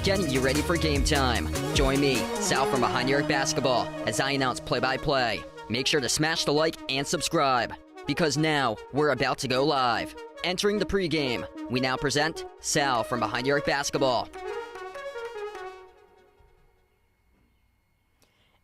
Getting you ready for game time. Join me, Sal from Behind the Arc Basketball, as I announce play-by-play. Make sure to smash the like and subscribe, because now we're about to go live. Entering the pregame, we now present Sal from Behind the Arc Basketball.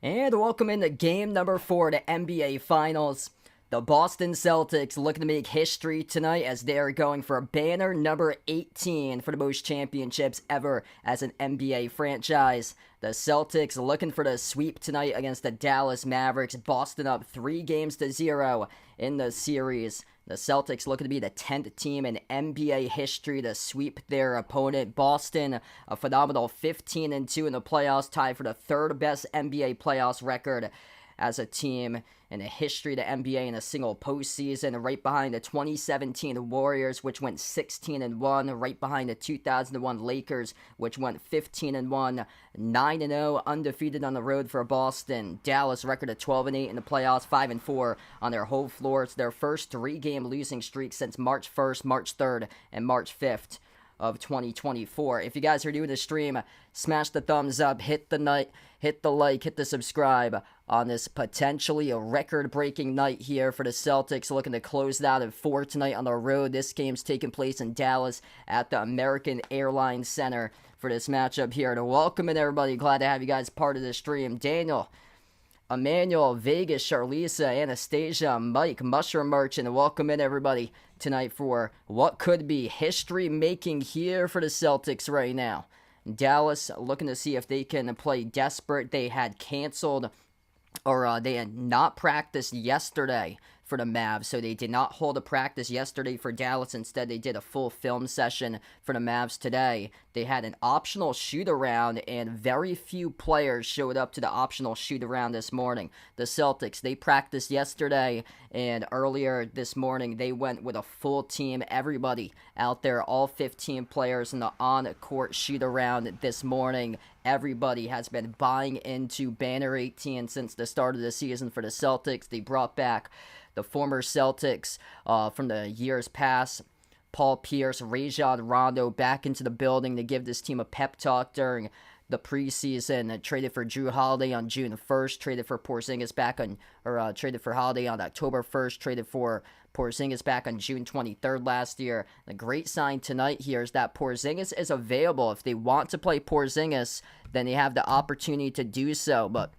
And welcome into game number 4 to NBA Finals. The Boston Celtics looking to make history tonight as they are going for a banner number 18 for the most championships ever as an NBA franchise. The Celtics looking for the sweep tonight against the Dallas Mavericks. Boston up 3-0 in the series. The Celtics looking to be the 10th team in NBA history to sweep their opponent. Boston, a phenomenal 15-2 in the playoffs, tied for the third best NBA playoffs record as a team in the history of the NBA in a single postseason, right behind the 2017 Warriors, which went 16-1, right behind the 2001 Lakers, which went 15-1, 9-0, undefeated on the road for Boston. Dallas record of 12-8 in the playoffs, 5-4 on their home floor. It's their first 3-game losing streak since March 1st, March 3rd, and March 5th. Of 2024. If you guys are new to the stream, smash the thumbs up, hit the like, hit the subscribe on this potentially a record-breaking night here for the Celtics, looking to close it out at 4 tonight on the road. This game's taking place in Dallas at the American Airlines Center for this matchup here. To welcome in everybody, glad to have you guys part of the stream. Daniel, Emmanuel, Vegas, Charlisa, Anastasia, Mike, Mushroom Merchant, welcome in everybody tonight for what could be history-making here for the Celtics right now. Dallas looking to see if they can play desperate. They had canceled, or they had not practiced yesterday for the Mavs, so they did not hold a practice yesterday for Dallas. Instead, they did a full film session for the Mavs today. They had an optional shoot-around, and very few players showed up to the optional shoot-around this morning. The Celtics, they practiced yesterday, and earlier this morning, they went with a full team, everybody out there, all 15 players in the on-court shoot-around this morning. Everybody has been buying into Banner 18 since the start of the season for the Celtics. They brought back the former Celtics from the years past, Paul Pierce, Rajon Rondo, back into the building to give this team a pep talk during the preseason. Traded for Drew Holiday on June 1st, traded for Porzingis back on, traded for Holiday on October 1st, traded for Porzingis back on June 23rd last year. The great sign tonight here is that Porzingis is available. If they want to play Porzingis, then they have the opportunity to do so, but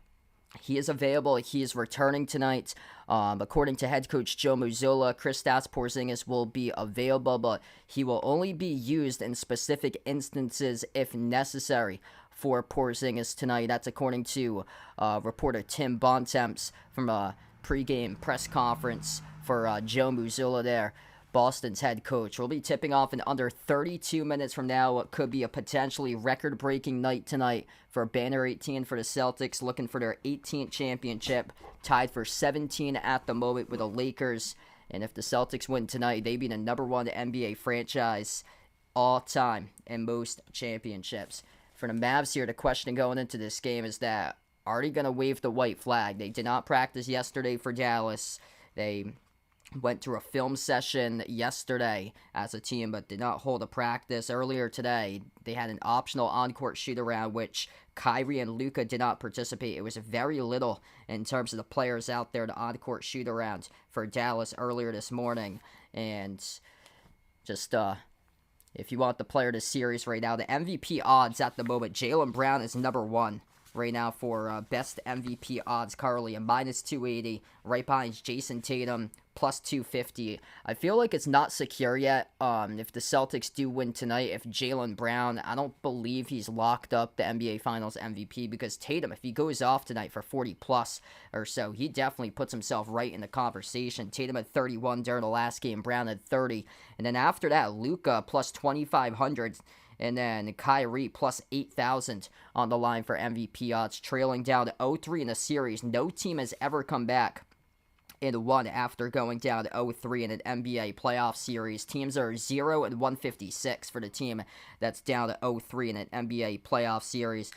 he is available. He is returning tonight. According to head coach Joe Mazzulla, Kristaps Porzingis will be available, but he will only be used in specific instances if necessary for Porzingis tonight. That's according to reporter Tim Bontemps from a pregame press conference for Joe Mazzulla there. Boston's head coach will be tipping off in under 32 minutes from now. What could be a potentially record-breaking night tonight for Banner 18 for the Celtics, looking for their 18th championship, tied for 17 at the moment with the Lakers. And if the Celtics win tonight, they'd be the number 1 NBA franchise all time in most championships. For the Mavs here, the question going into this game is that, are they going to wave the white flag? They did not practice yesterday for Dallas. They went through a film session yesterday as a team, but did not hold a practice. Earlier today, they had an optional on-court shoot-around, which Kyrie and Luka did not participate. It was very little in terms of the players out there, the on-court shoot-around for Dallas earlier this morning. And just, if you want the player of the series right now, the MVP odds at the moment, Jaylen Brown is number 1 right now for best MVP odds currently, a -280, right behind Jason Tatum, plus 250. I feel like it's not secure yet. If the Celtics do win tonight, if Jaylen Brown, I don't believe he's locked up the NBA Finals MVP, because Tatum, if he goes off tonight for 40 plus or so, he definitely puts himself right in the conversation. Tatum had 31 during the last game, Brown had 30, and then after that, Luka plus 2,500. And then Kyrie plus 8,000 on the line for MVP odds, trailing down to 0-3 in the series. No team has ever come back and won after going down to 0-3 in an NBA playoff series. Teams are 0-156 for the team that's down to 0-3 in an NBA playoff series.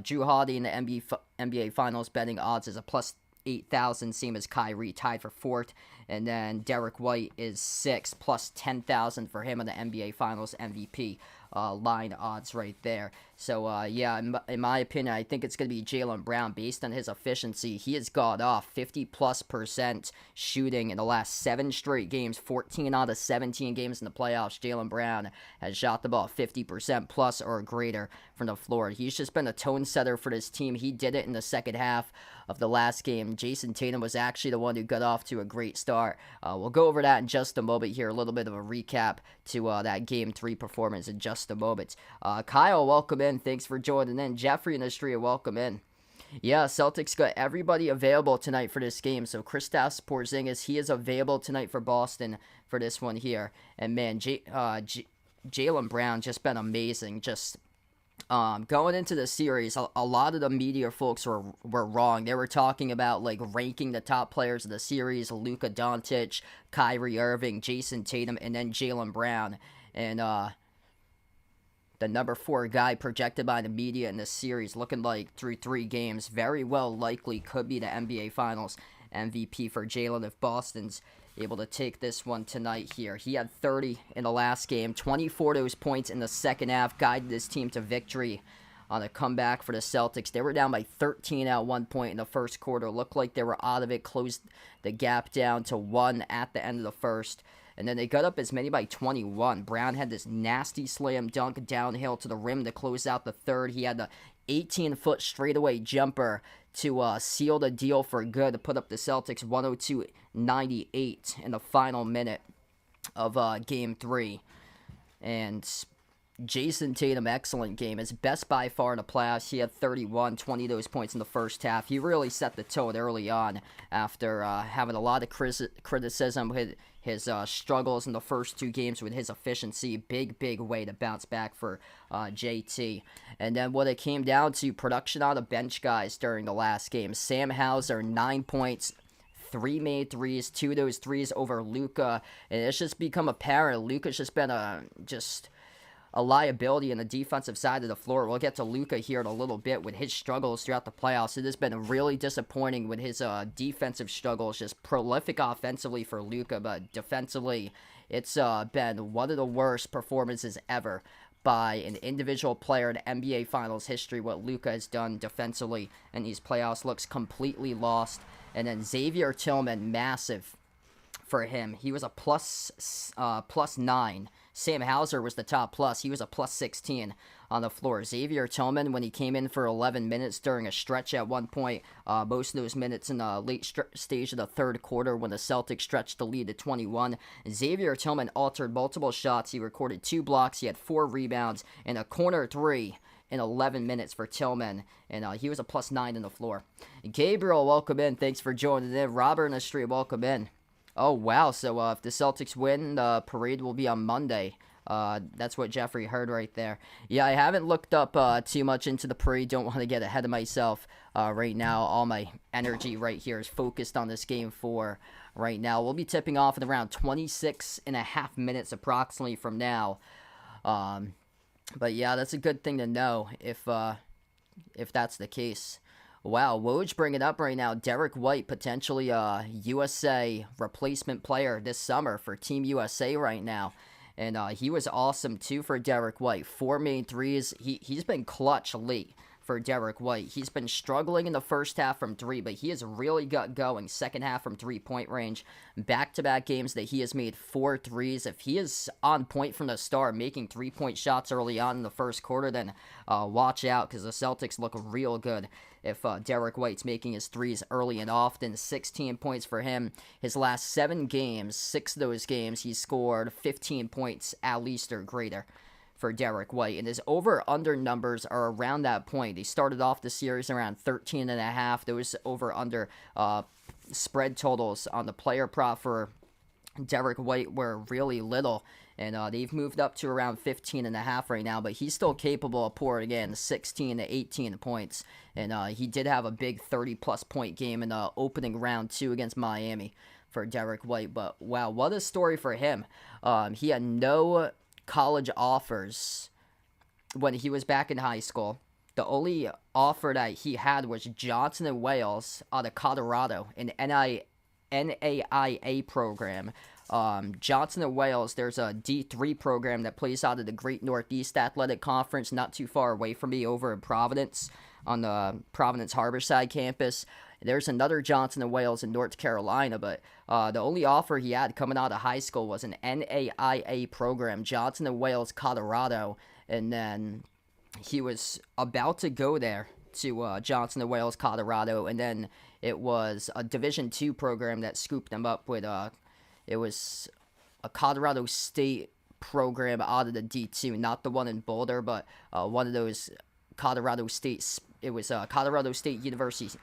Drew Holiday in the NBA Finals betting odds is a plus 8,000, same as Kyrie, tied for fourth. And then Derek White is 6, plus 10,000 for him in the NBA Finals MVP line odds right there. So, yeah, in my opinion, I think it's going to be Jaylen Brown. Based on his efficiency, he has got off 50+% shooting in the last 7 straight games. 14 out of 17 games in the playoffs, Jaylen Brown has shot the ball 50% plus or greater from the floor. He's just been a tone setter for this team. He did it in the second half of the last game. Jason Tatum was actually the one who got off to a great start. We'll go over that in just a moment here. A little bit of a recap to that Game 3 performance in just a moment. Kyle, welcome in. Thanks for joining in. Jeffrey in the street, welcome in. Yeah, Celtics got everybody available tonight for this game. So Kristaps Porzingis, he is available tonight for Boston for this one here. And man, Jaylen Brown just been amazing. Just going into the series, a lot of the media folks were wrong. They were talking about like ranking the top players of the series: Luka Doncic, Kyrie Irving, Jason Tatum, and then Jaylen Brown. And the number 4 guy projected by the media in this series, looking like through 3 games, very well likely could be the NBA Finals MVP for Jaylen if Boston's able to take this one tonight here. He had 30 in the last game, 24 of those points in the second half, guided his team to victory on a comeback for the Celtics. They were down by 13 at one point in the first quarter. Looked like they were out of it, closed the gap down to 1 at the end of the first. And then they got up as many by 21. Brown had this nasty slam dunk downhill to the rim to close out the third. He had the 18-foot straightaway jumper to seal the deal for good to put up the Celtics 102-98 in the final minute of Game 3. And Jason Tatum, excellent game. His best by far in the playoffs. He had 31, 20 of those points in the first half. He really set the tone early on after having a lot of criticism with his struggles in the first 2 games with his efficiency. Big way to bounce back for JT. And then what it came down to, production out of bench guys during the last game. Sam Hauser, 9 points. 3 made threes, 2 of those threes over Luka. And it's just become apparent Luka's just been a liability on the defensive side of the floor. We'll get to Luka here in a little bit with his struggles throughout the playoffs. It has been really disappointing with his defensive struggles. Just prolific offensively for Luka, but defensively, it's been one of the worst performances ever by an individual player in NBA Finals history. What Luka has done defensively in these playoffs looks completely lost. And then Xavier Tillman, massive for him. He was a plus 9. Sam Hauser was the top plus. He was a plus 16 on the floor. Xavier Tillman, when he came in for 11 minutes during a stretch at one point, most of those minutes in the late stage of the third quarter when the Celtics stretched the lead to 21. Xavier Tillman altered multiple shots. He recorded 2 blocks. He had 4 rebounds and a corner 3 in 11 minutes for Tillman, and he was a plus 9 on the floor. Gabriel, welcome in. Thanks for joining in. Robert in the street, welcome in. Oh, wow. So if the Celtics win, the parade will be on Monday. That's what Jeffrey heard right there. Yeah, I haven't looked up too much into the parade. Don't want to get ahead of myself right now. All my energy right here is focused on this Game 4 right now. We'll be tipping off in around 26 and a half minutes approximately from now. But yeah, that's a good thing to know if that's the case. Wow, Woj bringing up right now, Derek White, potentially a USA replacement player this summer for Team USA right now. And he was awesome, too, for Derek White. 4 made threes. He's been clutch late for Derek White. He's been struggling in the first half from 3, but he has really got going. Second half from 3-point range. Back-to-back games that he has made 4 threes. If he is on point from the start, making 3-point shots early on in the first quarter, then watch out because the Celtics look real good if Derek White's making his threes early and often. 16 points for him. His last 7 games, 6 of those games, he scored 15 points at least or greater for Derek White. And his over-under numbers are around that point. He started off the series around 13.5. Those over-under spread totals on the player prop for Derek White were really little, and they've moved up to around 15.5 right now, but he's still capable of pouring in 16 to 18 points, and he did have a big 30-plus point game in the opening round 2 against Miami for Derek White. But wow, what a story for him. He had no college offers when he was back in high school. The only offer that he had was Johnson & Wales out of Colorado, an NAIA program. Johnson & Wales, there's a D3 program that plays out of the Great Northeast Athletic Conference, not too far away from me, over in Providence, on the Providence Harborside campus. There's another Johnson & Wales in North Carolina, but the only offer he had coming out of high school was an NAIA program, Johnson & Wales, Colorado, and then he was about to go there to Johnson & Wales, Colorado, and then it was a Division II program that scooped him up with it was a Colorado State program out of the D2, not the one in Boulder, but one of those Colorado State. It was Colorado State University,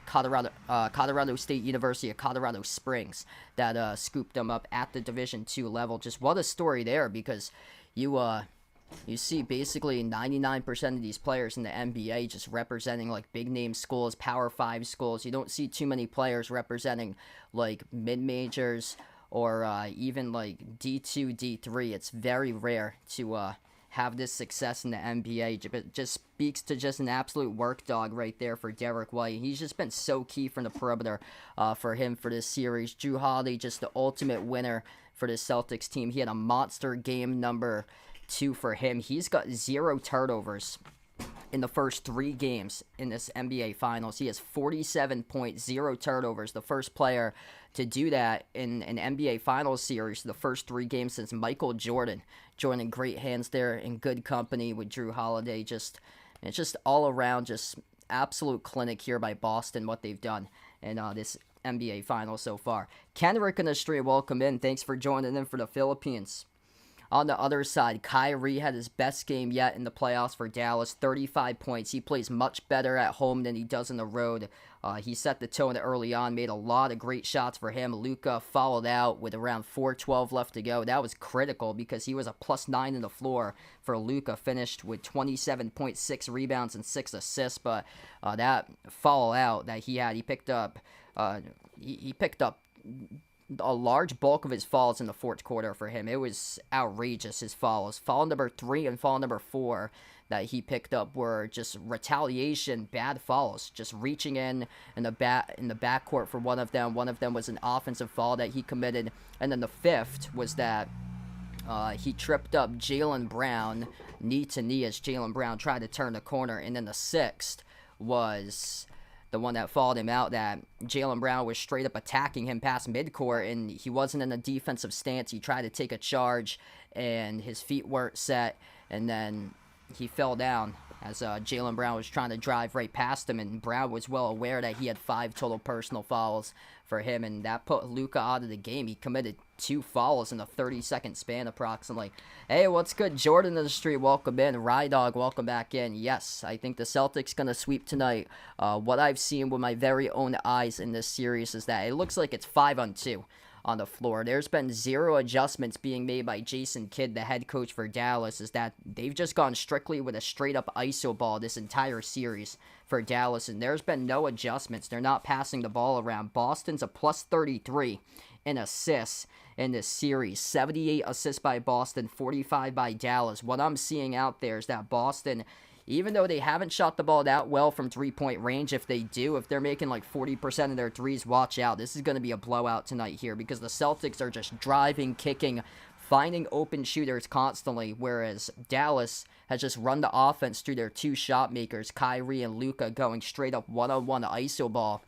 Colorado State University of Colorado Springs that scooped him up at the Division II level. Just what a story there, because you see basically 99% of these players in the NBA just representing like big name schools, Power 5 schools. You don't see too many players representing like mid-majors or even like D2, D3. It's very rare to have this success in the NBA. It just speaks to just an absolute work dog right there for Derek White. He's just been so key from the perimeter for him for this series. Jrue Holiday, just the ultimate winner for the Celtics team. He had a monster game number 2 for him. He's got 0 turnovers in the first 3 games in this NBA Finals. He has 47 points, 0 turnovers. The first player to do that in an NBA Finals series, the first 3 games since Michael Jordan. Joining great hands there in good company with Jrue Holiday. It's just all around, just absolute clinic here by Boston, what they've done in this NBA Finals so far. Kenrick in the street, welcome in. Thanks for joining in for the Philippines. On the other side, Kyrie had his best game yet in the playoffs for Dallas, 35 points. He plays much better at home than he does on the road. He set the tone early on, made a lot of great shots for him. Luka followed out with around 4:12 left to go. That was critical because he was a +9 in the floor for Luka, finished with 27.6 rebounds and 6 assists. But that fallout that he had, he picked up a large bulk of his fouls in the fourth quarter for him. It was outrageous, his fouls. Foul number 3 and foul number 4 that he picked up were just retaliation, bad fouls, just reaching in the backcourt for one of them. One of them was an offensive foul that he committed, and then the 5th was that he tripped up Jaylen Brown, knee to knee, as Jaylen Brown tried to turn the corner, and then the 6th was the one that fouled him out, that Jaylen Brown was straight up attacking him past midcourt, and he wasn't in a defensive stance. He tried to take a charge, and his feet weren't set, and then he fell down as Jaylen Brown was trying to drive right past him, and Brown was well aware that he had 5 total personal fouls for him, and that put Luka out of the game. He committed 2 fouls in a 30-second span approximately. Hey, what's good? Jordan in the street, welcome in. Rydog, welcome back in. Yes, I think the Celtics going to sweep tonight. What I've seen with my very own eyes in this series is that it looks like it's 5-on-2 on the floor. There's been 0 adjustments being made by Jason Kidd, the head coach for Dallas, is that they've just gone strictly with a straight-up ISO ball this entire series for Dallas, and there's been no adjustments. They're not passing the ball around. Boston's a +33 in assists in this series. 78 assists by Boston, 45 by Dallas. What I'm seeing out there is that Boston, even though they haven't shot the ball that well from three-point range, if they're making like 40% of their threes, watch out. This is going to be a blowout tonight here because the Celtics are just driving, kicking, finding open shooters constantly, whereas Dallas has just run the offense through their 2 shot makers, Kyrie and Luka, going straight up one-on-one ISO ball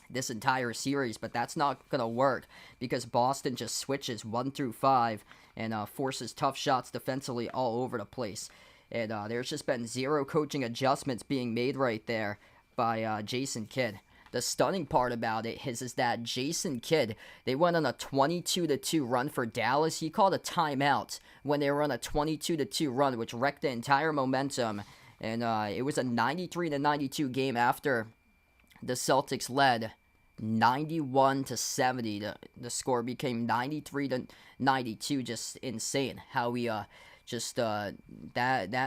this entire series. But that's not going to work because Boston just switches 1 through 5 and forces tough shots defensively all over the place. And there's just been 0 coaching adjustments being made right there by Jason Kidd. The stunning part about it is that Jason Kidd, they went on a 22-2 run for Dallas. He called a timeout when they were on a 22-2 run, which wrecked the entire momentum. And it was a 93-92 game after the Celtics led 91-70. The score became 93-92. Just insane how we that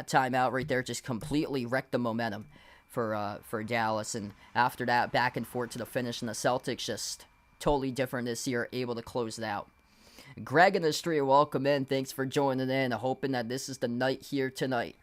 timeout right there just completely wrecked the momentum for Dallas. And after that, back and forth to the finish, and the Celtics just totally different this year, able to close it out. Greg in the street, welcome in. Thanks for joining in. Hoping that this is the night here tonight.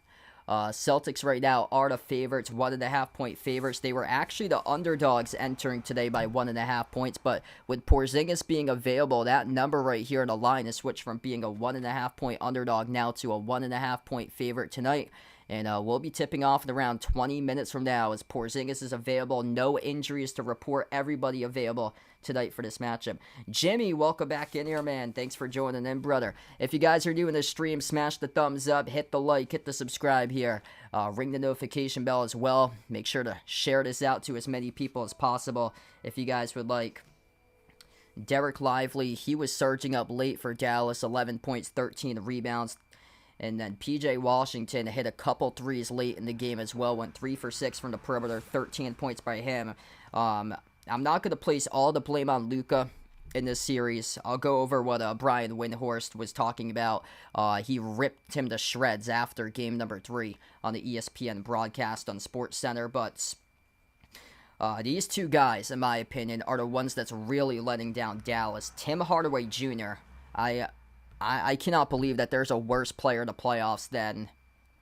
Celtics right now are the favorites, 1.5 point favorites. They were actually the underdogs entering today by 1.5 points, but with Porzingis being available, that number right here in the line has switched from being a 1.5 point underdog now to a 1.5 point favorite tonight. And we'll be tipping off in around 20 minutes from now as Porzingis is available. No injuries to report. Everybody available tonight for this matchup. Jimmy, welcome back in here, man. Thanks for joining in, brother. If you guys are new in the stream, smash the thumbs up, hit the like, hit the subscribe here. Ring the notification bell as well. Make sure to share this out to as many people as possible if you guys would like. Derek Lively, he was surging up late for Dallas. 11 points, 13 rebounds. And then P.J. Washington hit a couple threes late in the game as well. Went 3 for 6 from the perimeter, 13 points by him. I'm not going to place all the blame on Luka in this series. I'll go over what Brian Windhorst was talking about. He ripped him to shreds after game number 3 on the ESPN broadcast on SportsCenter. But these two guys, in my opinion, are the ones that's really letting down Dallas. Tim Hardaway Jr., I cannot believe that there's a worse player in the playoffs than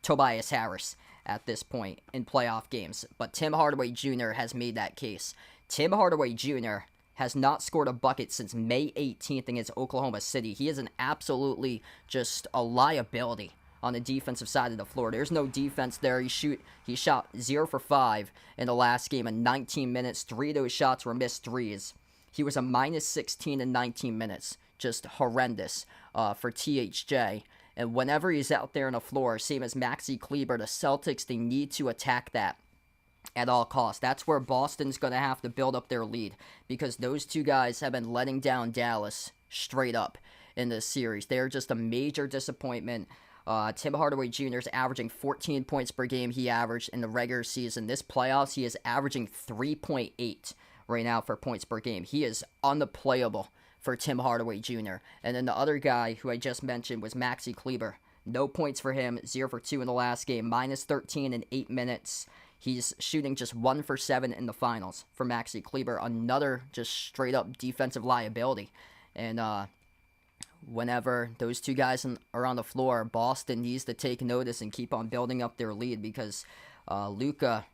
Tobias Harris at this point in playoff games. But Tim Hardaway Jr. has made that case. Tim Hardaway Jr. has not scored a bucket since May 18th against Oklahoma City. He is an absolutely just a liability on the defensive side of the floor. There's no defense there. He shot 0 for 5 in the last game in 19 minutes. 3 of those shots were missed threes. He was a minus 16 in 19 minutes. Just horrendous for THJ. And whenever he's out there on the floor, same as Maxi Kleber, the Celtics, they need to attack that at all costs. That's where Boston's going to have to build up their lead, because those two guys have been letting down Dallas straight up in this series. They're just a major disappointment. Tim Hardaway Jr. is averaging 14 points per game. He averaged in the regular season. This playoffs, he is averaging 3.8 right now for points per game. He is unplayable for Tim Hardaway Jr. And then the other guy who I just mentioned was Maxi Kleber. No points for him, 0 for 2 in the last game, minus 13 in 8 minutes. He's shooting just 1 for 7 in the finals for Maxi Kleber. Another just straight up defensive liability. And whenever those two guys are on the floor, Boston needs to take notice and keep on building up their lead, because Luka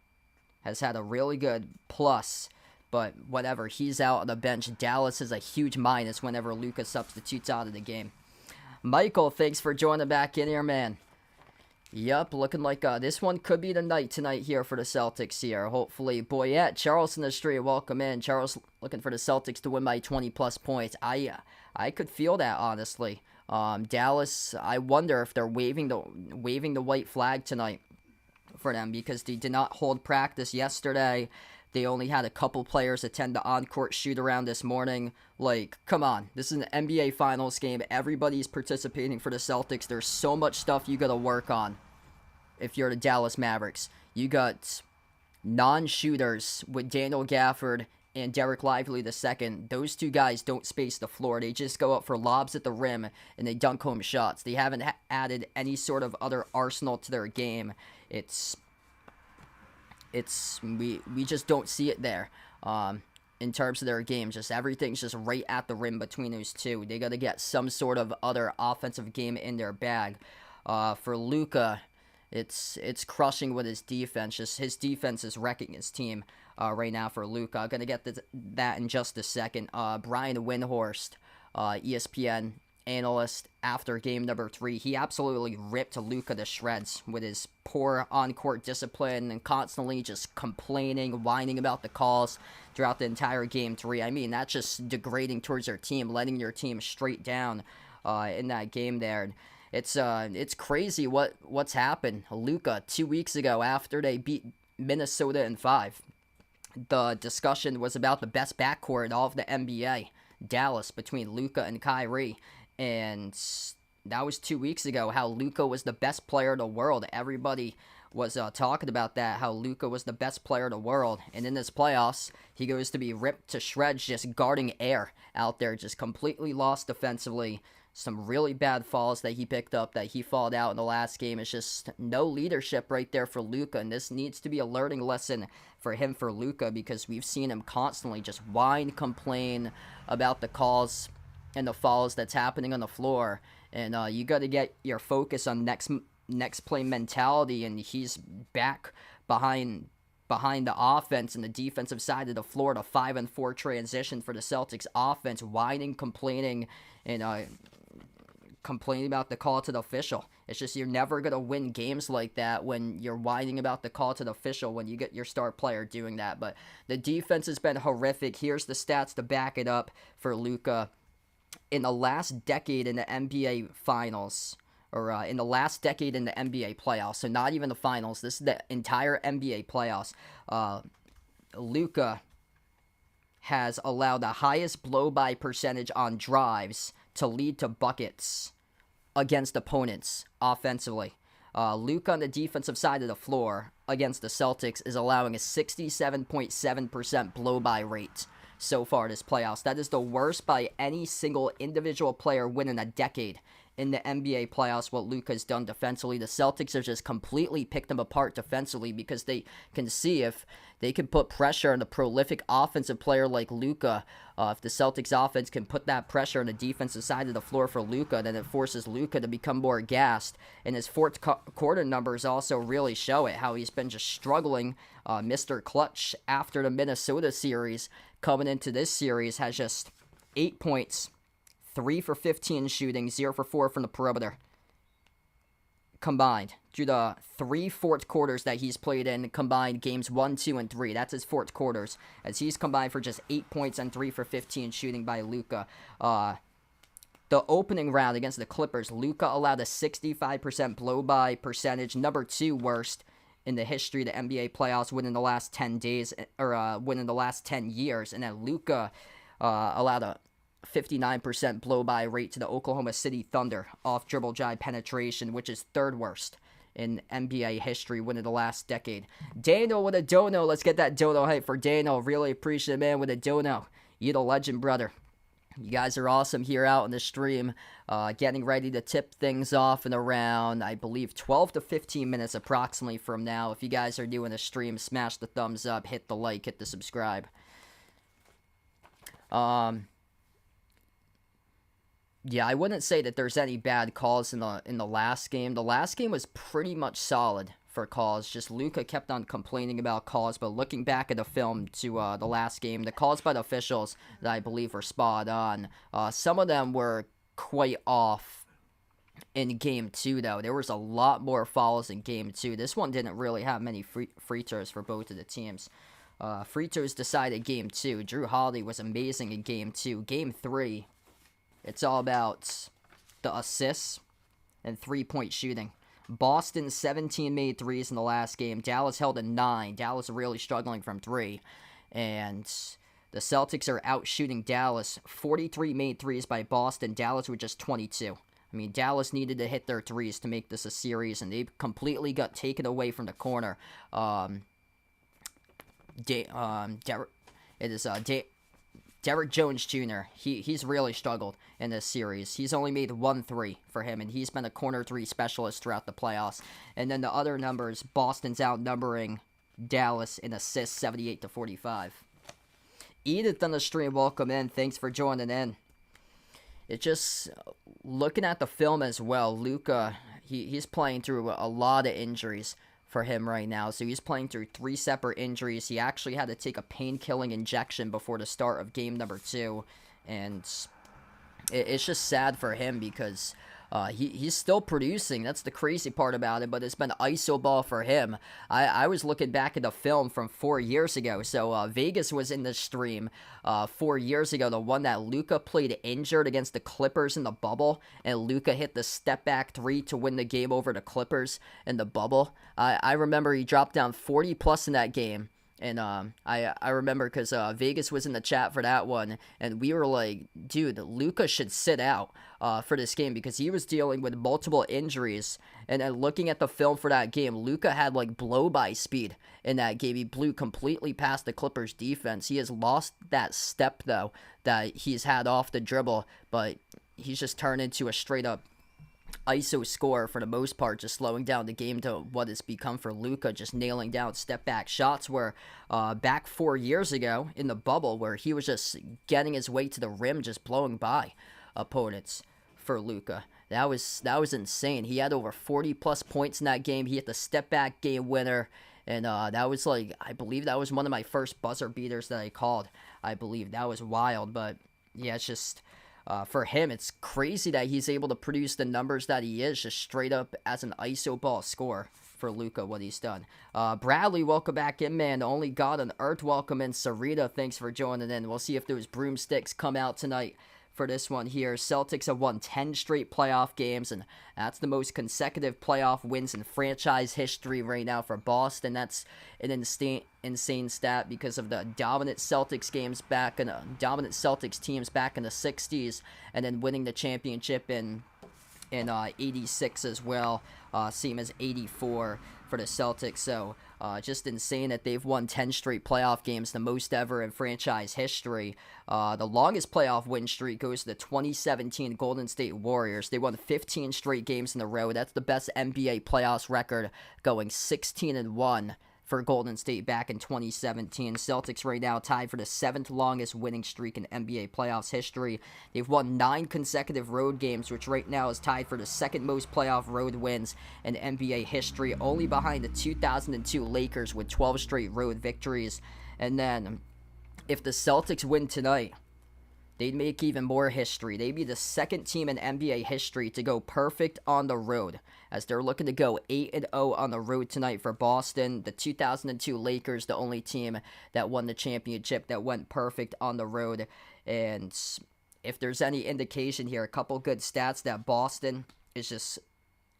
has had a really good plus. But whatever, he's out on the bench. Dallas is a huge minus whenever Luka substitutes out of the game. Michael, thanks for joining back in here, man. Yup, looking like this one could be the night tonight here for the Celtics here. Hopefully, Boyette, Charles in the street, welcome in. Charles looking for the Celtics to win by 20-plus points. I could feel that, honestly. Dallas, I wonder if they're waving the white flag tonight for them, because they did not hold practice yesterday. They only had a couple players attend the on-court shoot-around this morning. Like, come on. This is an NBA Finals game. Everybody's participating for the Celtics. There's so much stuff you got to work on if you're the Dallas Mavericks. You got non-shooters with Daniel Gafford and Derek Lively II. Those two guys don't space the floor. They just go up for lobs at the rim, and they dunk home shots. They haven't added any sort of other arsenal to their game. We just don't see it there in terms of their game. Just everything's just right at the rim between those two. They got to get some sort of other offensive game in their bag. For Luka, it's crushing with his defense. Just his defense is wrecking his team right now for Luka. I'm gonna get that in just a second. Brian Windhorst, ESPN analyst, after game number 3, he absolutely ripped Luka to shreds with his poor on-court discipline and constantly just complaining, whining about the calls throughout the entire game 3. I mean, that's just degrading towards your team, letting your team straight down in that game there. It's crazy what's happened. Luka 2 weeks ago, after they beat Minnesota in 5, the discussion was about the best backcourt in all of the NBA, Dallas, between Luka and Kyrie. And that was 2 weeks ago, how Luka was the best player in the world. Everybody was talking about that, how Luka was the best player in the world. And in this playoffs, he goes to be ripped to shreds just guarding air out there, just completely lost defensively. Some really bad falls that he picked up, that he fouled out in the last game. It's just no leadership right there for Luka, and this needs to be a learning lesson for Luka, because we've seen him constantly just whine, complain about the calls and the fouls that's happening on the floor. And you got to get your focus on next play mentality, and he's back behind the offense and the defensive side of the floor, the 5-and-4 transition for the Celtics offense, whining, complaining, and complaining about the call to the official. It's just, you're never going to win games like that when you're whining about the call to the official when you get your star player doing that. But the defense has been horrific. Here's the stats to back it up for Luka. In the last decade in the NBA Finals, or in the last decade in the NBA playoffs, so not even the finals, this is the entire NBA playoffs, Luka has allowed the highest blow-by percentage on drives to lead to buckets against opponents offensively. Luka on the defensive side of the floor against the Celtics is allowing a 67.7% blow-by rate so far this playoffs. That is the worst by any single individual player within a decade in the NBA playoffs, what Luka's done defensively. The Celtics have just completely picked them apart defensively, because they can see if they can put pressure on a prolific offensive player like Luka. If the Celtics offense can put that pressure on the defensive side of the floor for Luka, then it forces Luka to become more gassed. And his fourth quarter numbers also really show it, how he's been just struggling. Mr. Clutch after the Minnesota series, coming into this series, has just 8 points, 3 for 15 shooting, 0 for 4 from the perimeter combined through the 3 fourth quarters that he's played in, combined games 1, 2, and 3. That's his fourth quarters, as he's combined for just 8 points and 3 for 15 shooting by Luka. The opening round against the Clippers, Luka allowed a 65% blow-by percentage, number 2 worst in the history of the NBA playoffs within the last 10 days, or within the last 10 years. And then Luka allowed a 59% blow-by rate to the Oklahoma City Thunder off dribble drive penetration, which is 3rd worst in NBA history within the last decade. Daniel with a dono. Let's get that dono hype for Daniel. Really appreciate it, man, with a dono. You the legend, brother. You guys are awesome here out in the stream, getting ready to tip things off in around, I believe, 12 to 15 minutes approximately from now. If you guys are doing a stream, smash the thumbs up, hit the like, hit the subscribe. Yeah, I wouldn't say that there's any bad calls in the last game. The last game was pretty much solid for calls. Just Luka kept on complaining about calls, but looking back at the film to the last game, the calls by the officials that I believe were spot on. Some of them were quite off in Game 2, though. There was a lot more fouls in Game 2. This one didn't really have many free throws for both of the teams. Free throws decided Game 2. Drew Holiday was amazing in Game 2. Game 3, it's all about the assists and 3-point shooting. Boston 17 made threes in the last game. Dallas held a 9. Dallas really struggling from 3. And the Celtics are out shooting Dallas. 43 made threes by Boston. Dallas with just 22. I mean, Dallas needed to hit their threes to make this a series, and they completely got taken away from the corner. Derek Jones Jr., he's really struggled in this series. He's only made 1 3 for him, and he's been a corner 3 specialist throughout the playoffs. And then the other numbers, Boston's outnumbering Dallas in assists 78 to 45. Edith on the stream, welcome in. Thanks for joining in. It's just looking at the film as well. Luka, he's playing through a lot of injuries for him right now. So he's playing through 3 separate injuries. He actually had to take a pain-killing injection before the start of game number 2. And it's just sad for him because he's still producing. That's the crazy part about it, but it's been iso ball for him. I was looking back at the film from 4 years ago. So Vegas was in the stream 4 years ago, the one that Luka played injured against the Clippers in the bubble, and Luka hit the step-back 3 to win the game over the Clippers in the bubble. I remember he dropped down 40-plus in that game, And I remember because Vegas was in the chat for that one, and we were like, dude, Luka should sit out for this game because he was dealing with multiple injuries. And then looking at the film for that game, Luka had like blow-by speed in that game. He blew completely past the Clippers defense. He has lost that step, though, that he's had off the dribble, but he's just turned into a straight-up ISO score for the most part, just slowing down the game to what it's become for Luka, just nailing down step-back shots where back 4 years ago in the bubble where he was just getting his way to the rim, just blowing by opponents for Luka. That was insane. He had over 40-plus points in that game. He hit the step-back game winner, and that was like, I believe that was one of my first buzzer beaters that I called. I believe that was wild, but yeah, it's just... for him, it's crazy that he's able to produce the numbers that he is, just straight up as an ISO ball scorer for Luka, what he's done. Bradley, welcome back in, man. The only God on earth, welcome in. Sarita, thanks for joining in. We'll see if those broomsticks come out tonight for this one here. Celtics have won 10 straight playoff games, and that's the most consecutive playoff wins in franchise history right now for Boston. That's an insane stat because of the dominant Celtics teams back in the 60s, and then winning the championship in 86 as well, same as 84 for the Celtics. So just insane that they've won 10 straight playoff games, the most ever in franchise history. The longest playoff win streak goes to the 2017 Golden State Warriors. They won 15 straight games in a row. That's the best NBA playoffs record, going 16-1 for Golden State back in 2017. Celtics right now tied for the 7th longest winning streak in NBA playoffs history. They've won 9 consecutive road games, which right now is tied for the 2nd most playoff road wins in NBA history, only behind the 2002 Lakers with 12 straight road victories. And then, if the Celtics win tonight, they'd make even more history. They'd be the 2nd team in NBA history to go perfect on the road, as they're looking to go 8-0 on the road tonight for Boston. The 2002 Lakers, the only team that won the championship that went perfect on the road. And if there's any indication here, a couple good stats that Boston is just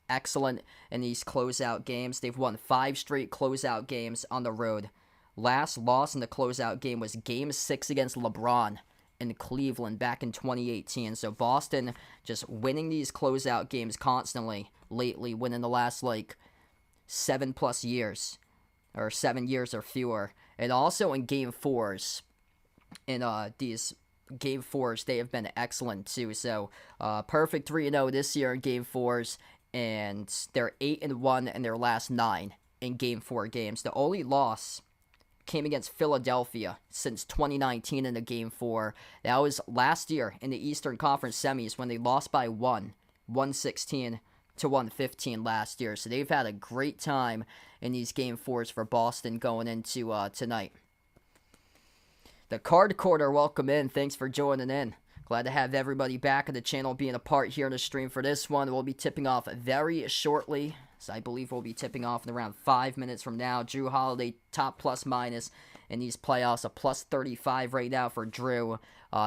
excellent in these closeout games. They've won 5 straight closeout games on the road. Last loss in the closeout game was Game 6 against LeBron in Cleveland back in 2018. So Boston just winning these closeout games constantly lately, winning the last 7+ years, or 7 years or fewer. And also in Game 4s, in these Game 4s, they have been excellent too. So perfect 3-0 this year in Game 4s, and they're 8-1 in their last 9 in Game 4 games. The only loss came against Philadelphia since 2019 in the Game 4. That was last year in the Eastern Conference semis when they lost by 116-115 last year. So they've had a great time in these Game 4s for Boston going into tonight. The Card Quarter, welcome in. Thanks for joining in. Glad to have everybody back on the channel being a part here in the stream for this one. We'll be tipping off very shortly. So I believe we'll be tipping off in around 5 minutes from now. Drew Holiday, top plus minus in these playoffs, a plus 35 right now for Drew.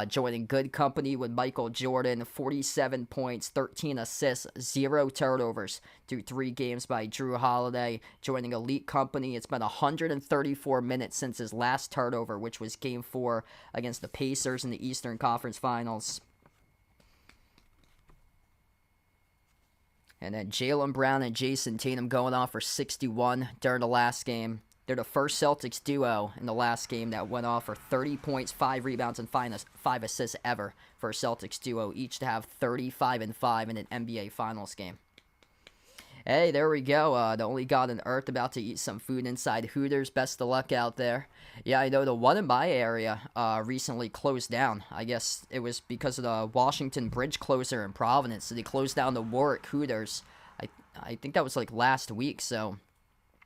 Joining good company with Michael Jordan, 47 points, 13 assists, 0 turnovers through 3 games by Drew Holiday. Joining elite company, it's been 134 minutes since his last turnover, which was Game 4 against the Pacers in the Eastern Conference Finals. And then Jaylen Brown and Jason Tatum going off for 61 during the last game. They're the first Celtics duo in the last game that went off for 30 points, 5 rebounds, and 5 assists ever for a Celtics duo, each to have 35 and 5 in an NBA Finals game. Hey, there we go. The only God on earth about to eat some food inside Hooters. Best of luck out there. Yeah, I know the one in my area recently closed down. I guess it was because of the Washington Bridge closure in Providence. So they closed down the Warwick Hooters. I think that was last week. So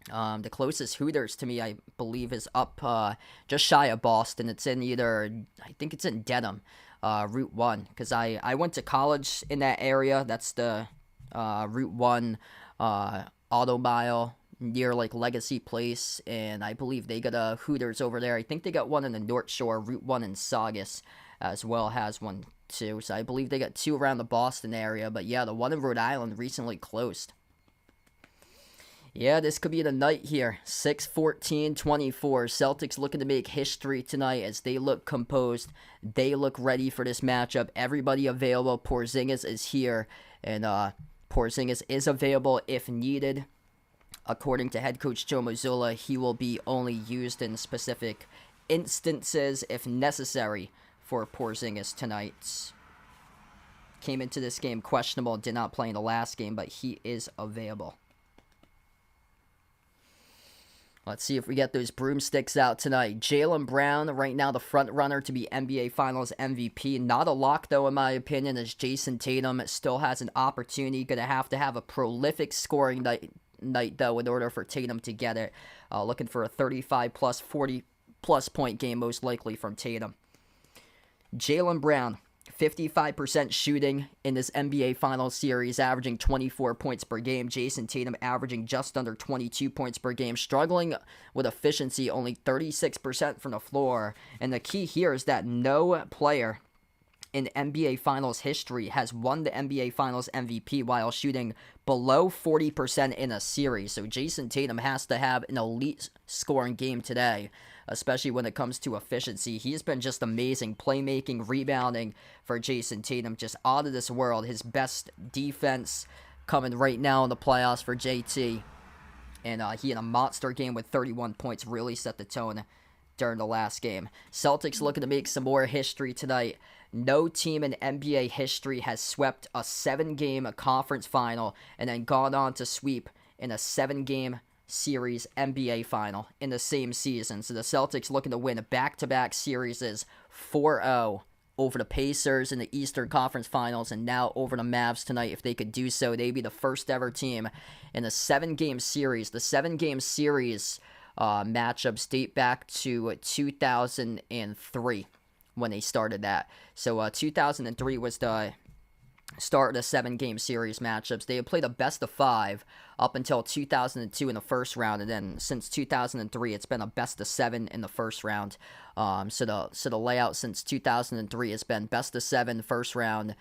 the closest Hooters to me, I believe, is up just shy of Boston. It's in I think it's in Dedham, Route 1. Because I went to college in that area. That's the Route 1 auto mile near Legacy Place, and I believe they got a Hooters over there. I think they got one in the North Shore. Route 1 in Saugus as well has one too, so I believe they got 2 around the Boston area. But yeah, the one in Rhode Island recently closed. Yeah, this could be the night here. 6-14-24. Celtics looking to make history tonight as they look composed. They look ready for this matchup. Everybody available. Porzingis is here, and Porzingis is available if needed. According to head coach Joe Mazzulla, he will be only used in specific instances if necessary for Porzingis tonight. Came into this game questionable, did not play in the last game, but he is available. Let's see if we get those broomsticks out tonight. Jaylen Brown, right now the front runner to be NBA Finals MVP. Not a lock, though, in my opinion, as Jason Tatum still has an opportunity. Going to have a prolific scoring night, though, in order for Tatum to get it. Looking for a 35-plus, 40-plus point game, most likely from Tatum. Jaylen Brown, 55% shooting in this NBA Finals series, averaging 24 points per game. Jason Tatum averaging just under 22 points per game, struggling with efficiency, only 36% from the floor. And the key here is that no player in NBA Finals history has won the NBA Finals MVP while shooting below 40% in a series. So Jason Tatum has to have an elite scoring game today, especially when it comes to efficiency. He's been just amazing. Playmaking, rebounding for Jason Tatum, just out of this world. His best defense coming right now in the playoffs for JT. And he in a monster game with 31 points really set the tone during the last game. Celtics looking to make some more history tonight. No team in NBA history has swept a 7-game conference final and then gone on to sweep in a 7-game series NBA final in the same season. So the Celtics looking to win back-to-back series 4-0 over the Pacers in the Eastern Conference Finals and now over the Mavs tonight. If they could do so, they'd be the first ever team in a 7-game series. The 7-game series matchups date back to 2003 when they started that. So 2003 was the start of the 7-game series matchups. They had played a best of 5 up until 2002 in the first round, and then since 2003, it's been a best of 7 in the first round. So the layout since 2003 has been best of 7 first round,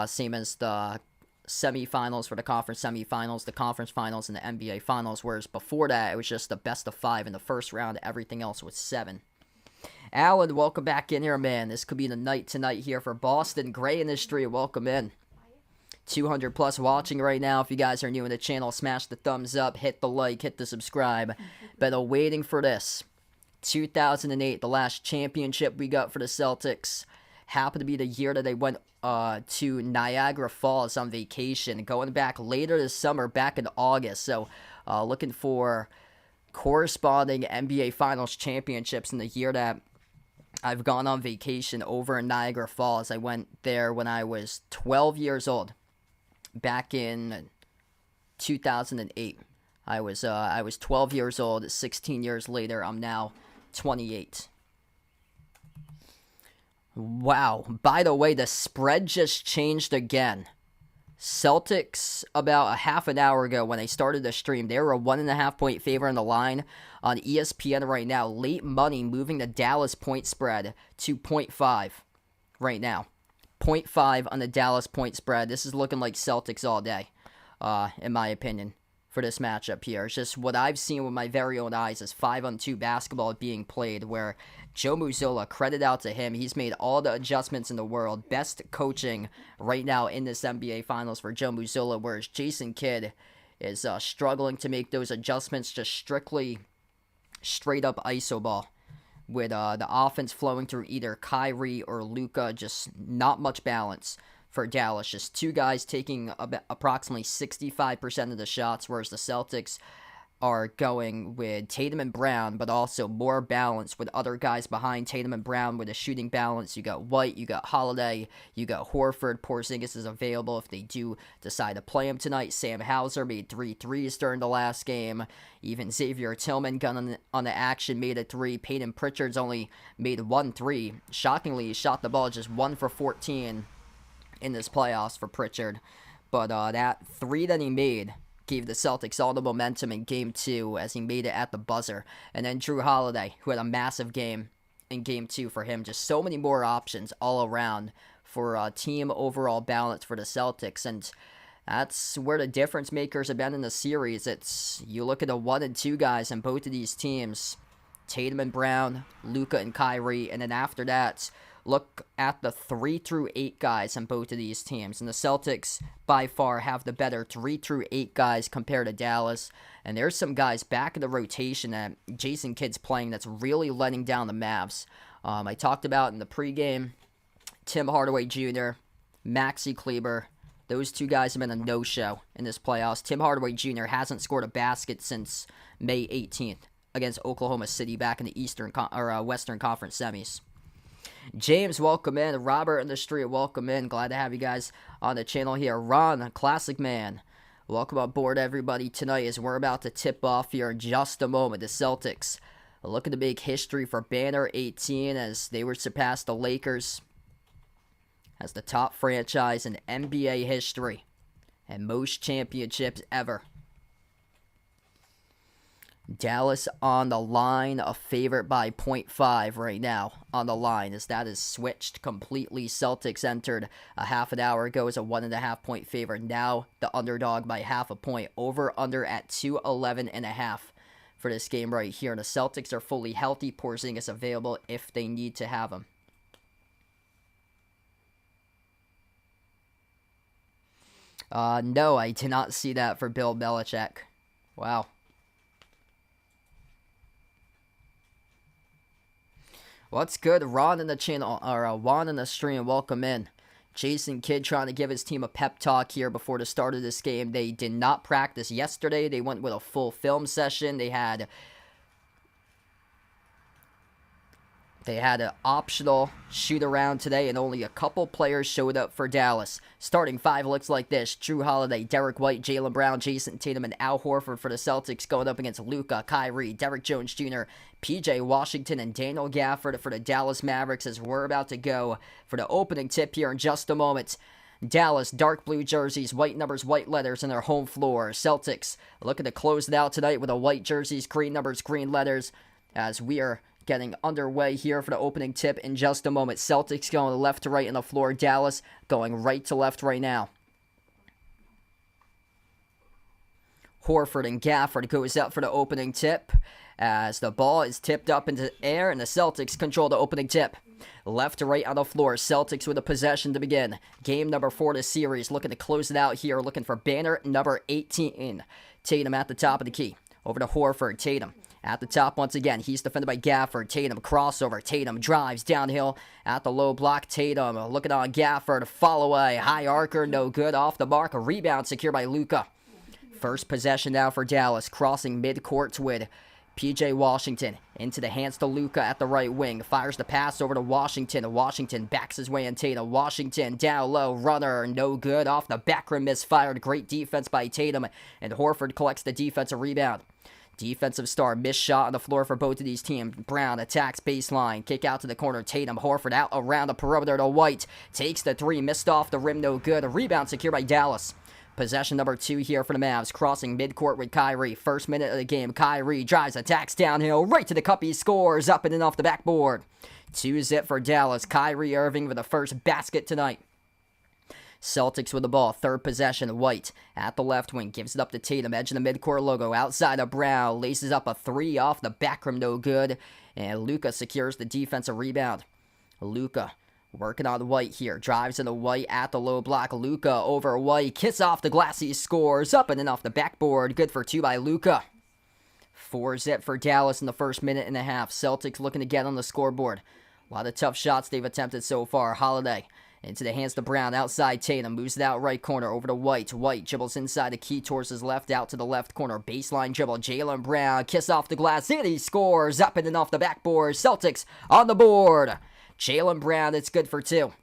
same as the semifinals for the conference semifinals, the conference finals, and the NBA finals. Whereas before that, it was just the best of 5 in the first round. Everything else was 7. Alan, welcome back in here, man. This could be the night tonight here for Boston Gray Industry. Welcome in. 200 plus watching right now. If you guys are new in the channel, smash the thumbs up, hit the like, hit the subscribe. Been waiting for this. 2008, the last championship we got for the Celtics. Happened to be the year that they went to Niagara Falls on vacation. Going back later this summer, back in August. So looking for corresponding NBA Finals championships in the year that I've gone on vacation over in Niagara Falls. I went there when I was 12 years old. Back in 2008. I was 12 years old. 16 years later, I'm now 28. Wow. By the way, the spread just changed again. Celtics, about a half an hour ago when I started the stream, they were a 1.5 point favor on the line on ESPN right now. Late money moving the Dallas point spread to 0.5 right now. 0.5 on the Dallas point spread. This is looking like Celtics all day, in my opinion, for this matchup here. It's just what I've seen with my very own eyes is 5-on-2 basketball being played, where Joe Mazzulla, credit out to him, he's made all the adjustments in the world. Best coaching right now in this NBA Finals for Joe Mazzulla, whereas Jason Kidd is struggling to make those adjustments, just strictly straight-up iso ball. With the offense flowing through either Kyrie or Luka, just not much balance for Dallas. Just two guys taking approximately 65% of the shots, whereas the Celtics are going with Tatum and Brown, but also more balance with other guys behind Tatum and Brown with a shooting balance. You got White, you got Holiday, you got Horford. Porzingis is available if they do decide to play him tonight. Sam Hauser made 3 threes during the last game. Even Xavier Tillman got on the action, made a 3. Peyton Pritchard's only made 1 3. Shockingly, he shot the ball just 1 for 14 in this playoffs for Pritchard. But that 3 that he made gave the Celtics all the momentum in Game 2 as he made it at the buzzer. And then Drew Holiday, who had a massive game in Game 2 for him. Just so many more options all around for team overall balance for the Celtics. And That's where the difference makers have been in the series. You look at the 1 and 2 guys in both of these teams, Tatum and Brown, Luka and Kyrie, and then after that, look at the 3 through 8 guys in both of these teams. And the Celtics, by far, have the better 3 through 8 guys compared to Dallas. And there's some guys back in the rotation that Jason Kidd's playing that's really letting down the Mavs. I talked about in the pregame, Tim Hardaway Jr., Maxi Kleber. Those 2 guys have been a no-show in this playoffs. Tim Hardaway Jr. hasn't scored a basket since May 18th against Oklahoma City back in the Western Conference semis. James, welcome in. Robert in the street, welcome in. Glad to have you guys on the channel here. Ron, Classic Man, welcome aboard, everybody, tonight as we're about to tip off here in just a moment. The Celtics looking to make history for Banner 18 as they were surpassed the Lakers as the top franchise in NBA history and most championships ever. Dallas on the line, a favorite by 0.5 right now on the line as that is switched completely. Celtics entered a half an hour ago as a 1.5 point favorite. Now the underdog by half a point. Over under at 211.5 for this game right here. And the Celtics are fully healthy. Porzingis available if they need to have him. No, I did not see that for Bill Belichick. Wow. What's good? Ron in the channel, or Juan in the stream, welcome in. Jason Kidd trying to give his team a pep talk here before the start of this game. They did not practice yesterday. They went with a full film session. They had an optional shoot-around today, and only a couple players showed up for Dallas. Starting 5 looks like this. Drew Holiday, Derek White, Jaylen Brown, Jason Tatum, and Al Horford for the Celtics going up against Luka, Kyrie, Derek Jones Jr., P.J. Washington, and Daniel Gafford for the Dallas Mavericks as we're about to go for the opening tip here in just a moment. Dallas, dark blue jerseys, white numbers, white letters in their home floor. Celtics looking to close it out tonight with the white jerseys, green numbers, green letters as we are getting underway here for the opening tip in just a moment. Celtics going left to right on the floor. Dallas going right to left right now. Horford and Gafford goes up for the opening tip as the ball is tipped up into the air and the Celtics control the opening tip. Left to right on the floor. Celtics with a possession to begin. Game number 4 of the series. Looking to close it out here. Looking for banner number 18. Tatum at the top of the key. Over to Horford. Tatum at the top once again. He's defended by Gafford. Tatum crossover. Tatum drives downhill at the low block. Tatum looking on Gafford. Follow away. High arcer. No good. Off the mark. A rebound secured by Luka. First possession now for Dallas. Crossing midcourt with P.J. Washington. Into the hands to Luka at the right wing. Fires the pass over to Washington. Washington backs his way in Tatum. Washington down low. Runner. No good. Off the back rim. Misfired. Great defense by Tatum. And Horford collects the defensive rebound. Defensive star, missed shot on the floor for both of these teams. Brown attacks baseline, kick out to the corner. Tatum, Horford out around the perimeter to White. Takes the 3, missed off the rim, no good. A rebound secured by Dallas. Possession number 2 here for the Mavs, crossing midcourt with Kyrie. First minute of the game, Kyrie drives, attacks downhill, right to the cup, he scores, up and in off the backboard. 2-zip for Dallas, Kyrie Irving with the first basket tonight. Celtics with the ball, third possession, White at the left wing, gives it up to Tatum, edge of the midcourt logo, outside of Brown, laces up a 3 off the back rim, no good, and Luka secures the defensive rebound. Luka working on White here, drives into White at the low block, Luka over White, kiss off the glass, he scores, up and in off the backboard, good for 2 by Luka. 4-zip for Dallas in the first minute and a half, Celtics looking to get on the scoreboard. A lot of tough shots they've attempted so far, Holiday. Into the hands to Brown, outside Tatum, moves it out right corner, over to White. White dribbles inside the key towards his left, out to the left corner, baseline dribble, Jaylen Brown, kiss off the glass, and he scores, up and in off the backboard, Celtics on the board. Jaylen Brown, it's good for 2.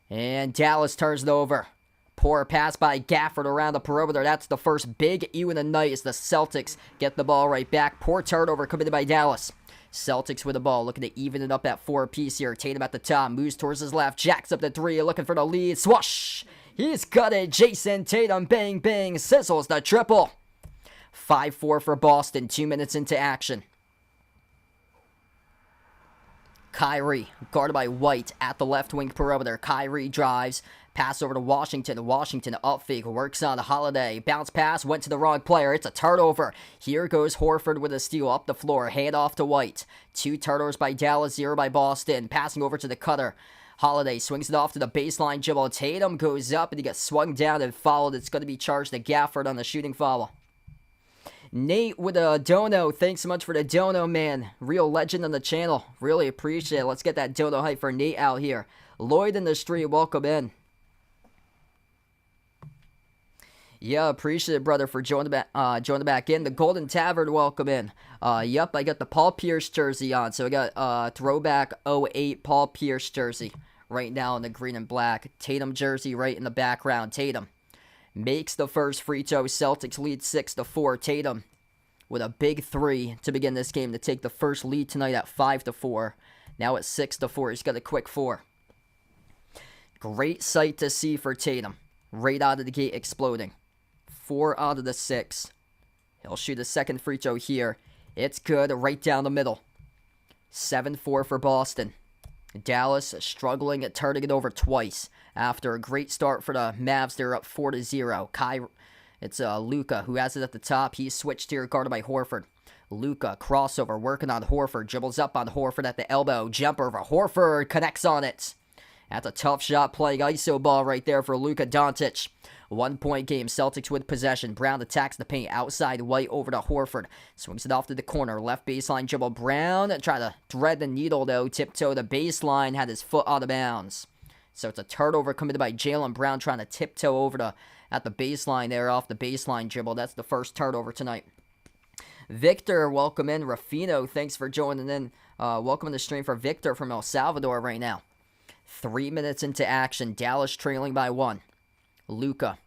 And Dallas turns it over. Poor pass by Gafford around the perimeter, that's the first big ew in the night as the Celtics get the ball right back. Poor turnover committed by Dallas. Celtics with the ball, looking to even it up at 4 apiece here. Tatum at the top, moves towards his left, jacks up the 3, looking for the lead. Swoosh! He's got it. Jason Tatum, bang, bang, sizzles the triple. 5-4 for Boston, 2 minutes into action. Kyrie, guarded by White at the left wing perimeter. Kyrie drives. Pass over to Washington. Washington up fake. Works on Holiday. Bounce pass. Went to the wrong player. It's a turnover. Here goes Horford with a steal up the floor. Hand off to White. 2 turnovers by Dallas. 0 by Boston. Passing over to the cutter. Holiday swings it off to the baseline. Jimbo Tatum goes up and he gets swung down and fouled. It's going to be charged to Gafford on the shooting foul. Nate with a dono. Thanks so much for the dono, man. Real legend on the channel. Really appreciate it. Let's get that dono hype for Nate out here. Lloyd in the street. Welcome in. Yeah, appreciate it, brother, for joining back in. The Golden Tavern, welcome in. Yep, I got the Paul Pierce jersey on. So I got throwback 08 Paul Pierce jersey right now in the green and black. Tatum jersey right in the background. Tatum makes the first free throw. Celtics lead 6-4. Tatum with a big 3 to begin this game to take the first lead tonight at 5-4. Now it's 6-4. He's got a quick 4. Great sight to see for Tatum. Right out of the gate exploding. 4 out of the 6. He'll shoot a second free throw here. It's good, right down the middle. 7-4 for Boston. Dallas struggling at turning it over twice. After a great start for the Mavs, they're up 4-0. It's Luka who has it at the top. He's switched here, guarded by Horford. Luka, crossover, working on Horford. Dribbles up on Horford at the elbow. Jumper over Horford, connects on it. That's a tough shot, playing ISO ball right there for Luka Doncic. 1-point game, Celtics with possession. Brown attacks the paint, outside White over to Horford. Swings it off to the corner, left baseline dribble. Brown tried to thread the needle though, tiptoe the baseline, had his foot out of bounds. So it's a turnover committed by Jaylen Brown, trying to tiptoe over at the baseline there, off the baseline dribble. That's the first turnover tonight. Victor, welcome in. Rafino, thanks for joining in. Welcome in the stream for Victor from El Salvador right now. 3 minutes into action, Dallas trailing by 1. Luka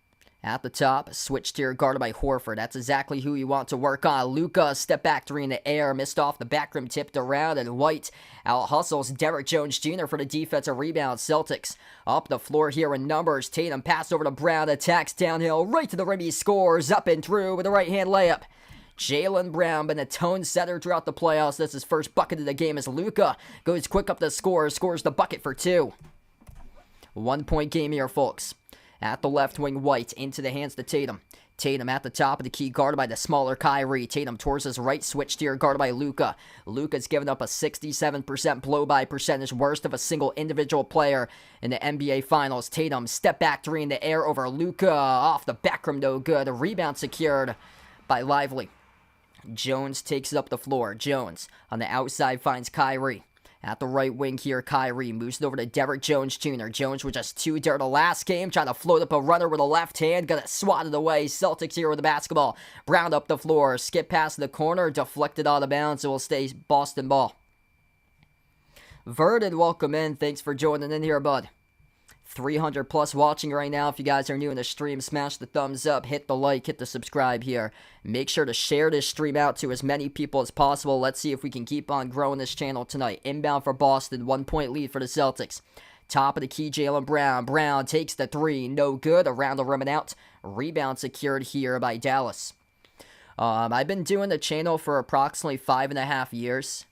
at the top, switched here, guarded by Horford. That's exactly who you want to work on. Luka, step back 3 in the air, missed off the back rim, tipped around, and White out hustles Derrick Jones Jr. for the defensive rebound. Celtics up the floor here in numbers. Tatum pass over to Brown, attacks downhill, right to the rim, he scores, up and through with a right-hand layup. Jaylen Brown been a tone setter throughout the playoffs. That's his first bucket of the game as Luka goes quick up the score, scores the bucket for 2. 1-point game here, folks. At the left wing, White into the hands to Tatum. Tatum at the top of the key, guarded by the smaller Kyrie. Tatum towards his right, switched here, guarded by Luka. Luka's given up a 67% blow-by percentage, worst of a single individual player in the NBA Finals. Tatum, step back 3 in the air over Luka, off the back rim, no good. A rebound secured by Lively. Jones takes it up the floor. Jones on the outside finds Kyrie. At the right wing here, Kyrie moves it over to Derrick Jones Jr. Jones with just 2 there the last game, trying to float up a runner with a left hand, got it swatted away. Celtics here with the basketball. Brown up the floor, skip past the corner, deflected out of bounds, so will stay Boston ball. Verdon, welcome in. Thanks for joining in here, bud. 300 plus watching right now. If you guys are new in the stream, smash the thumbs up, hit the like, hit the subscribe here. Make sure to share this stream out to as many people as possible. Let's see if we can keep on growing this channel tonight. Inbound for Boston, 1-point lead for the Celtics. Top of the key, Jaylen Brown. Brown takes the 3, no good. Around the rim and out. Rebound secured here by Dallas. I've been doing the channel for approximately 5.5 years.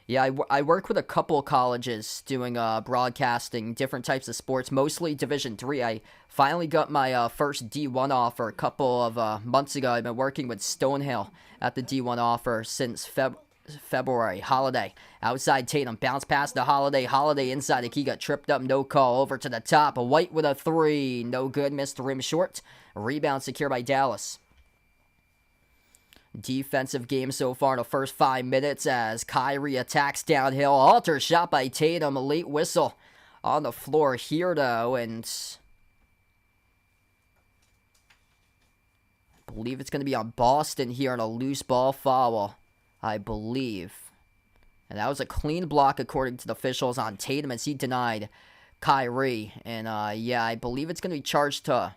Yeah, I work with a couple of colleges doing broadcasting, different types of sports, mostly Division III. I finally got my first D1 offer a couple of months ago. I've been working with Stonehill at the D1 offer since February. Holiday, outside Tatum, bounce past the Holiday. Holiday inside the key, got tripped up, no call, over to the top. White with a 3, no good, missed the rim short. Rebound secured by Dallas. Defensive game so far in the first 5 minutes as Kyrie attacks downhill. Alter shot by Tatum. A late whistle on the floor here, though. And I believe it's going to be on Boston here on a loose ball foul, I believe. And that was a clean block according to the officials on Tatum as he denied Kyrie. And yeah, I believe it's going to be charged to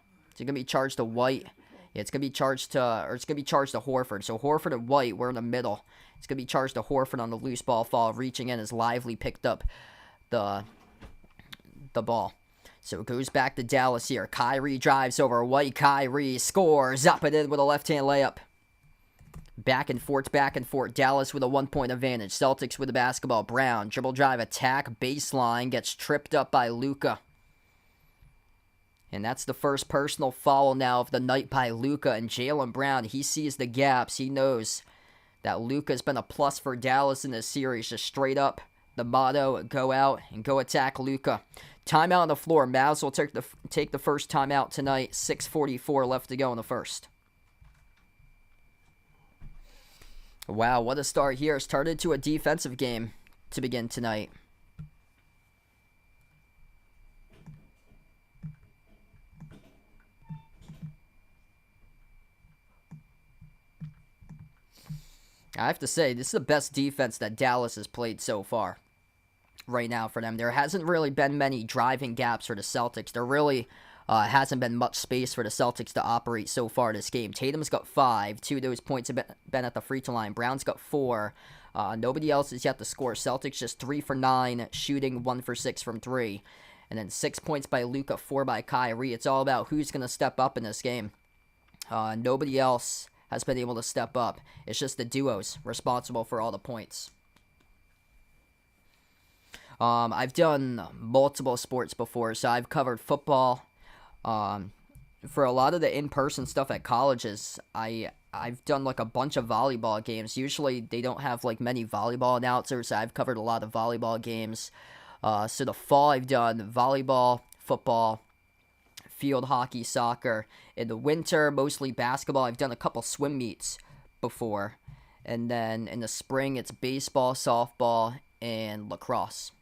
White. It's going to be charged to Horford. So Horford and White, we're in the middle. It's going to be charged to Horford on the loose ball foul. Reaching in as Lively picked up the ball. So it goes back to Dallas here. Kyrie drives over White. Kyrie scores up and in with a left-hand layup. Back and forth, back and forth. Dallas with a 1-point advantage. Celtics with the basketball. Brown, dribble drive, attack, baseline, gets tripped up by Luka. And that's the first personal foul now of the night by Luka. And Jaylen Brown, he sees the gaps. He knows that Luka's been a plus for Dallas in this series. Just straight up the motto, go out and go attack Luka. Timeout on the floor. Mavs will take the first timeout tonight. 6:44 left to go in the first. Wow, what a start here. Started into a defensive game to begin tonight. I have to say, this is the best defense that Dallas has played so far right now for them. There hasn't really been many driving gaps for the Celtics. There really hasn't been much space for the Celtics to operate so far this game. Tatum's got 5. 2 of those points have been at the free throw line. Brown's got 4. Nobody else is yet to score. Celtics just 3 for 9, shooting 1 for 6 from 3. And then 6 points by Luka, 4 by Kyrie. It's all about who's going to step up in this game. Nobody else has been able to step up. It's just the duos responsible for all the points. I've done multiple sports before, so I've covered football. For a lot of the in-person stuff at colleges, I've done like a bunch of volleyball games. Usually they don't have like many volleyball announcers, so I've covered a lot of volleyball games. So the fall I've done volleyball, football, field hockey, soccer. In the winter, mostly basketball. I've done a couple swim meets before. And then in the spring, it's baseball, softball, and lacrosse.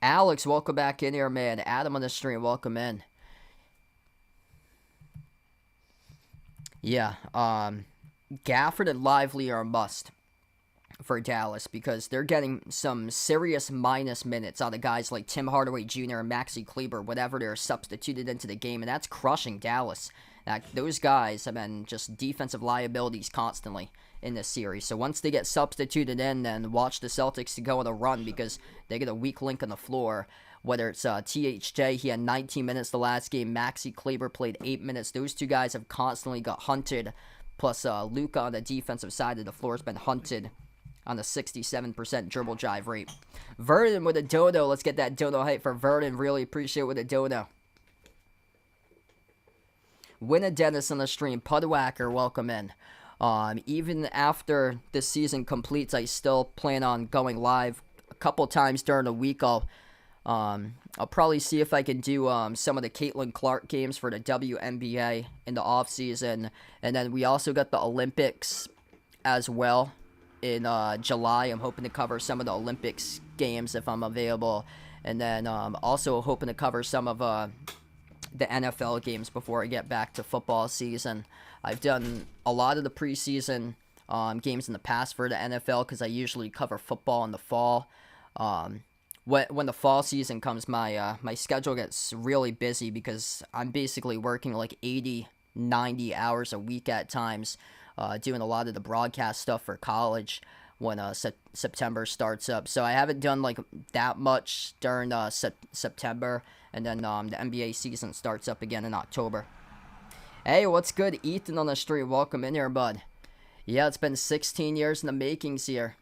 Alex, welcome back in here, man. Adam on the stream, welcome in. Yeah, Gafford and Lively are a must for Dallas because they're getting some serious minus minutes out of guys like Tim Hardaway Jr. and Maxi Kleber, whatever they're substituted into the game, and that's crushing Dallas. Those guys have been just defensive liabilities constantly in this series. So once they get substituted in, then watch the Celtics to go on a run because they get a weak link on the floor. Whether it's THJ, he had 19 minutes the last game. Maxi Kleber played 8 minutes. Those two guys have constantly got hunted. Plus Luka on the defensive side of the floor has been hunted on a 67% dribble drive rate. Verdon with a dono. Let's get that dono hype for Verdon. Really appreciate it with a dono. Winna Dennis on the stream. Pudwacker, welcome in. Even after this season completes, I still plan on going live a couple times during the week. I'll probably see if I can do some of the Caitlin Clark games for the WNBA in the off season, and then we also got the Olympics as well in July. I'm hoping to cover some of the Olympics games if I'm available, and then also hoping to cover some of the NFL games before I get back to football season. I've done a lot of the preseason games in the past for the NFL because I usually cover football in the fall. When the fall season comes, my schedule gets really busy because I'm basically working like 80, 90 hours a week at times, doing a lot of the broadcast stuff for college when September starts up. So I haven't done like that much during September, and then the NBA season starts up again in October. Hey, what's good? Ethan on the street. Welcome in here, bud. Yeah, it's been 16 years in the makings here.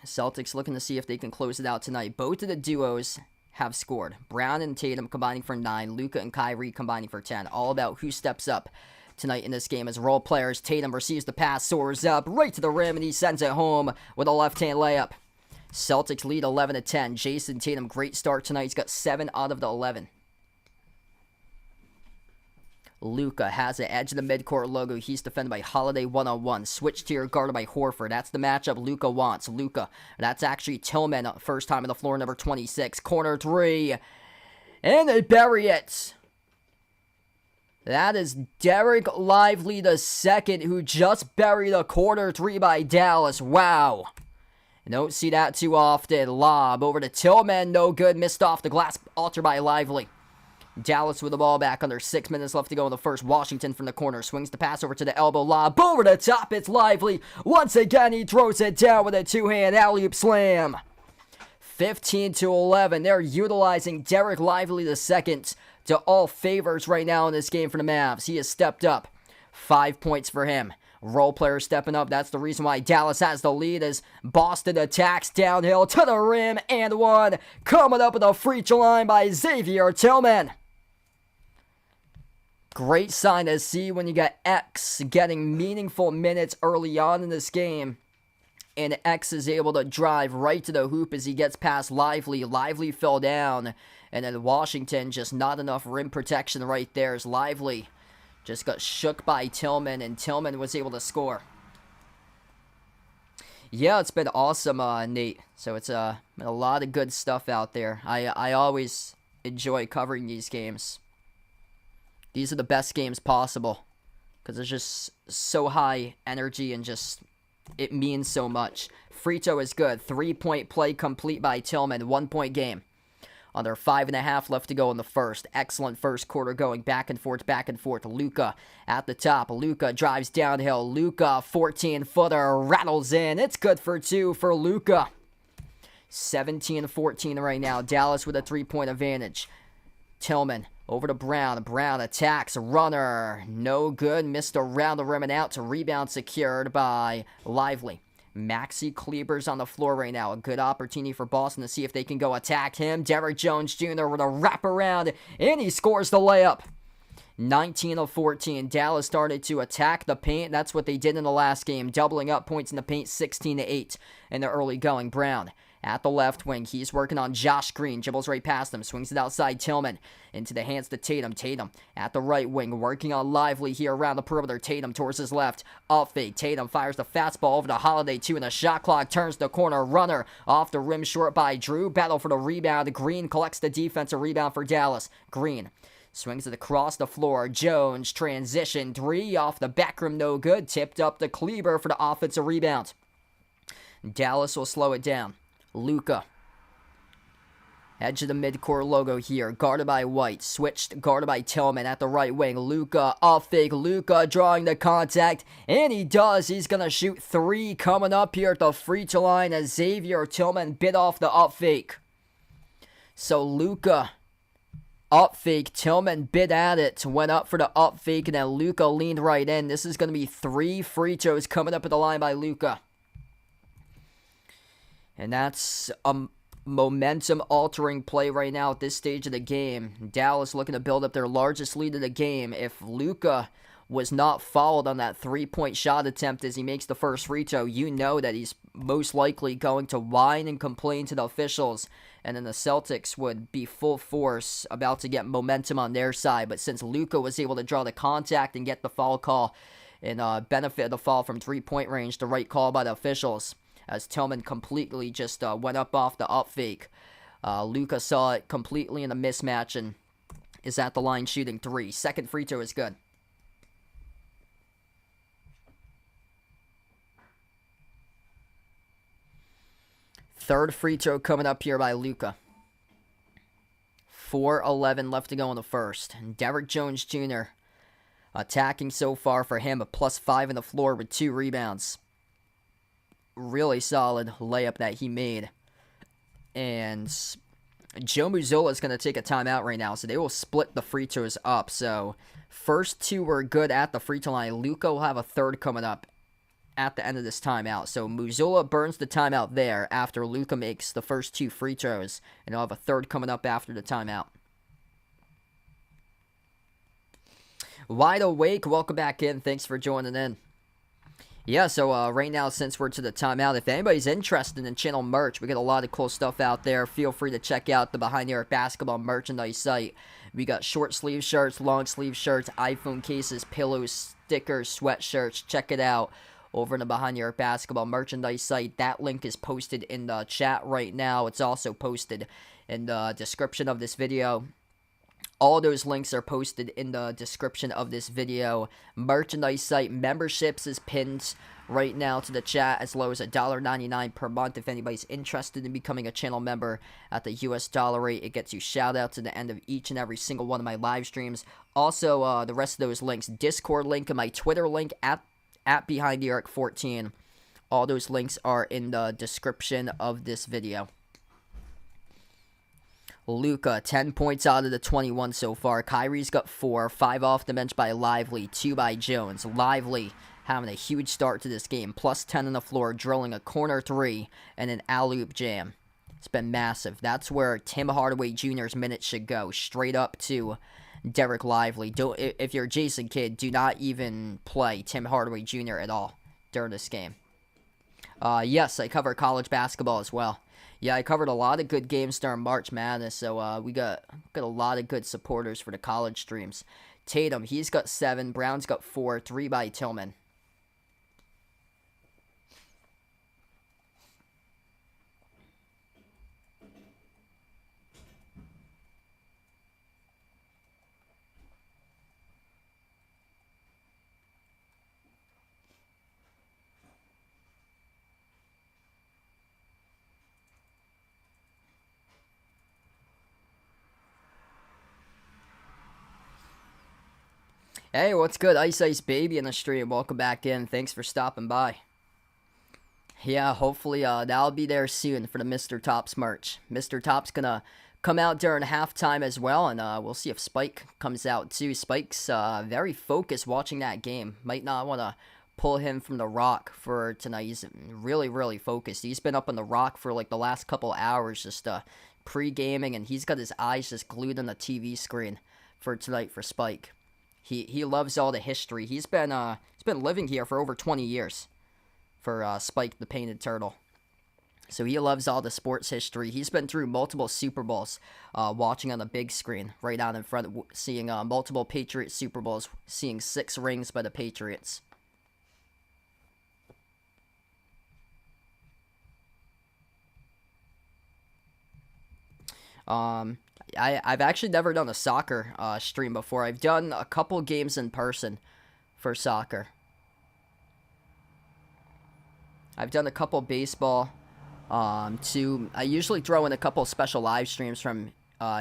Celtics looking to see if they can close it out tonight. Both of the duos have scored. Brown and Tatum combining for 9. Luka and Kyrie combining for 10. All about who steps up tonight in this game as role players. Tatum receives the pass, soars up right to the rim, and he sends it home with a left-hand layup. Celtics lead 11-10. Jason Tatum, great start tonight. He's got 7 out of the 11. Luka has it, edge of the midcourt logo. He's defended by Holiday one-on-one. Switch to your guarded by Horford. That's the matchup Luka wants. Luka, that's actually Tillman, first time on the floor, number 26. Corner 3, and they bury it. That is Derek Lively the second, who just buried a corner 3 by Dallas. Wow. Don't see that too often. Lob over to Tillman. No good. Missed off the glass. Altered by Lively. Dallas with the ball back under 6 minutes left to go in the first. Washington from the corner. Swings the pass over to the elbow. Lob over the top. It's Lively. Once again, he throws it down with a two-hand alley-oop slam. 15-11. They're utilizing Derek Lively II to all favors right now in this game for the Mavs. He has stepped up. 5 points for him. Role player stepping up. That's the reason why Dallas has the lead as Boston attacks downhill to the rim and one. Coming up with a free throw line by Xavier Tillman. Great sign to see when you got X getting meaningful minutes early on in this game. And X is able to drive right to the hoop as he gets past Lively. Lively fell down. And then Washington, just not enough rim protection right there as Lively just got shook by Tillman. And Tillman was able to score. Yeah, it's been awesome, Nate. So it's been a lot of good stuff out there. I always enjoy covering these games. These are the best games possible because it's just so high energy and just it means so much. Free throw is good. 3-point play complete by Tillman. 1 point game. Under 5.5 left to go in the first. Excellent first quarter going back and forth, back and forth. Luka at the top. Luka drives downhill. Luka 14-footer rattles in. It's good for 2 for Luka. 17-14 right now. Dallas with a 3-point advantage. Tillman over to Brown. Brown attacks. Runner. No good. Missed around the rim and out to rebound secured by Lively. Maxi Kleber's on the floor right now. A good opportunity for Boston to see if they can go attack him. Derrick Jones Jr. with a wraparound. And he scores the layup. 19-14. Dallas started to attack the paint. That's what they did in the last game. Doubling up points in the paint. 16-8 in the early going. Brown at the left wing. He's working on Josh Green. Dribbles right past him. Swings it outside Tillman. Into the hands to Tatum. Tatum at the right wing. Working on Lively here around the perimeter. Tatum towards his left. Off fake. Tatum fires the fastball over to Holiday 2. And the shot clock turns the corner. Runner off the rim short by Drew. Battle for the rebound. Green collects the defensive rebound for Dallas. Green swings it across the floor. Jones transition 3 off the back rim. No good. Tipped up to Kleber for the offensive rebound. Dallas will slow it down. Luka. Edge of the midcourt logo here. Guarded by White. Switched. Guarded by Tillman at the right wing. Luka. Off fake. Luka drawing the contact. And he does. He's going to shoot 3 coming up here at the free throw line as Xavier Tillman bit off the up fake. So Luka up fake. Tillman bit at it. Went up for the up fake. And then Luka leaned right in. This is going to be 3 free throws coming up at the line by Luka. And that's a momentum-altering play right now at this stage of the game. Dallas looking to build up their largest lead of the game. If Luka was not fouled on that 3-point shot attempt as he makes the first free throw, you know that he's most likely going to whine and complain to the officials. And then the Celtics would be full force about to get momentum on their side. But since Luka was able to draw the contact and get the foul call and benefit of the fall from 3-point range, the right call by the officials, as Tillman completely just went up off the up fake. Luka saw it completely in a mismatch and is at the line shooting 3. Second free throw is good. Third free throw coming up here by Luka. 4:11 left to go in the first. And Derrick Jones Jr. attacking so far for him, a +5 in the floor with 2 rebounds. Really solid layup that he made. And Joe Mazzulla is going to take a timeout right now, so they will split the free throws up. So first 2 were good at the free throw line. Luka will have a third coming up at the end of this timeout. So Mazzulla burns the timeout there after Luka makes the first 2 free throws, and he'll have a third coming up after the timeout. Wide awake, welcome back in. Thanks for joining in. Yeah, so right now, since we're to the timeout, if anybody's interested in channel merch, we got a lot of cool stuff out there. Feel free to check out the Behind the Arc Basketball merchandise site. We got short sleeve shirts, long sleeve shirts, iPhone cases, pillows, stickers, sweatshirts. Check it out over in the Behind the Arc Basketball merchandise site. That link is posted in the chat right now. It's also posted in the description of this video. All those links are posted in the description of this video. Merchandise site memberships is pinned right now to the chat, as low as $1.99 per month. If anybody's interested in becoming a channel member at the US dollar rate, it gets you shout outs at the end of each and every single one of my live streams. Also, the rest of those links, Discord link and my Twitter link at Behind the Arc 14. All those links are in the description of this video. Luka, 10 points out of the 21 so far. Kyrie's got 4, 5 off the bench by Lively, 2 by Jones. Lively having a huge start to this game, plus 10 on the floor, drilling a corner 3 and an alley-oop jam. It's been massive. That's where Tim Hardaway Jr.'s minutes should go, straight up to Derek Lively. If you're Jason Kidd, do not even play Tim Hardaway Jr. at all during this game. Yes, I cover college basketball as well. Yeah, I covered a lot of good games during March Madness, so we got a lot of good supporters for the college streams. Tatum, he's got 7. Brown's got 4, 3 by Tillman. Hey, what's good? Ice Ice Baby in the stream. Welcome back in. Thanks for stopping by. Yeah, hopefully that'll be there soon for the Mr. Tops merch. Mr. Top's gonna come out during halftime as well, and we'll see if Spike comes out too. Spike's very focused watching that game. Might not want to pull him from the rock for tonight. He's really, really focused. He's been up on the rock for like the last couple hours just pre-gaming, and he's got his eyes just glued on the TV screen for tonight for Spike. He loves all the history. He's been living here for over 20 years for Spike the Painted Turtle. So he loves all the sports history. He's been through multiple Super Bowls, watching on the big screen right out in front, seeing multiple Patriots Super Bowls, seeing 6 rings by the Patriots. I've actually never done a soccer stream before. I've done a couple games in person for soccer. I've done a couple baseball. I usually throw in a couple special live streams from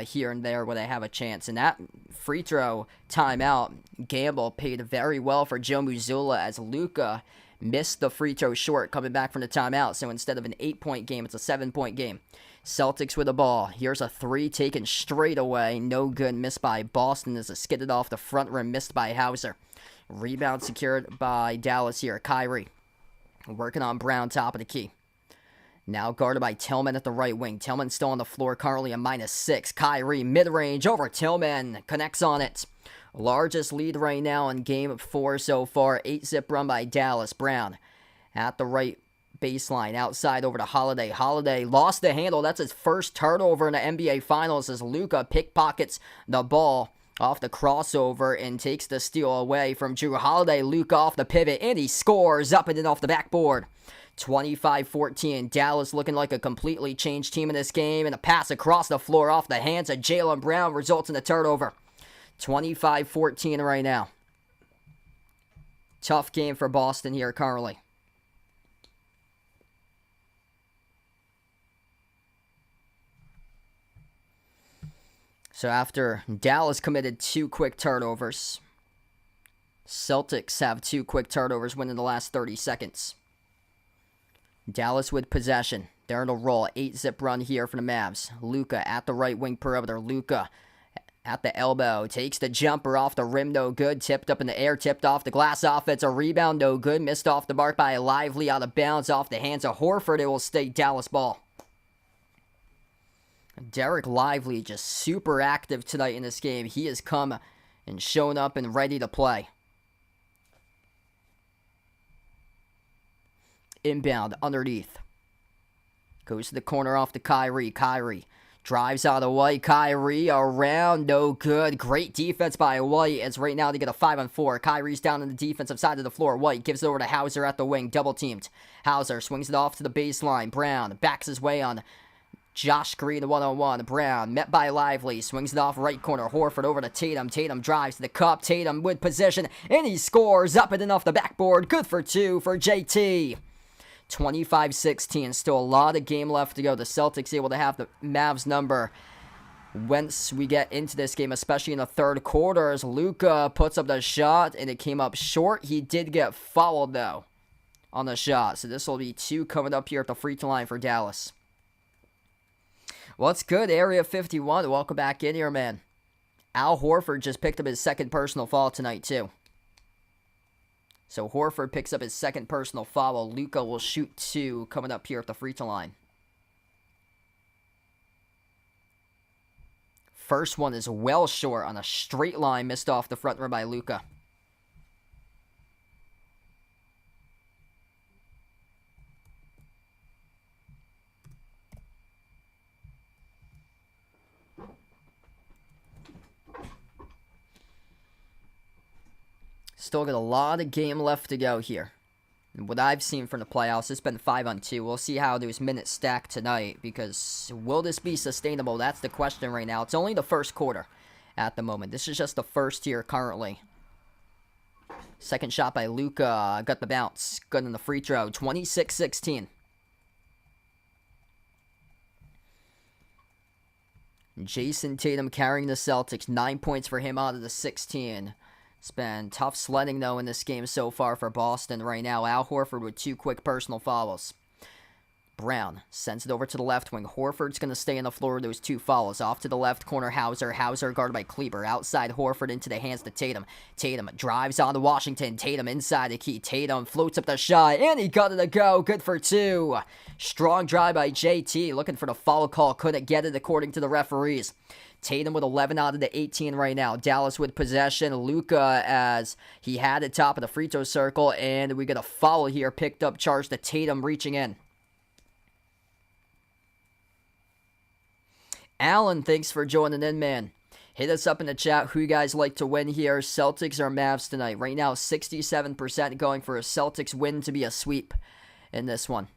here and there when I have a chance. And that free throw timeout gamble paid very well for Joe Mazzulla as Luka missed the free throw short coming back from the timeout. So instead of an 8-point game, it's a 7-point game. Celtics with the ball. Here's a 3 taken straight away. No good. Missed by Boston as it skidded off the front rim. Missed by Hauser. Rebound secured by Dallas here. Kyrie working on Brown, top of the key. Now guarded by Tillman at the right wing. Tillman still on the floor, currently a -6. Kyrie mid-range over Tillman. Connects on it. Largest lead right now in game 4 so far. 8-zip run by Dallas. Brown at the right baseline, outside over to Holiday. Holiday lost the handle. That's his first turnover in the NBA Finals as Luka pickpockets the ball off the crossover and takes the steal away from Drew Holiday. Luka off the pivot, and he scores up and in off the backboard. 25-14. Dallas looking like a completely changed team in this game, and a pass across the floor off the hands of Jaylen Brown results in a turnover. 25-14 right now. Tough game for Boston here currently. So after Dallas committed 2 quick turnovers, Celtics have 2 quick turnovers within the last 30 seconds. Dallas with possession. They're in a roll. 8-zip run here for the Mavs. Luka at the right wing perimeter. Luka at the elbow. Takes the jumper off the rim. No good. Tipped up in the air. Tipped off the glass. Offensive rebound. No good. Missed off the mark by Lively. Out of bounds off the hands of Horford. It will stay Dallas ball. Derek Lively just super active tonight in this game. He has come and shown up and ready to play. Inbound underneath. Goes to the corner off to Kyrie. Kyrie drives out of White. Kyrie around. No good. Great defense by White as right now they get a 5-on-4. Kyrie's down on the defensive side of the floor. White gives it over to Hauser at the wing. Double teamed. Hauser swings it off to the baseline. Brown backs his way on Josh Green 1-on-1. Brown met by Lively. Swings it off right corner. Horford over to Tatum. Tatum drives to the cup. Tatum with possession. And he scores up and in off the backboard. Good for 2 for JT. 25-16. Still a lot of game left to go. The Celtics able to have the Mavs number once we get into this game, especially in the third quarter, as Luka puts up the shot and it came up short. He did get fouled though on the shot. So this will be 2 coming up here at the free throw line for Dallas. What's good, Area 51? Welcome back in here, man. Al Horford just picked up his second personal foul tonight, too. So Horford picks up his second personal foul, while Luka will shoot 2 coming up here at the free throw line. First one is well short on a straight line, missed off the front rim by Luka. Still got a lot of game left to go here. And what I've seen from the playoffs, it's been 5-on-2. We'll see how those minutes stack tonight, because will this be sustainable? That's the question right now. It's only the first quarter at the moment. This is just the first here currently. Second shot by Luka. Got the bounce. Good in the free throw. 26-16. Jason Tatum carrying the Celtics. 9 points for him out of the 16. It's been tough sledding, though, in this game so far for Boston right now. Al Horford with 2 quick personal fouls. Brown sends it over to the left wing. Horford's going to stay on the floor with those 2 fouls. Off to the left corner, Hauser. Hauser guarded by Kleber. Outside Horford into the hands to Tatum. Tatum drives on to Washington. Tatum inside the key. Tatum floats up the shot, and he got it to go. Good for 2. Strong drive by JT. Looking for the foul call. Couldn't get it according to the referees. Tatum with 11 out of the 18 right now. Dallas with possession. Luka as he had it top of the free throw circle, and we got a foul here picked up, charged to Tatum reaching in. Alan, thanks for joining in, man. Hit us up in the chat who you guys like to win here, Celtics or Mavs tonight. Right now, 67% going for a Celtics win to be a sweep in this one.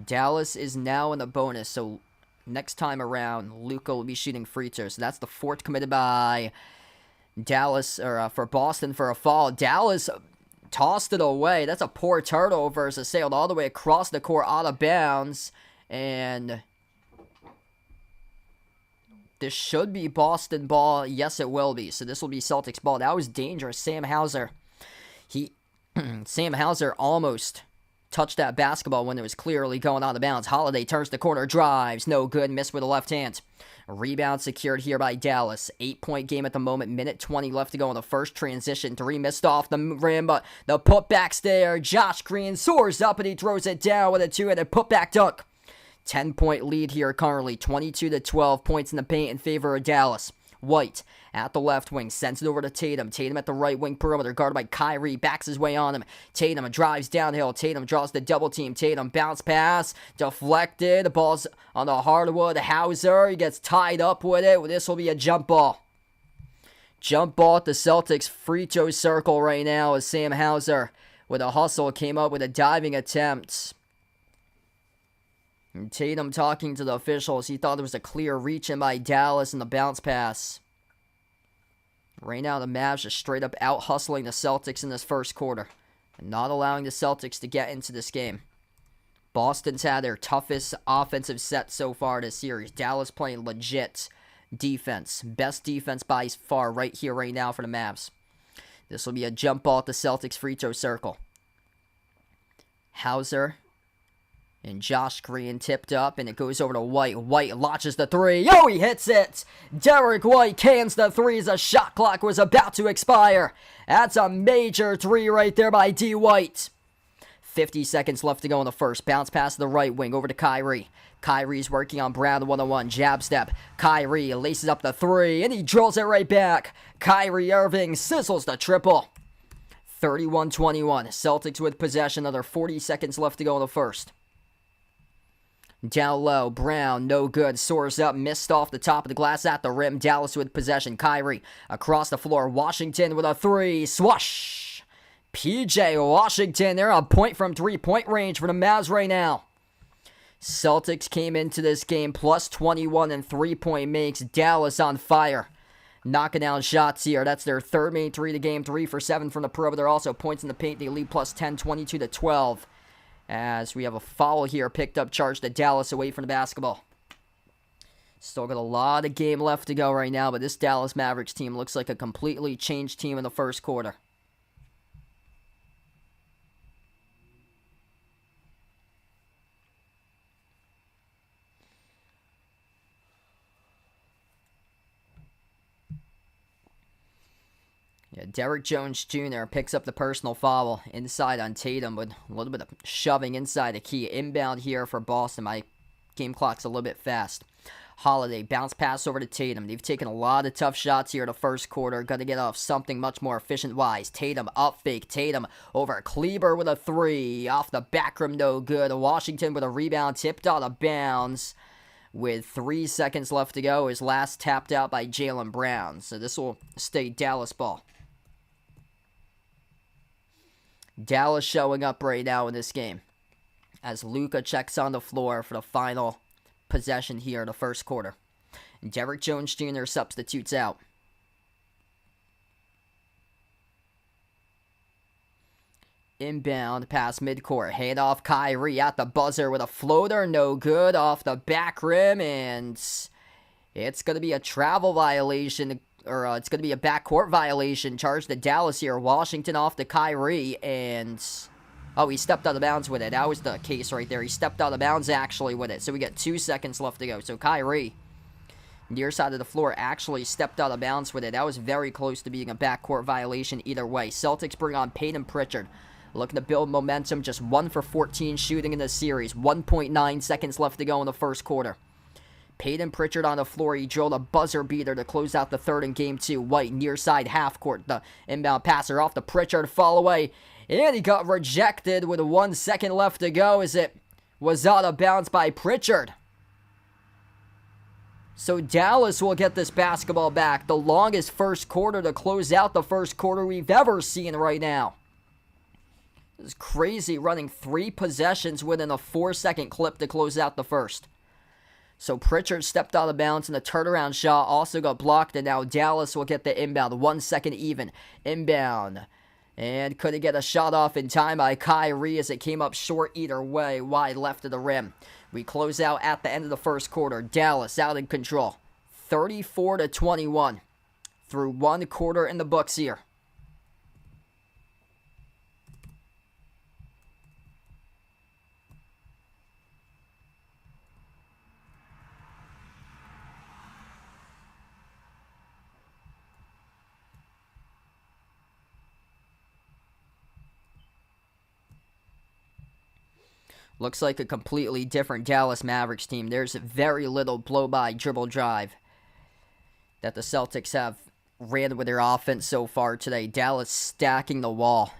Dallas is now in the bonus, so next time around, Luka will be shooting free throws. So that's the 4th committed by Dallas, or for Boston for a foul. Dallas tossed it away. That's a poor turnover as it sailed all the way across the court out of bounds. And this should be Boston ball. Yes, it will be. So this will be Celtics ball. That was dangerous. Sam Hauser almost touched that basketball when it was clearly going out of bounds. Holiday turns the corner, drives. No good. Missed with the left hand. Rebound secured here by Dallas. 8-point game at the moment. Minute 20 left to go in the first transition. 3 missed off the rim, but the putback's there. Josh Green soars up and he throws it down with a 2-handed putback dunk. 10-point lead here currently. 22-12 points in the paint in favor of Dallas. White at the left wing, sends it over to Tatum. Tatum at the right wing perimeter, guarded by Kyrie, backs his way on him. Tatum drives downhill. Tatum draws the double team. Tatum bounce pass, deflected. The ball's on the hardwood. Hauser, he gets tied up with it. This will be a jump ball. Jump ball at the Celtics free throw circle right now as Sam Hauser with a hustle came up with a diving attempt. And Tatum talking to the officials. He thought there was a clear reach in by Dallas in the bounce pass. Right now, the Mavs are straight up out hustling the Celtics in this first quarter and not allowing the Celtics to get into this game. Boston's had their toughest offensive set so far this series. Dallas playing legit defense. Best defense by far right here, right now for the Mavs. This will be a jump ball at the Celtics free throw circle. Hauser and Josh Green tipped up, and it goes over to White. White launches the 3. Oh, he hits it! Derek White cans the 3 as the shot clock was about to expire. That's a major 3 right there by D. White. 50 seconds left to go in the first. Bounce pass to the right wing over to Kyrie. Kyrie's working on Brown, one-on-one. Jab step. Kyrie laces up the 3, and he drills it right back. Kyrie Irving sizzles the triple. 31-21. Celtics with possession. Another 40 seconds left to go in the first. Down low, Brown, no good, soars up, missed off the top of the glass at the rim. Dallas with possession. Kyrie across the floor. Washington with a 3. Swash! PJ Washington, they're on point from 3-point range for the Mavs right now. Celtics came into this game plus 21 and 3-point makes. Dallas on fire. Knocking down shots here. That's their third main 3 of the game. 3 for 7 from the perimeter. Also points in the paint. They lead plus 10, 22-12. As we have a foul here picked up, charged to Dallas away from the basketball. Still got a lot of game left to go right now, but this Dallas Mavericks team looks like a completely changed team in the first quarter. Yeah, Derrick Jones Jr. picks up the personal foul inside on Tatum with a little bit of shoving inside the key. Inbound here for Boston. My game clock's a little bit fast. Holiday, bounce pass over to Tatum. They've taken a lot of tough shots here in the first quarter. Got to get off something much more efficient-wise. Tatum, up fake. Tatum over Kleber with a three. Off the back rim, no good. Washington with a rebound, tipped out of bounds. With 3 seconds left to go, his last tapped out by Jaylen Brown. So this will stay Dallas ball. Dallas showing up right now in this game as Luka checks on the floor for the final possession here in the first quarter. And Derrick Jones Jr. substitutes out. Inbound past midcourt. Hand off Kyrie at the buzzer with a floater. No good off the back rim. And it's going to be a travel violation. Or it's going to be a backcourt violation charged to Dallas here. Washington off to Kyrie. And oh, he stepped out of bounds with it. That was the case right there. He stepped out of bounds actually with it. So we got 2 seconds left to go. So Kyrie, near side of the floor, actually stepped out of bounds with it. That was very close to being a backcourt violation either way. Celtics bring on Peyton Pritchard. Looking to build momentum. Just 1 for 14 shooting in the series. 1.9 seconds left to go in the first quarter. Peyton Pritchard on the floor. He drilled a buzzer beater to close out the third in game 2. White near side half court. The inbound passer off to Pritchard. Fall away. And he got rejected with 1 second left to go as it was out of bounds by Pritchard. So Dallas will get this basketball back. The longest first quarter to close out the first quarter we've ever seen right now. This is crazy, running 3 possessions within a 4-second clip to close out the first. So Pritchard stepped out of bounds and the turnaround shot also got blocked, and now Dallas will get the inbound. 1 second even. Inbound. And couldn't get a shot off in time by Kyrie as it came up short either way, wide left of the rim. We close out at the end of the first quarter. Dallas out in control. 34-21 through 1 quarter in the books here. Looks like a completely different Dallas Mavericks team. There's very little blow-by dribble drive that the Celtics have ran with their offense so far today. Dallas stacking the wall,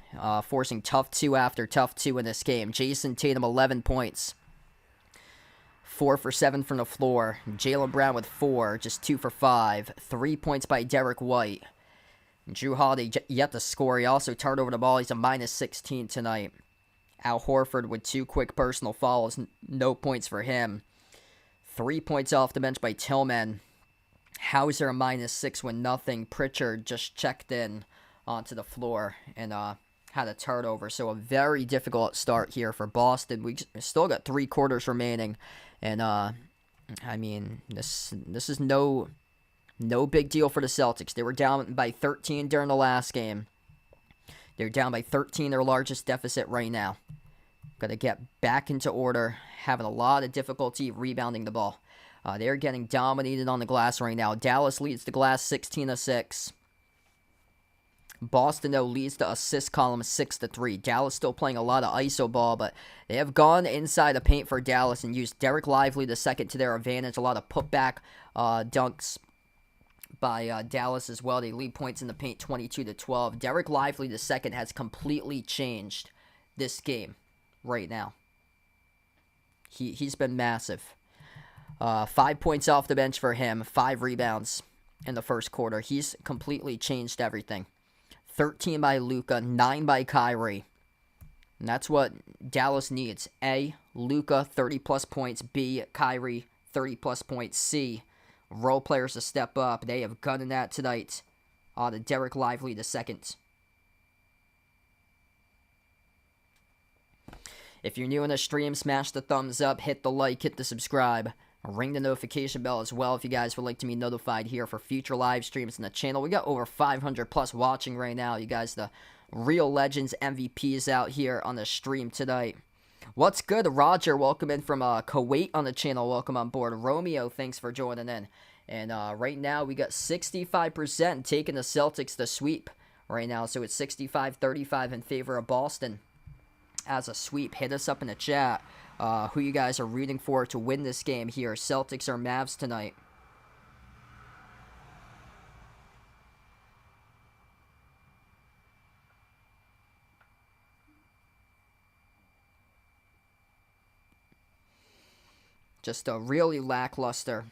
forcing tough 2 after tough 2 in this game. Jason Tatum, 11 points. 4 for 7 from the floor. Jaylen Brown with 4, just 2 for 5. 3 points by Derek White. Drew Holiday yet to score. He also turned over the ball. He's a minus 16 tonight. Al Horford with 2 quick personal fouls. No points for him. 3 points off the bench by Tillman. Hauser, minus 6 with nothing. Pritchard just checked in onto the floor and had a turnover. So a very difficult start here for Boston. We still got 3 quarters remaining. And, I mean, this is no big deal for the Celtics. They were down by 13 during the last game. They're down by 13, their largest deficit right now. Got to get back into order. Having a lot of difficulty rebounding the ball. They're getting dominated on the glass right now. Dallas leads the glass 16-6. Boston, though, leads the assist column 6-3. Dallas still playing a lot of iso ball, but they have gone inside the paint for Dallas and used Derek Lively II to their advantage. A lot of putback dunks by Dallas as well. They lead points in the paint 22-12. Derek Lively II has completely changed this game right now. He's been massive. 5 points off the bench for him. 5 rebounds in the first quarter. He's completely changed everything. 13 by Luka, 9 by Kyrie. And that's what Dallas needs. A, Luka, 30-plus points. B, Kyrie, 30-plus points. C, role players to step up. They have gotten that tonight on the Derek Lively II. If you're new in the stream, smash the thumbs up, hit the like, hit the subscribe. Ring the notification bell as well if you guys would like to be notified here for future live streams in the channel. We got over 500 plus watching right now. You guys, the real legends, MVPs out here on the stream tonight. What's good, Roger? Welcome in from Kuwait on the channel. Welcome on board. Romeo, thanks for joining in. And right now we got 65% taking the Celtics to sweep right now. So it's 65-35 in favor of Boston as a sweep. Hit us up in the chat who you guys are rooting for to win this game here, Celtics or Mavs tonight. Just a really lackluster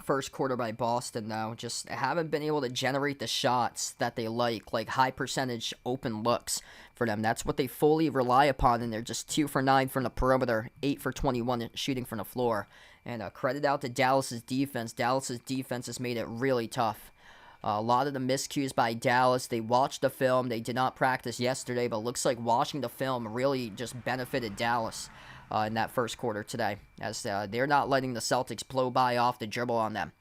first quarter by Boston, though. Just haven't been able to generate the shots that they like high percentage open looks for them. That's what they fully rely upon, and they're just 2 for 9 from the perimeter, 8 for 21 shooting from the floor. And credit out to Dallas's defense. Dallas's defense has made it really tough. A lot of the miscues by Dallas, they watched the film. They did not practice yesterday, but looks like watching the film really just benefited Dallas in that first quarter today, as they're not letting the Celtics blow by off the dribble on them.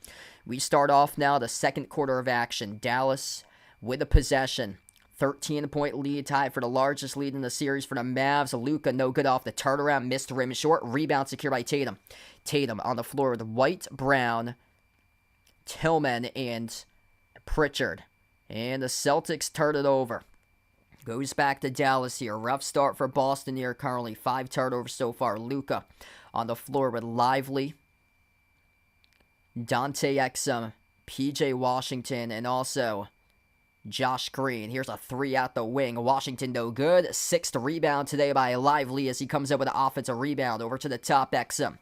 We start off now the second quarter of action. Dallas with a possession. 13-point lead, tied for the largest lead in the series for the Mavs. Luka, no good off the turnaround, missed the rim short. Rebound secured by Tatum. Tatum on the floor with White, Brown, Tillman, and Pritchard. And the Celtics turn it over. Goes back to Dallas here. Rough start for Boston here currently. 5 turnovers so far. Luka on the floor with Lively, Dante Exum, PJ Washington, and also Josh Green. Here's a 3 out the wing. Washington no good. 6th rebound today by Lively as he comes up with an offensive rebound. Over to the top, Exum.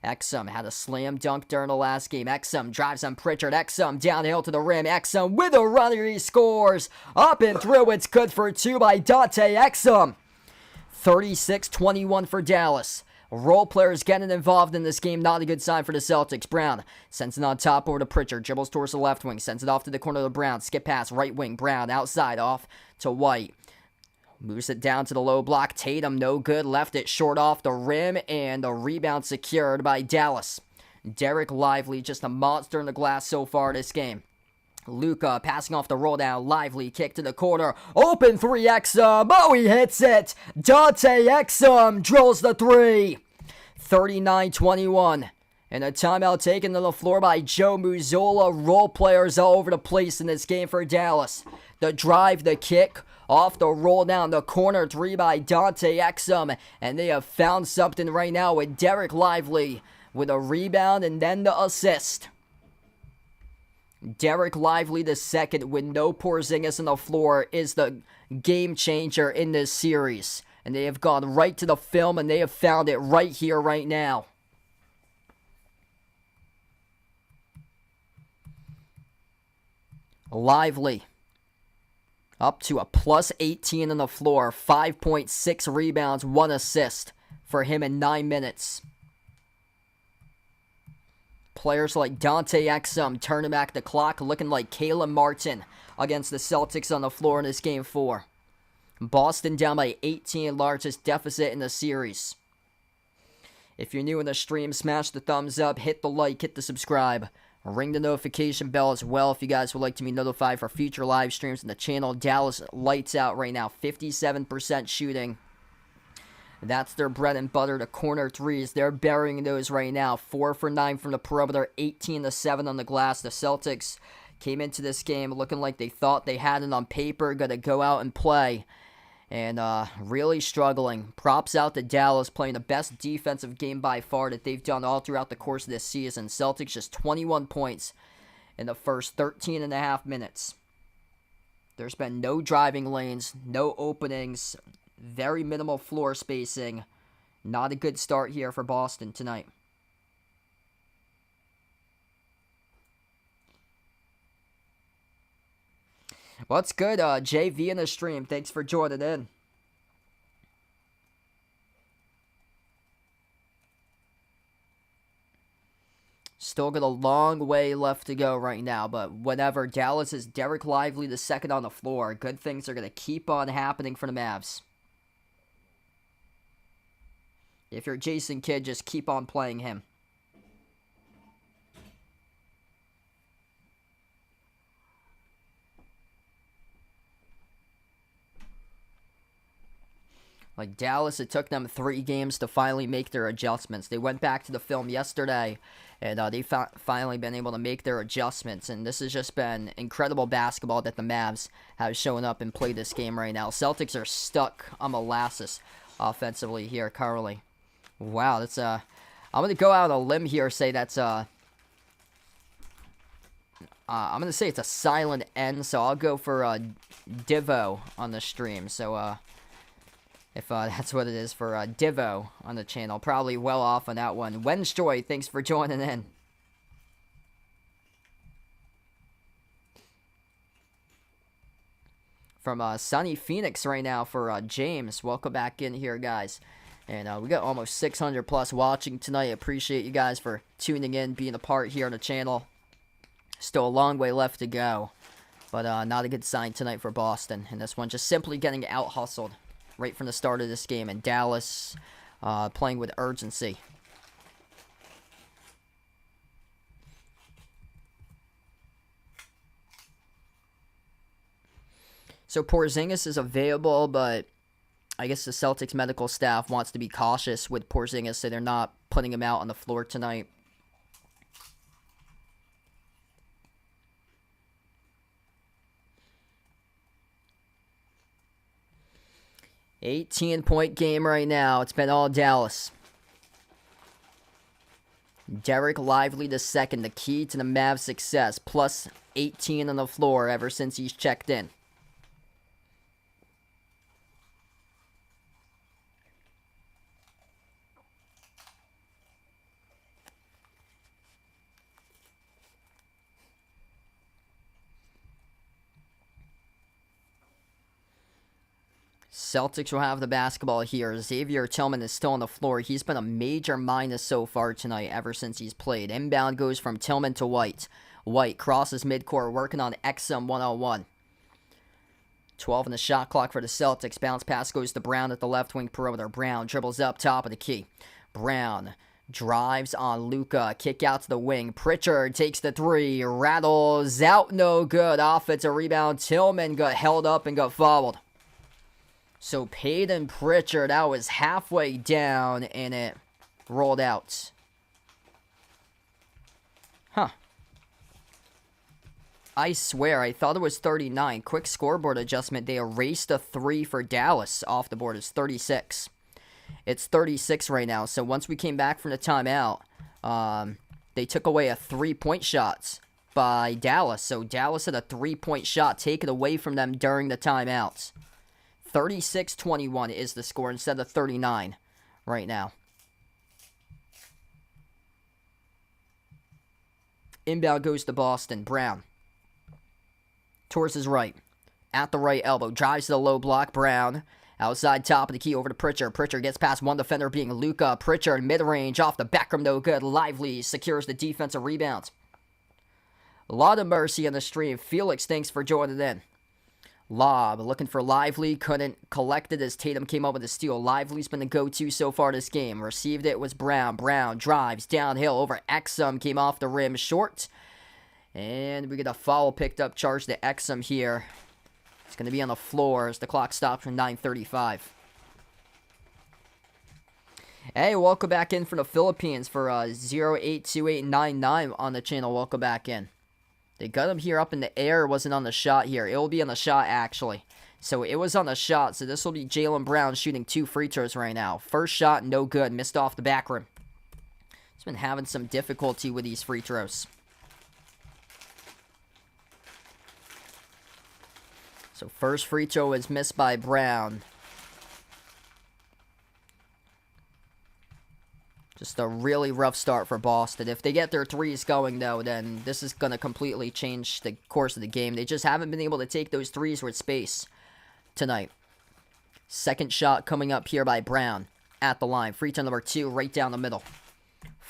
Exum had a slam dunk during the last game. Exum drives on Pritchard. Exum downhill to the rim. Exum with a runner. He scores. Up and through. It's good for 2 by Dante Exum. 36-21 for Dallas. Role players getting involved in this game. Not a good sign for the Celtics. Brown sends it on top over to Pritchard. Dribbles towards the left wing. Sends it off to the corner of the Brown. Skip pass. Right wing. Brown outside off to White. Moves it down to the low block. Tatum, no good. Left it short off the rim, and the rebound secured by Dallas. Derek Lively, just a monster in the glass so far this game. Luka passing off the roll down. Lively kick to the corner. Open 3, Exum. Oh, he hits it. Dante Exum drills the 3. 39-21. And a timeout taken to the floor by Joe Mazzulla. Role players all over the place in this game for Dallas. The drive, the kick. Off the roll down the corner 3 by Dante Exum. And they have found something right now with Derek Lively with a rebound and then the assist. Derek Lively the second with no Porzingis on the floor is the game changer in this series. And they have gone right to the film and they have found it right here, right now. Lively up to a plus 18 on the floor. 5.6 rebounds, 1 assist for him in 9 minutes. Players like Dante Exum turning back the clock, looking like Caleb Martin against the Celtics on the floor in this game 4. Boston down by 18, largest deficit in the series. If you're new in the stream, smash the thumbs up, hit the like, hit the subscribe. Ring the notification bell as well if you guys would like to be notified for future live streams in the channel. Dallas lights out right now, 57% shooting. That's their bread and butter, the corner threes. They're burying those right now. 4 for 9 from the perimeter, 18-7 on the glass. The Celtics came into this game looking like they thought they had it on paper, going to go out and play. And really struggling. Props out to Dallas, playing the best defensive game by far that they've done all throughout the course of this season. Celtics just 21 points in the first 13 and a half minutes. There's been no driving lanes, no openings, very minimal floor spacing. Not a good start here for Boston tonight. What's good, JV in the stream? Thanks for joining in. Still got a long way left to go right now, but whatever. Dallas is Derek Lively the second on the floor. Good things are going to keep on happening for the Mavs. If you're Jason Kidd, just keep on playing him. Like Dallas, it took them 3 games to finally make their adjustments. They went back to the film yesterday, and they finally been able to make their adjustments. And this has just been incredible basketball that the Mavs have shown up and played this game right now. Celtics are stuck on molasses offensively here currently. Wow, that's I'm gonna go out on a limb here, say that's I'm gonna say it's a silent N, so I'll go for Divo on the stream. So if that's what it is for Divo on the channel, probably well off on that one. Wensjoy, thanks for joining in. From sunny Phoenix right now for James. Welcome back in here, guys. And we got almost 600 plus watching tonight. Appreciate you guys for tuning in, being a part here on the channel. Still a long way left to go, but not a good sign tonight for Boston. And this one just simply getting out-hustled right from the start of this game. And Dallas playing with urgency. So Porzingis is available, but I guess the Celtics medical staff wants to be cautious with Porzingis, so they're not putting him out on the floor tonight. $18-point game right now. It's been all Dallas. Derek Lively II, the key to the Mavs' success. Plus 18 on the floor ever since he's checked in. Celtics will have the basketball here. Xavier Tillman is still on the floor. He's been a major minus so far tonight ever since he's played. Inbound goes from Tillman to White. White crosses midcourt, working on Exum one-on-one. 12 on the shot clock for the Celtics. Bounce pass goes to Brown at the left wing perimeter. Brown dribbles up top of the key. Brown drives on Luka. Kick out to the wing. Pritchard takes the 3. Rattles out, no good. Offensive rebound. Tillman got held up and got fouled. So Peyton Pritchard, that was halfway down, and it rolled out. Huh. I swear, I thought it was 39. Quick scoreboard adjustment. They erased a 3 for Dallas off the board. It's 36. It's 36 right now. So once we came back from the timeout, they took away a 3-point shot by Dallas. So Dallas had a 3-point shot taken away from them during the timeouts. 36-21 is the score instead of 39 right now. Inbound goes to Boston. Brown. Towards his right. At the right elbow. Drives to the low block. Brown. Outside top of the key over to Pritchard. Pritchard gets past one defender being Luka. Pritchard mid-range off the back rim. No good. Lively secures the defensive rebound. A lot of mercy on the stream. Felix, thanks for joining in. Lob, looking for Lively, couldn't collect it as Tatum came up with a steal. Lively's been the go-to so far this game. Received it was Brown. Brown drives downhill over Exum, came off the rim short. And we get a foul picked up, charge to Exum here. It's going to be on the floor as the clock stops from 9:35. Hey, welcome back in from the Philippines for 082899 on the channel. Welcome back in. They got him here up in the air. It wasn't on the shot here. It will be on the shot, actually. So it was on the shot. So this will be Jaylen Brown shooting 2 free throws right now. First shot, no good. Missed off the back rim. He's been having some difficulty with these free throws. So first free throw is missed by Brown. Just a really rough start for Boston. If they get their threes going, though, then this is going to completely change the course of the game. They just haven't been able to take those threes with space tonight. Second shot coming up here by Brown at the line. Free throw number 2 right down the middle.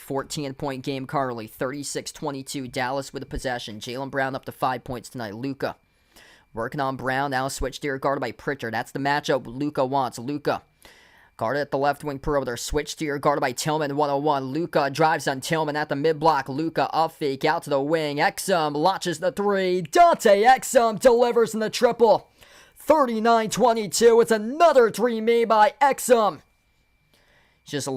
14-point game currently. 36-22. Dallas with the possession. Jaylen Brown up to 5 points tonight. Luka working on Brown. Now switched here guarded by Pritchard. That's the matchup Luka wants. Luka guarded at the left wing perimeter. Switch to your guarded by Tillman. 101. Luka drives on Tillman at the mid block. Luka up fake out to the wing. Exum launches the 3. Dante Exum delivers in the triple. 39-22. It's another three made by Exum. Just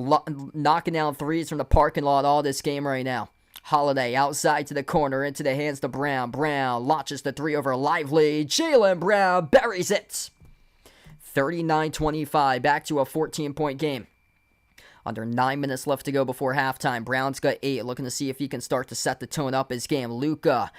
knocking down threes from the parking lot all this game right now. Holiday outside to the corner, into the hands to Brown. Brown launches the three over Lively. Jaylen Brown buries it. 39-25, back to a 14-point game. Under 9 minutes left to go before halftime. Brown's got 8, looking to see if he can start to set the tone up his game. Luka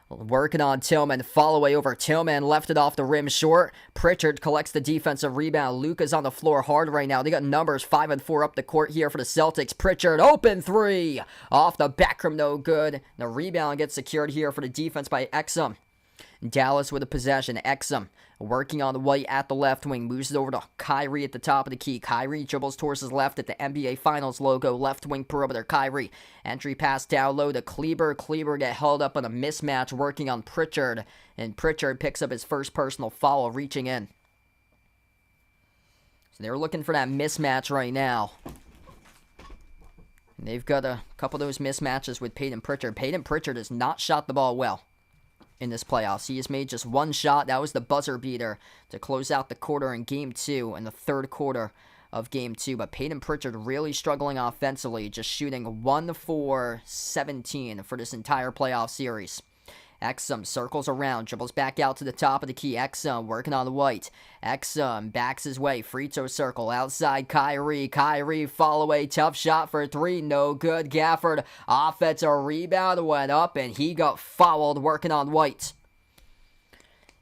working on Tillman. Follow away over Tillman. Left it off the rim short. Pritchard collects the defensive rebound. Luka's on the floor hard right now. They got numbers 5 and 4 up the court here for the Celtics. Pritchard, open three. Off the back rim, no good. The rebound gets secured here for the defense by Exum. Dallas with a possession. Exum working on the White at the left wing. Moves it over to Kyrie at the top of the key. Kyrie dribbles towards his left at the NBA Finals logo. Left wing perimeter. Kyrie. Entry pass down low to Kleber. Kleber get held up on a mismatch working on Pritchard. And Pritchard picks up his first personal foul reaching in. So they're looking for that mismatch right now. And they've got a couple of those mismatches with Peyton Pritchard. Peyton Pritchard has not shot the ball well in this playoffs. He has made just one shot. That was the buzzer beater to close out the quarter in Game 2 and the third quarter of Game 2. But Peyton Pritchard really struggling offensively, just shooting 1 for 17 for this entire playoff series. Exum circles around, dribbles back out to the top of the key. Exum working on the White. Exum backs his way, free throw circle, outside Kyrie. Kyrie fall away, tough shot for 3, no good. Gafford, offensive rebound, went up, and he got fouled working on White.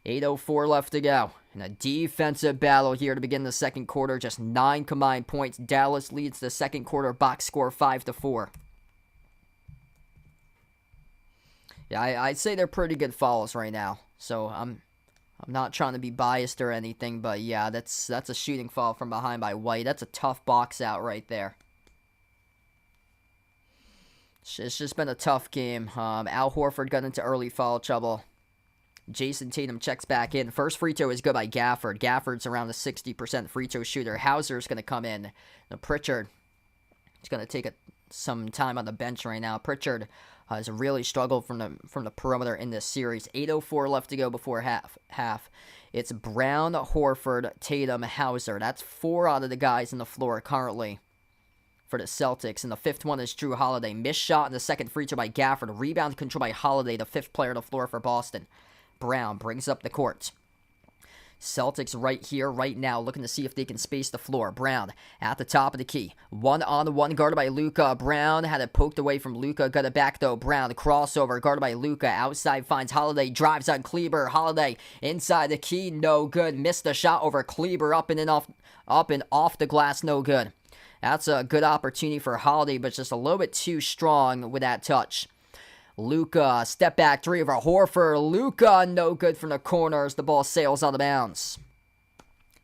8:04 left to go. In a defensive battle here to begin the second quarter, just 9 combined points. Dallas leads the second quarter box score 5-4. Yeah, I'd say they're pretty good fouls right now. So I'm not trying to be biased or anything, but yeah, that's a shooting foul from behind by White. That's a tough box out right there. It's just been a tough game. Al Horford got into early foul trouble. Jason Tatum checks back in. First free throw is good by Gafford. Gafford's around a 60% free throw shooter. Hauser's going to come in. Now Pritchard is going to take some time on the bench right now. Pritchard has really struggled from the perimeter in this series. 8:04 left to go before half. It's Brown, Horford, Tatum, Hauser. That's 4 out of the guys on the floor currently for the Celtics. And the fifth one is Drew Holiday. Missed shot in the second free throw by Gafford. Rebound control by Holiday, the 5th player on the floor for Boston. Brown brings up the court. Celtics right here, right now, looking to see if they can space the floor. Brown at the top of the key. 1-on-1 guarded by Luka. Brown had it poked away from Luka. Got it back though. Brown crossover guarded by Luka. Outside finds Holiday. Drives on Kleber. Holiday inside the key. No good. Missed the shot over Kleber. Up and off the glass. No good. That's a good opportunity for Holiday, but just a little bit too strong with that touch. Luka, step back three over Horford. Luka, no good from the corners. The ball sails out of bounds.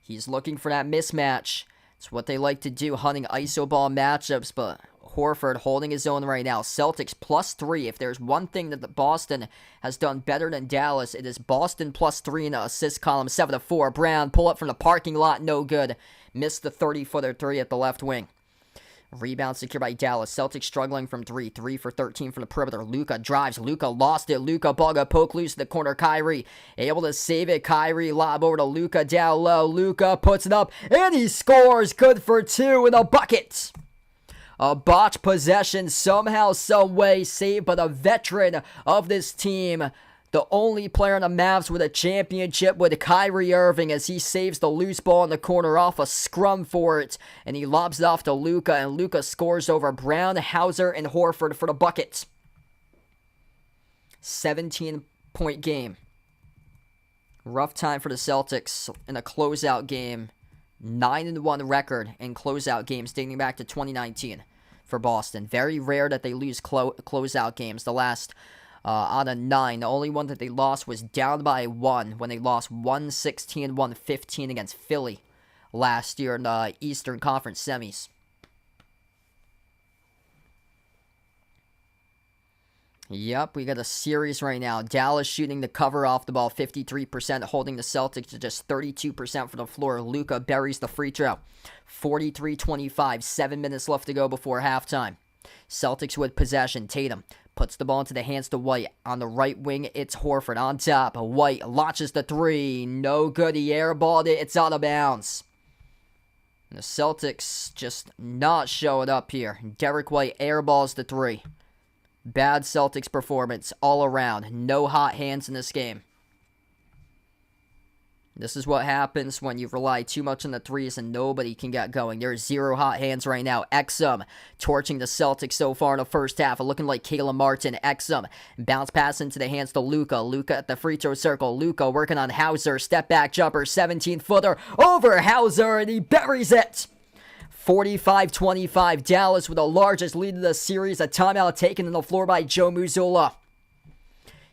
He's looking for that mismatch. It's what they like to do, hunting iso ball matchups, but Horford holding his own right now. Celtics +3. If there's one thing that the Boston has done better than Dallas, it is Boston +3 in the assist column. 7-4. Brown, pull up from the parking lot, no good. Missed the 30-footer 3 at the left wing. Rebound secured by Dallas. Celtics struggling from 3. 3 for 13 from the perimeter. Luka drives. Luka lost it. Luka ball got poked loose to the corner. Kyrie able to save it. Kyrie lob over to Luka down low. Luka puts it up and he scores. Good for 2 in a bucket. A botch possession somehow, some way saved by the veteran of this team. The only player on the Mavs with a championship with Kyrie Irving as he saves the loose ball in the corner off a scrum for it. And he lobs it off to Luka, and Luka scores over Brown, Hauser, and Horford for the bucket. 17-point game. Rough time for the Celtics in a closeout game. 9-1 record in closeout games dating back to 2019 for Boston. Very rare that they lose closeout games. The last out of 9. The only one that they lost was down by 1 when they lost 116-115 against Philly last year in the Eastern Conference semis. Yep, we got a series right now. Dallas shooting the cover off the ball 53%, holding the Celtics to just 32% from the floor. Luka buries the free throw. 43-25, 7 minutes left to go before halftime. Celtics with possession. Tatum Puts the ball into the hands to White. On the right wing, it's Horford on top. White launches the three. No good. He airballed it. It's out of bounds. And the Celtics just not showing up here. Derek White airballs the three. Bad Celtics performance all around. No hot hands in this game. This is what happens when you rely too much on the threes and nobody can get going. There's 0 hot hands right now. Exum torching the Celtics so far in the first half. Looking like Caleb Martin. Exum bounce pass into the hands to Luka. Luka at the free throw circle. Luka working on Hauser. Step back jumper. 17-footer over Hauser, and he buries it. 45-25. Dallas with the largest lead of the series. A timeout taken on the floor by Joe Mazzulla.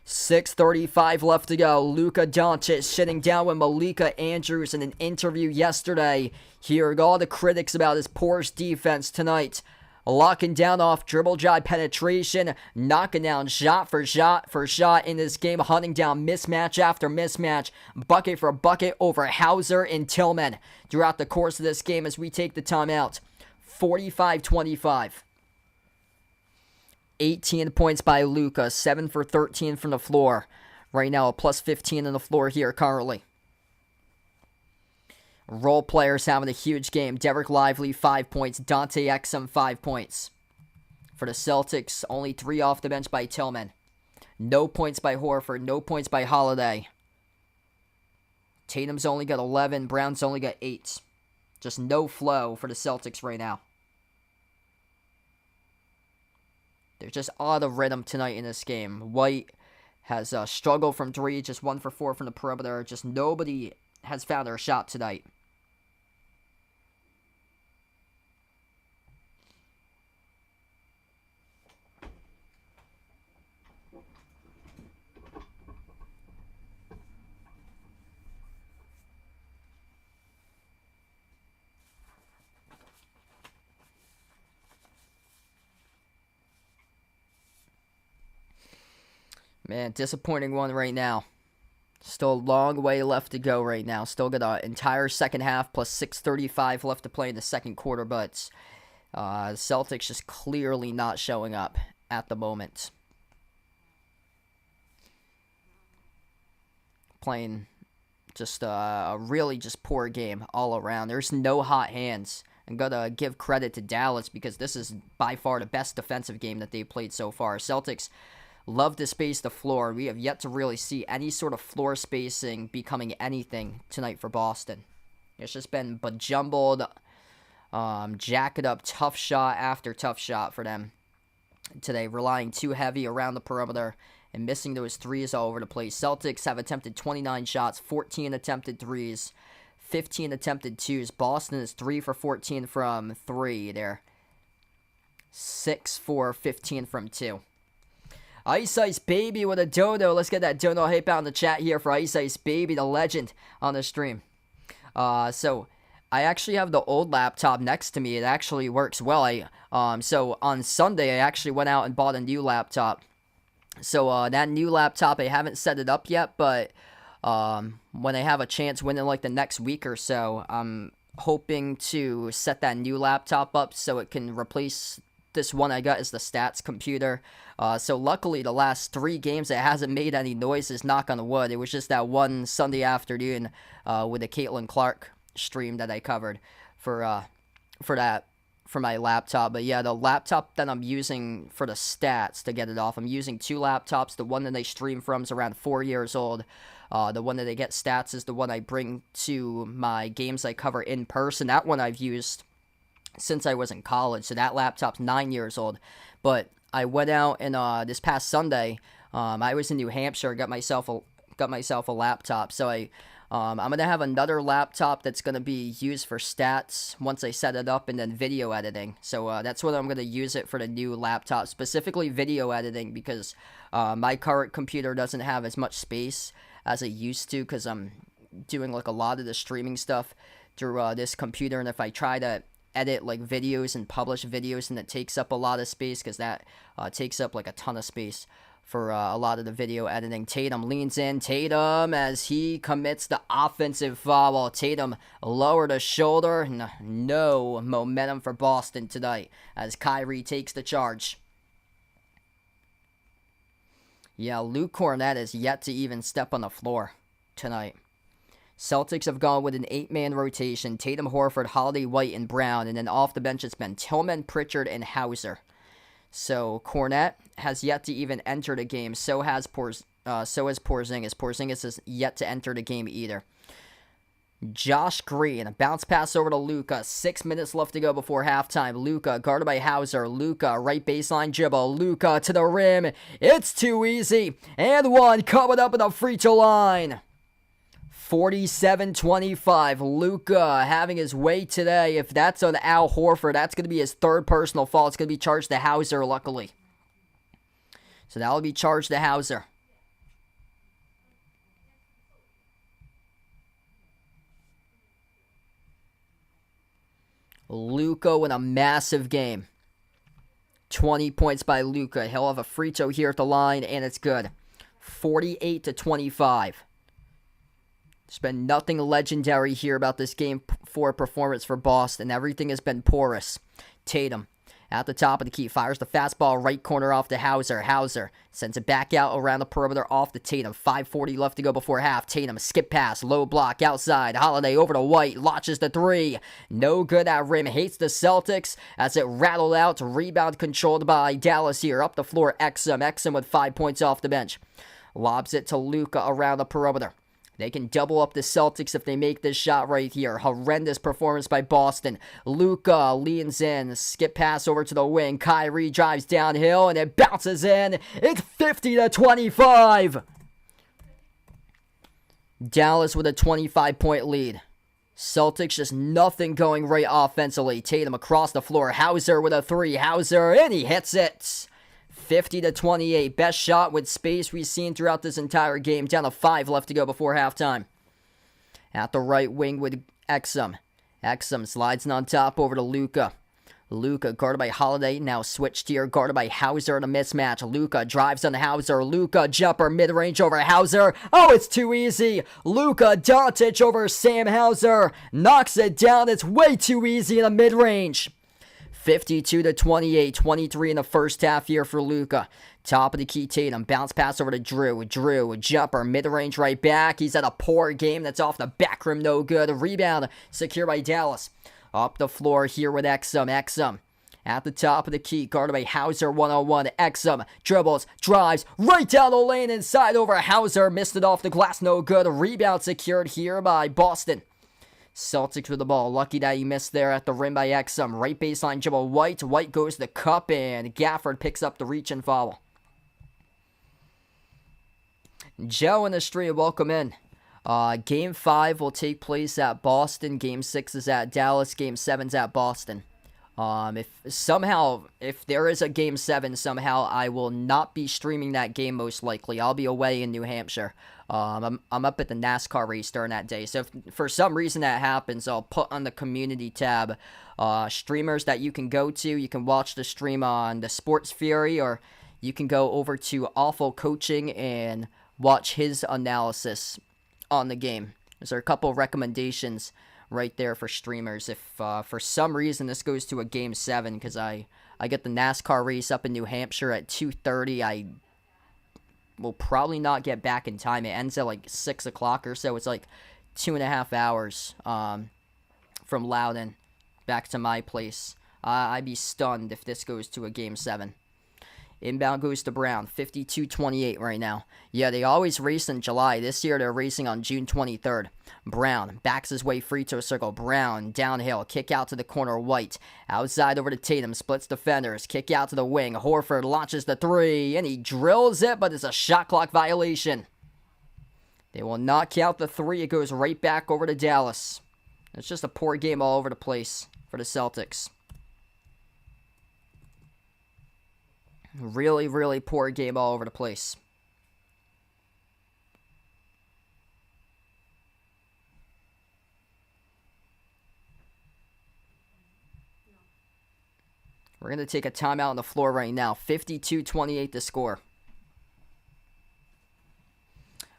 6:35 left to go. Luka Doncic sitting down with Malika Andrews in an interview yesterday. Hearing all the critics about his porous defense tonight. Locking down off dribble drive penetration. Knocking down shot for shot in this game. Hunting down mismatch after mismatch. Bucket for bucket over Hauser and Tillman throughout the course of this game as we take the timeout. 45-25. 18 points by Luka, 7 for 13 from the floor. Right now, a plus 15 on the floor here currently. Role players having a huge game. Derek Lively, 5 points. Dante Exum, 5 points. For the Celtics, only 3 off the bench by Tillman. No points by Horford, no points by Holiday. Tatum's only got 11, Brown's only got 8. Just no flow for the Celtics right now. They're just out of rhythm tonight in this game. White has struggled from 3, just 1 for 4 from the perimeter. Just nobody has found their shot tonight. Man, disappointing one right now. Still a long way left to go right now. Still got an entire second half plus 6:35 left to play in the second quarter, but Celtics just clearly not showing up at the moment. Playing just a really just poor game all around. There's no hot hands. I'm going to give credit to Dallas because this is by far the best defensive game that they've played so far. Celtics love to space the floor. We have yet to really see any sort of floor spacing becoming anything tonight for Boston. It's just been bejumbled, jacket up, tough shot after tough shot for them today, relying too heavy around the perimeter and missing those threes all over the place. Celtics have attempted 29 shots, 14 attempted threes, 15 attempted twos. Boston is 3 for 14 from 3 there. 6 for 15 from 2. Ice Baby with a dono. Let's get that dono hype out in the chat here for Ice Baby, the legend on the stream. So I actually have the old laptop next to me. It actually works well. So on Sunday, I actually went out and bought a new laptop. So that new laptop, I haven't set it up yet, but when I have a chance within like the next week or so, I'm hoping to set that new laptop up so it can replace this one I got as the stats computer. So luckily the last 3 games it hasn't made any noises, knock on wood. It was just that one Sunday afternoon with the Caitlin Clark stream that I covered for my laptop. But yeah, the laptop that I'm using for the stats to get it off, I'm using 2 laptops. The one that I stream from is around 4 years old. The one that I get stats is the one I bring to my games I cover in person. That one I've used since I was in college, so that laptop's 9 years old. But I went out and this past Sunday, I was in New Hampshire, got myself a laptop. So I'm gonna have another laptop that's gonna be used for stats once I set it up, and then video editing. So that's what I'm gonna use it for, the new laptop, specifically video editing, because my current computer doesn't have as much space as it used to, because I'm doing like a lot of the streaming stuff through this computer, and if I try to edit like videos and publish videos, and it takes up a lot of space, because that takes up like a ton of space for a lot of the video editing. Tatum leans in. Tatum as he commits the offensive foul. Tatum lowered a shoulder. No momentum for Boston tonight as Kyrie takes the charge. Yeah, Luke Cornett is yet to even step on the floor tonight. Celtics have gone with an 8-man rotation. Tatum, Horford, Holiday, White, and Brown. And then off the bench it's been Tillman, Pritchard, and Hauser. So Cornett has yet to even enter the game. So has Porzingis. Porzingis has yet to enter the game either. Josh Green, a bounce pass over to Luka. 6 minutes left to go before halftime. Luka guarded by Hauser. Luka right baseline dribble. Luka to the rim. It's too easy. And one coming up at the free throw line. 47-25. Luka having his way today. If that's on Al Horford, that's going to be his third personal foul. It's going to be charged to Hauser, luckily. So that will be charged to Hauser. Luka with a massive game. 20 points by Luka. He'll have a free throw here at the line, and it's good. 48-25. There's been nothing legendary here about this game 4 performance for Boston. Everything has been porous. Tatum at the top of the key, fires the fastball right corner off to Hauser. Hauser sends it back out around the perimeter off to Tatum. 5:40 left to go before half. Tatum, skip pass, low block outside. Holiday over to White, launches the 3. No good at rim, hates the Celtics as it rattled out. Rebound controlled by Dallas here. Up the floor, Exum with 5 points off the bench. Lobs it to Luka around the perimeter. They can double up the Celtics if they make this shot right here. Horrendous performance by Boston. Luka leans in. Skip pass over to the wing. Kyrie drives downhill and it bounces in. It's 50-25. Dallas with a 25-point lead. Celtics just nothing going right offensively. Tatum across the floor. Hauser with a 3. Hauser, and he hits it. 50-28. Best shot with space we've seen throughout this entire game. Down to 5 left to go before halftime. At the right wing with Exum. Exum slides on top over to Luka. Luka guarded by Holiday. Now switched here. Guarded by Hauser in a mismatch. Luka drives on Hauser. Luka jumper mid-range over Hauser. Oh, it's too easy. Luka Doncic over Sam Hauser. Knocks it down. It's way too easy in the mid-range. 52-28, 23 in the first half here for Luka. Top of the key, Tatum. Bounce pass over to Drew. Drew, jumper, mid-range right back. He's at a poor game. That's off the back rim, no good. Rebound secured by Dallas. Up the floor here with Exum. Exum at the top of the key, guarded by Hauser 1-on-1. Exum dribbles, drives, right down the lane inside over Hauser. Missed it off the glass, no good. Rebound secured here by Boston. Celtics with the ball. Lucky that he missed there at the rim by Exum. Right baseline dribble. White. White goes to the cup, and Gafford picks up the reach and foul. Joe and the street, welcome in. Game 5 will take place at Boston. Game 6 is at Dallas. Game 7's at Boston. If there is a Game 7 somehow, I will not be streaming that game most likely. I'll be away in New Hampshire. I'm up at the NASCAR race during that day. So if for some reason that happens, I'll put on the community tab streamers that you can go to. You can watch the stream on the Sports Fury, or you can go over to Awful Coaching and watch his analysis on the game. There's a couple of recommendations right there for streamers. If for some reason this goes to a Game 7, because I get the NASCAR race up in New Hampshire at 2:30, I will probably not get back in time. It ends at like 6 o'clock or so. It's like 2.5 hours from Loudon back to my place. I'd be stunned if this goes to a Game 7. Inbound goes to Brown, 52-28 right now. Yeah, they always race in July. This year they're racing on June 23rd. Brown backs his way free to a circle. Brown downhill, kick out to the corner. White outside over to Tatum, splits defenders, kick out to the wing. Horford launches the 3, and he drills it, but it's a shot clock violation. They will not count the 3. It goes right back over to Dallas. It's just a poor game all over the place for the Celtics. Really, really poor game all over the place. We're going to take a timeout on the floor right now. 52-28 to score.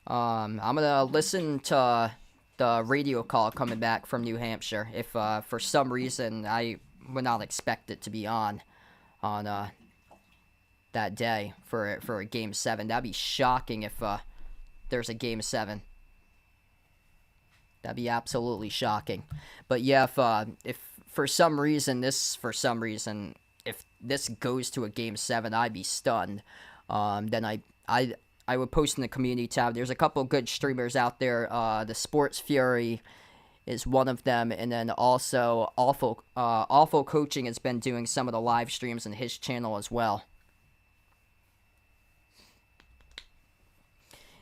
I'm going to listen to the radio call coming back from New Hampshire. If for some reason I would not expect it to be on that day for a Game 7. That'd be shocking if there's a Game 7. That'd be absolutely shocking. But yeah, if for some reason, if this goes to a Game 7, I'd be stunned. Then I would post in the community tab. There's a couple good streamers out there. The Sports Fury is one of them, and then also Awful Coaching has been doing some of the live streams in his channel as well.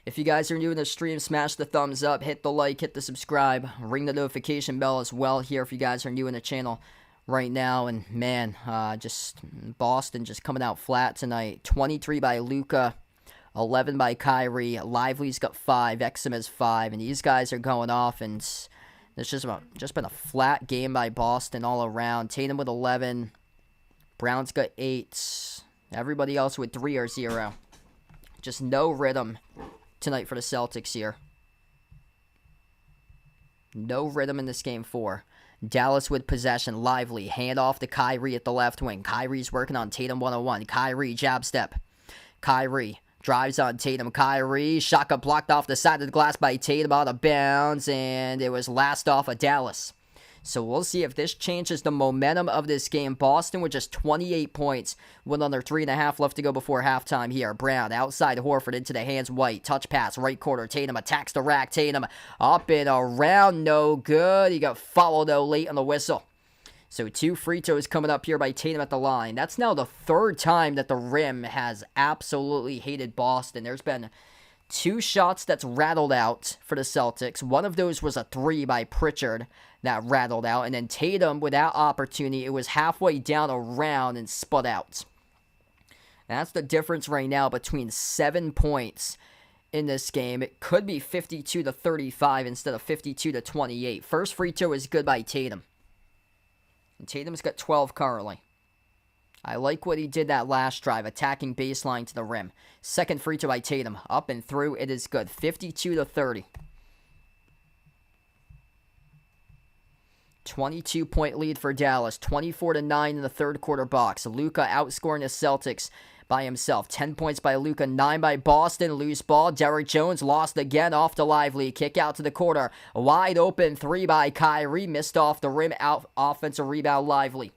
If you guys are new to the stream, smash the thumbs up, hit the like, hit the subscribe, ring the notification bell as well here if you guys are new in the channel right now. And man, just Boston just coming out flat tonight. 23 by Luka, 11 by Kyrie, Lively's got 5, Exum has 5, and these guys are going off, and it's just been a flat game by Boston all around. Tatum with 11, Brown's got 8, everybody else with 3 or 0. Just no rhythm tonight for the Celtics here. No rhythm in this Game 4. Dallas with possession, Lively, hand off to Kyrie at the left wing. Kyrie's working on Tatum 101. Kyrie, jab step. Kyrie drives on Tatum. Kyrie, shot got blocked off the side of the glass by Tatum, out of bounds, and it was last off of Dallas. So we'll see if this changes the momentum of this game. Boston with just 28 points, with under 3.5 left to go before halftime here. Brown outside Horford into the hands. White, touch pass, right corner. Tatum attacks the rack. Tatum up and around, no good. He got fouled though late on the whistle. So 2 free throws coming up here by Tatum at the line. That's now the 3rd time that the rim has absolutely hated Boston. There's been 2 shots that's rattled out for the Celtics. One of those was a 3 by Pritchard that rattled out. And then Tatum, without opportunity, it was halfway down around and sput out. That's the difference right now between 7 points in this game. It could be 52-35 instead of 52-28. First free throw is good by Tatum. And Tatum's got 12 currently. I like what he did that last drive, attacking baseline to the rim. Second free throw by Tatum, up and through, it is good. 52-30. 22-point lead for Dallas, 24-9 in the third quarter box. Luka outscoring the Celtics by himself. 10 points by Luka, 9 by Boston. Loose ball, Derrick Jones lost again off to Lively. Kick out to the corner, wide open 3 by Kyrie, missed off the rim, out offensive rebound Lively.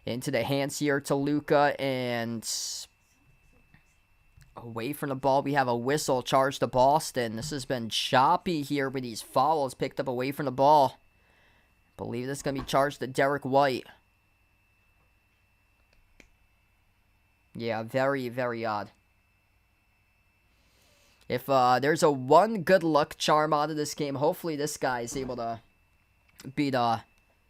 Into the hands here to Luka, and away from the ball, we have a whistle charged to Boston. This has been choppy here with these fouls picked up away from the ball. I believe this is going to be charged to Derek White. Yeah, very, very odd. If there's a one good luck charm out of this game, hopefully this guy is able to beat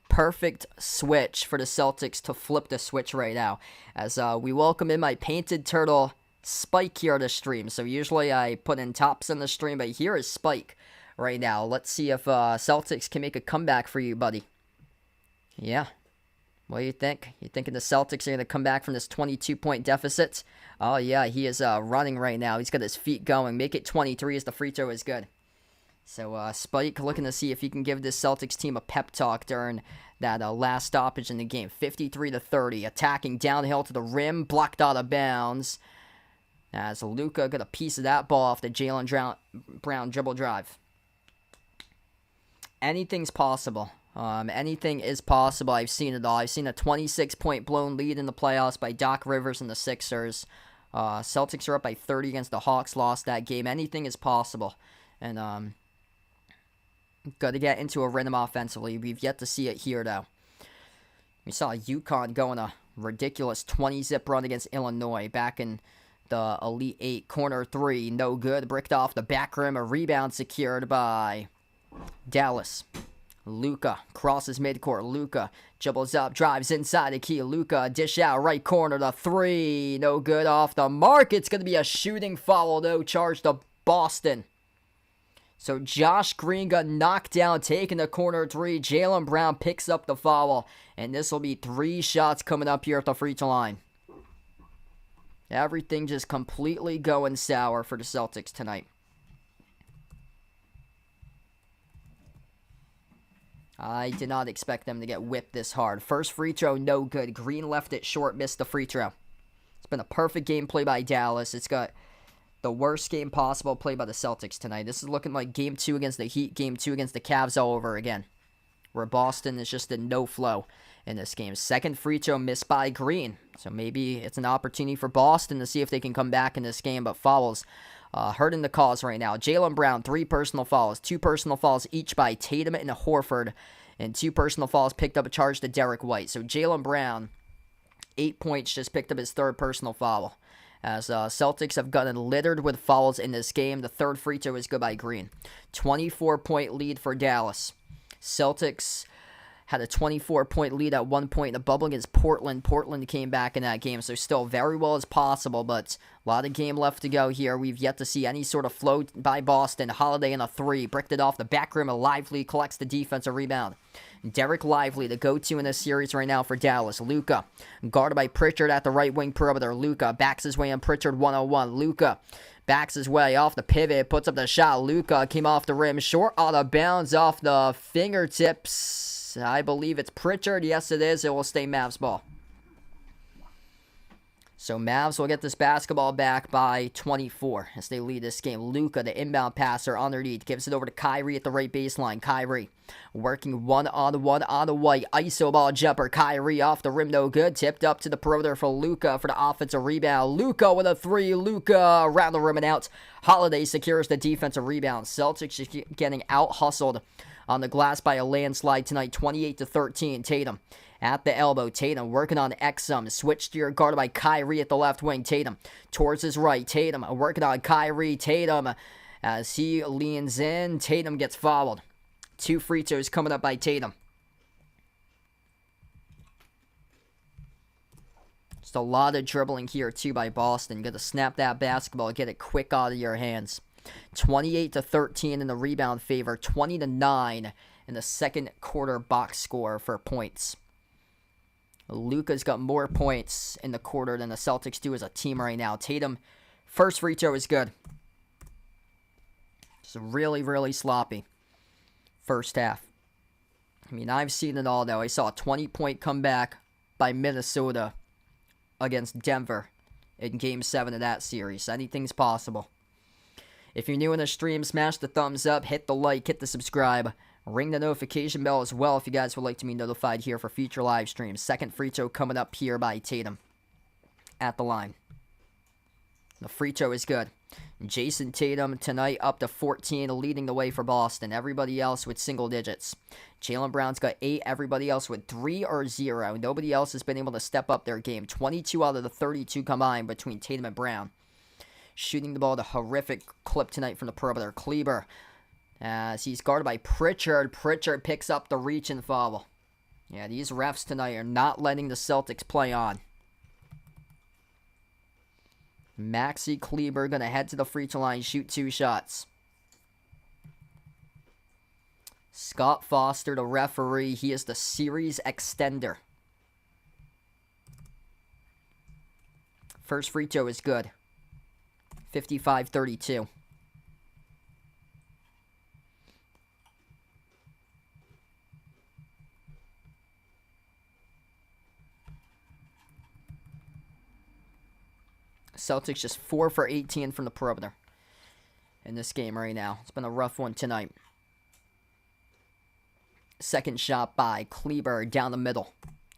perfect switch for the Celtics to flip the switch right now. As we welcome in my Painted Turtle Spike here to the stream. So usually I put in Tops in the stream, but here is Spike right now. Let's see if Celtics can make a comeback for you, buddy. Yeah. What do you think? You thinking the Celtics are going to come back from this 22-point deficit? Oh, yeah, he is running right now. He's got his feet going. Make it 23 as the free throw is good. So, Spike looking to see if he can give this Celtics team a pep talk during that last stoppage in the game. 53-30, attacking downhill to the rim, blocked out of bounds. As Luka got a piece of that ball off the Jaylen Brown dribble drive. Anything's possible. Anything is possible. I've seen it all. I've seen a 26-point blown lead in the playoffs by Doc Rivers and the Sixers. Celtics are up by 30 against the Hawks, lost that game. Anything is possible. And, got to get into a rhythm offensively. We've yet to see it here, though. We saw UConn going a ridiculous 20-zip run against Illinois back in the Elite 8. Corner 3, no good. Bricked off the back rim. A rebound secured by Dallas. Luka crosses midcourt. Luka dribbles up, drives inside the key. Luka dish out right corner. The 3, no good off the mark. It's going to be a shooting foul, though, charged to Boston. So Josh Green got knocked down, taking the corner 3. Jaylen Brown picks up the foul. And this will be 3 shots coming up here at the free throw line. Everything just completely going sour for the Celtics tonight. I did not expect them to get whipped this hard. First free throw, no good. Green left it short, missed the free throw. It's been a perfect game play by Dallas. It's got the worst game possible played by the Celtics tonight. This is looking like Game 2 against the Heat, Game 2 against the Cavs all over again, where Boston is just in no flow in this game. Second free throw missed by Green. So maybe it's an opportunity for Boston to see if they can come back in this game, but fouls hurting the cause right now. Jaylen Brown, 3 personal fouls. 2 personal fouls each by Tatum and Horford, and 2 personal fouls picked up a charge to Derek White. So Jaylen Brown, 8 points, just picked up his 3rd personal foul. As Celtics have gotten littered with fouls in this game. The 3rd free throw is good by Green. 24-point lead for Dallas. Celtics had a 24-point lead at one point in the bubble against Portland. Portland came back in that game, so still very well as possible, but a lot of game left to go here. We've yet to see any sort of flow by Boston. Holiday in a 3, bricked it off the back rim. Lively collects the defensive rebound. Derek Lively, the go-to in this series right now for Dallas. Luka, guarded by Pritchard at the right wing perimeter. Luka backs his way on Pritchard 1-on-1. Luka backs his way off the pivot, puts up the shot. Luka came off the rim, short out of bounds off the fingertips. I believe it's Pritchard. Yes, it is. It will stay Mavs ball. So Mavs will get this basketball back by 24 as they lead this game. Luka, the inbound passer underneath, gives it over to Kyrie at the right baseline. Kyrie working one-on-one on the White. ISO ball jumper. Kyrie off the rim, no good. Tipped up to the perimeter for Luka for the offensive rebound. Luka with a 3. Luka around the rim and out. Holiday secures the defensive rebound. Celtics just getting out-hustled on the glass by a landslide tonight, 28-13. Tatum at the elbow. Tatum working on Exum. Switch to your guard by Kyrie at the left wing. Tatum towards his right. Tatum working on Kyrie. Tatum as he leans in. Tatum gets fouled. 2 free throws coming up by Tatum. Just a lot of dribbling here too by Boston. Got to snap that basketball. Get it quick out of your hands. 28-13 in the rebound favor. 20-9 in the second quarter box score for points. Luka's got more points in the quarter than the Celtics do as a team right now. Tatum, first free throw is good. Just really, really sloppy first half. I mean, I've seen it all, though. I saw a 20-point comeback by Minnesota against Denver in Game 7 of that series. Anything's possible. If you're new in the stream, smash the thumbs up, hit the like, hit the subscribe. Ring the notification bell as well if you guys would like to be notified here for future live streams. Second free throw coming up here by Tatum at the line. The free throw is good. Jason Tatum tonight up to 14, leading the way for Boston. Everybody else with single digits. Jaylen Brown's got 8. Everybody else with 3 or 0. Nobody else has been able to step up their game. 22 out of the 32 combined between Tatum and Brown. Shooting the ball at a horrific clip tonight from the perimeter. Kleber, as he's guarded by Pritchard. Pritchard picks up the reach and foul. Yeah, these refs tonight are not letting the Celtics play on. Maxi Kleber going to head to the free throw line, shoot 2 shots. Scott Foster, the referee, he is the series extender. First free throw is good. 55-32. Celtics just 4 for 18 from the perimeter in this game right now. It's been a rough one tonight. Second shot by Kleber down the middle.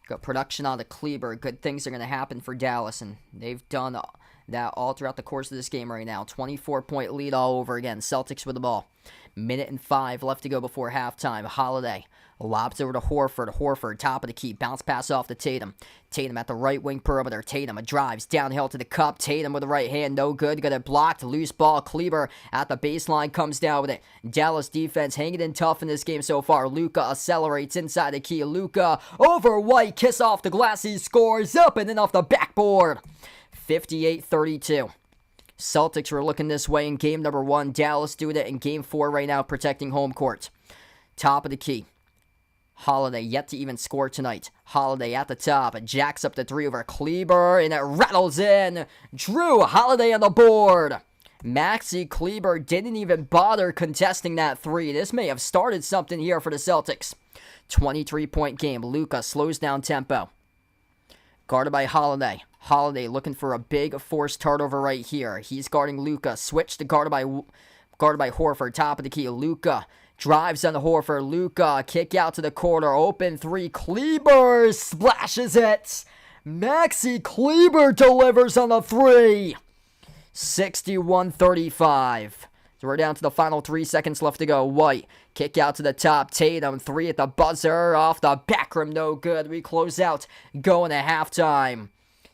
Got production on the Kleber. Good things are going to happen for Dallas, and they've done that all throughout the course of this game right now. 24-point lead all over again. Celtics with the ball. 1:05 left to go before halftime. Holiday lobs over to Horford. Horford, top of the key. Bounce pass off to Tatum. Tatum at the right wing perimeter. Tatum drives downhill to the cup. Tatum with the right hand. No good. Got it blocked. Loose ball. Kleber at the baseline comes down with it. Dallas defense hanging in tough in this game so far. Luka accelerates inside the key. Luka over White. Kiss off the glass. He scores up and then off the backboard. 58-32. Celtics were looking this way in game number 1. Dallas doing it in game 4 right now, protecting home court. Top of the key. Holiday yet to even score tonight. Holiday at the top. Jacks up the 3 over Kleber, and it rattles in. Drew Holiday on the board. Maxi Kleber didn't even bother contesting that 3. This may have started something here for the Celtics. 23-point game. Luka slows down tempo. Guarded by Holiday. Holiday looking for a big forced turnover right here. He's guarding Luka. Switch to guarded by Horford. Top of the key. Luka drives on the Horford. Luka kick out to the corner. Open three. Kleber splashes it. Maxi Kleber delivers on the three. 61-35. So we're down to the final 3 seconds left to go. White, kick out to the top. Tatum, three at the buzzer. Off the back rim, no good. We close out, going to halftime.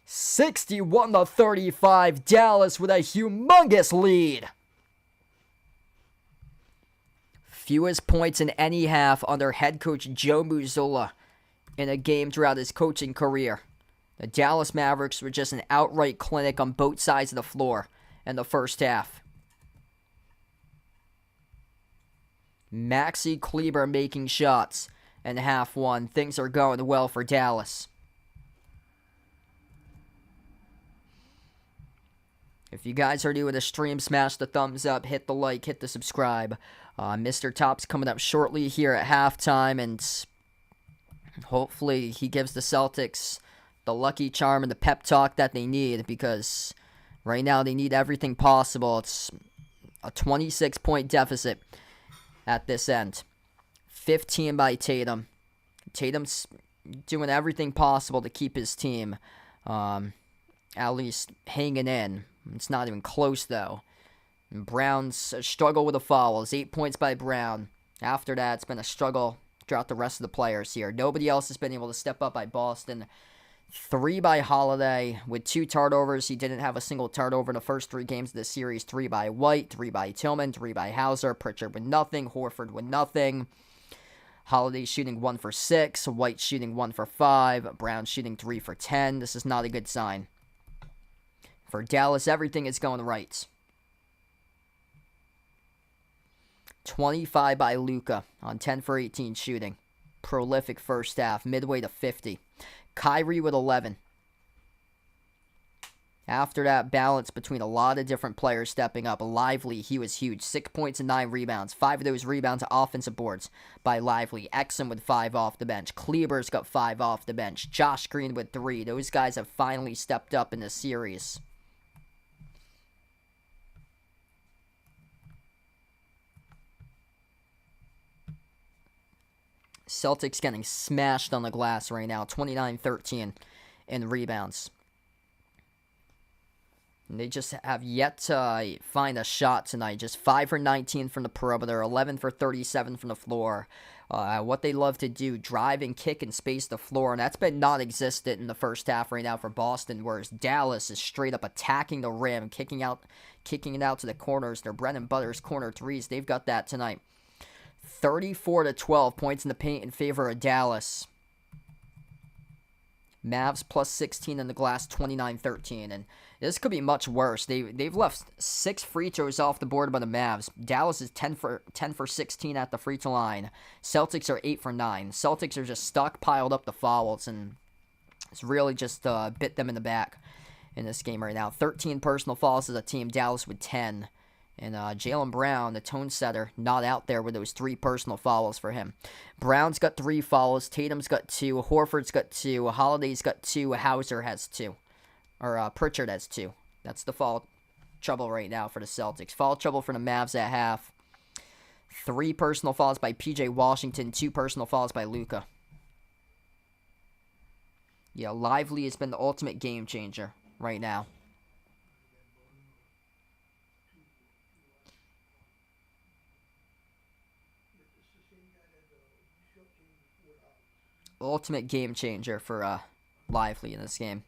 61-35. Dallas with a humongous lead. Fewest points in any half under head coach Joe Mazzulla in a game throughout his coaching career. The Dallas Mavericks were just an outright clinic on both sides of the floor in the first half. Maxi Kleber making shots in half one. Things are going well for Dallas. If you guys are new to the stream, smash the thumbs up, hit the like, hit the subscribe. Mr. Top's coming up shortly here at halftime, and hopefully he gives the Celtics the lucky charm and the pep talk that they need, because right now they need everything possible. It's a 26-point deficit at this end. 15 by Tatum. Tatum's doing everything possible to keep his team at least hanging in. It's not even close, though. And Brown's struggle with the fouls. 8 points by Brown. After that, it's been a struggle throughout the rest of the players here. Nobody else has been able to step up by Boston. 3 by Holiday with 2 turnovers. He didn't have a single turnover in the first 3 games of the series. 3 by White, 3 by Tillman, 3 by Hauser. Pritchard with nothing. Horford with nothing. Holiday shooting 1 for 6. White shooting 1 for 5. Brown shooting 3 for 10. This is not a good sign. For Dallas, everything is going right. 25 by Luka on 10 for 18 shooting. Prolific first half, midway to 50. Kyrie with 11. After that, balance between a lot of different players stepping up. Lively, he was huge. 6 points and 9 rebounds. 5 of those rebounds are offensive boards by Lively. Exum with 5 off the bench. Kleber's got 5 off the bench. Josh Green with 3. Those guys have finally stepped up in the series. Celtics getting smashed on the glass right now. 29-13 in rebounds. And they just have yet to find a shot tonight. Just 5 for 19 from the perimeter. 11 for 37 from the floor. What they love to do, drive and kick and space the floor. And that's been non-existent in the first half right now for Boston. Whereas Dallas is straight up attacking the rim. Kicking it out to the corners. Their bread and butter's corner threes. They've got that tonight. 34-12 points in the paint in favor of Dallas. Mavs plus 16 in the glass, 29-13. And this could be much worse. They've left 6 free throws off the board by the Mavs. Dallas is 10 for 16 at the free throw line. Celtics are 8 for 9. Celtics are just stockpiled up the fouls, and it's really just bit them in the back in this game right now. 13 personal fouls as a team. Dallas with 10. And Jaylen Brown, the tone setter, not out there with those 3 personal fouls for him. Brown's got 3 fouls. Tatum's got 2. Horford's got 2. Holiday's got 2. Hauser has 2. Or Pritchard has 2. That's the foul trouble right now for the Celtics. Foul trouble for the Mavs at half. 3 personal fouls by P.J. Washington. 2 personal fouls by Luka. Yeah, Lively has been the ultimate game changer right now. Ultimate game changer for Lively in this game.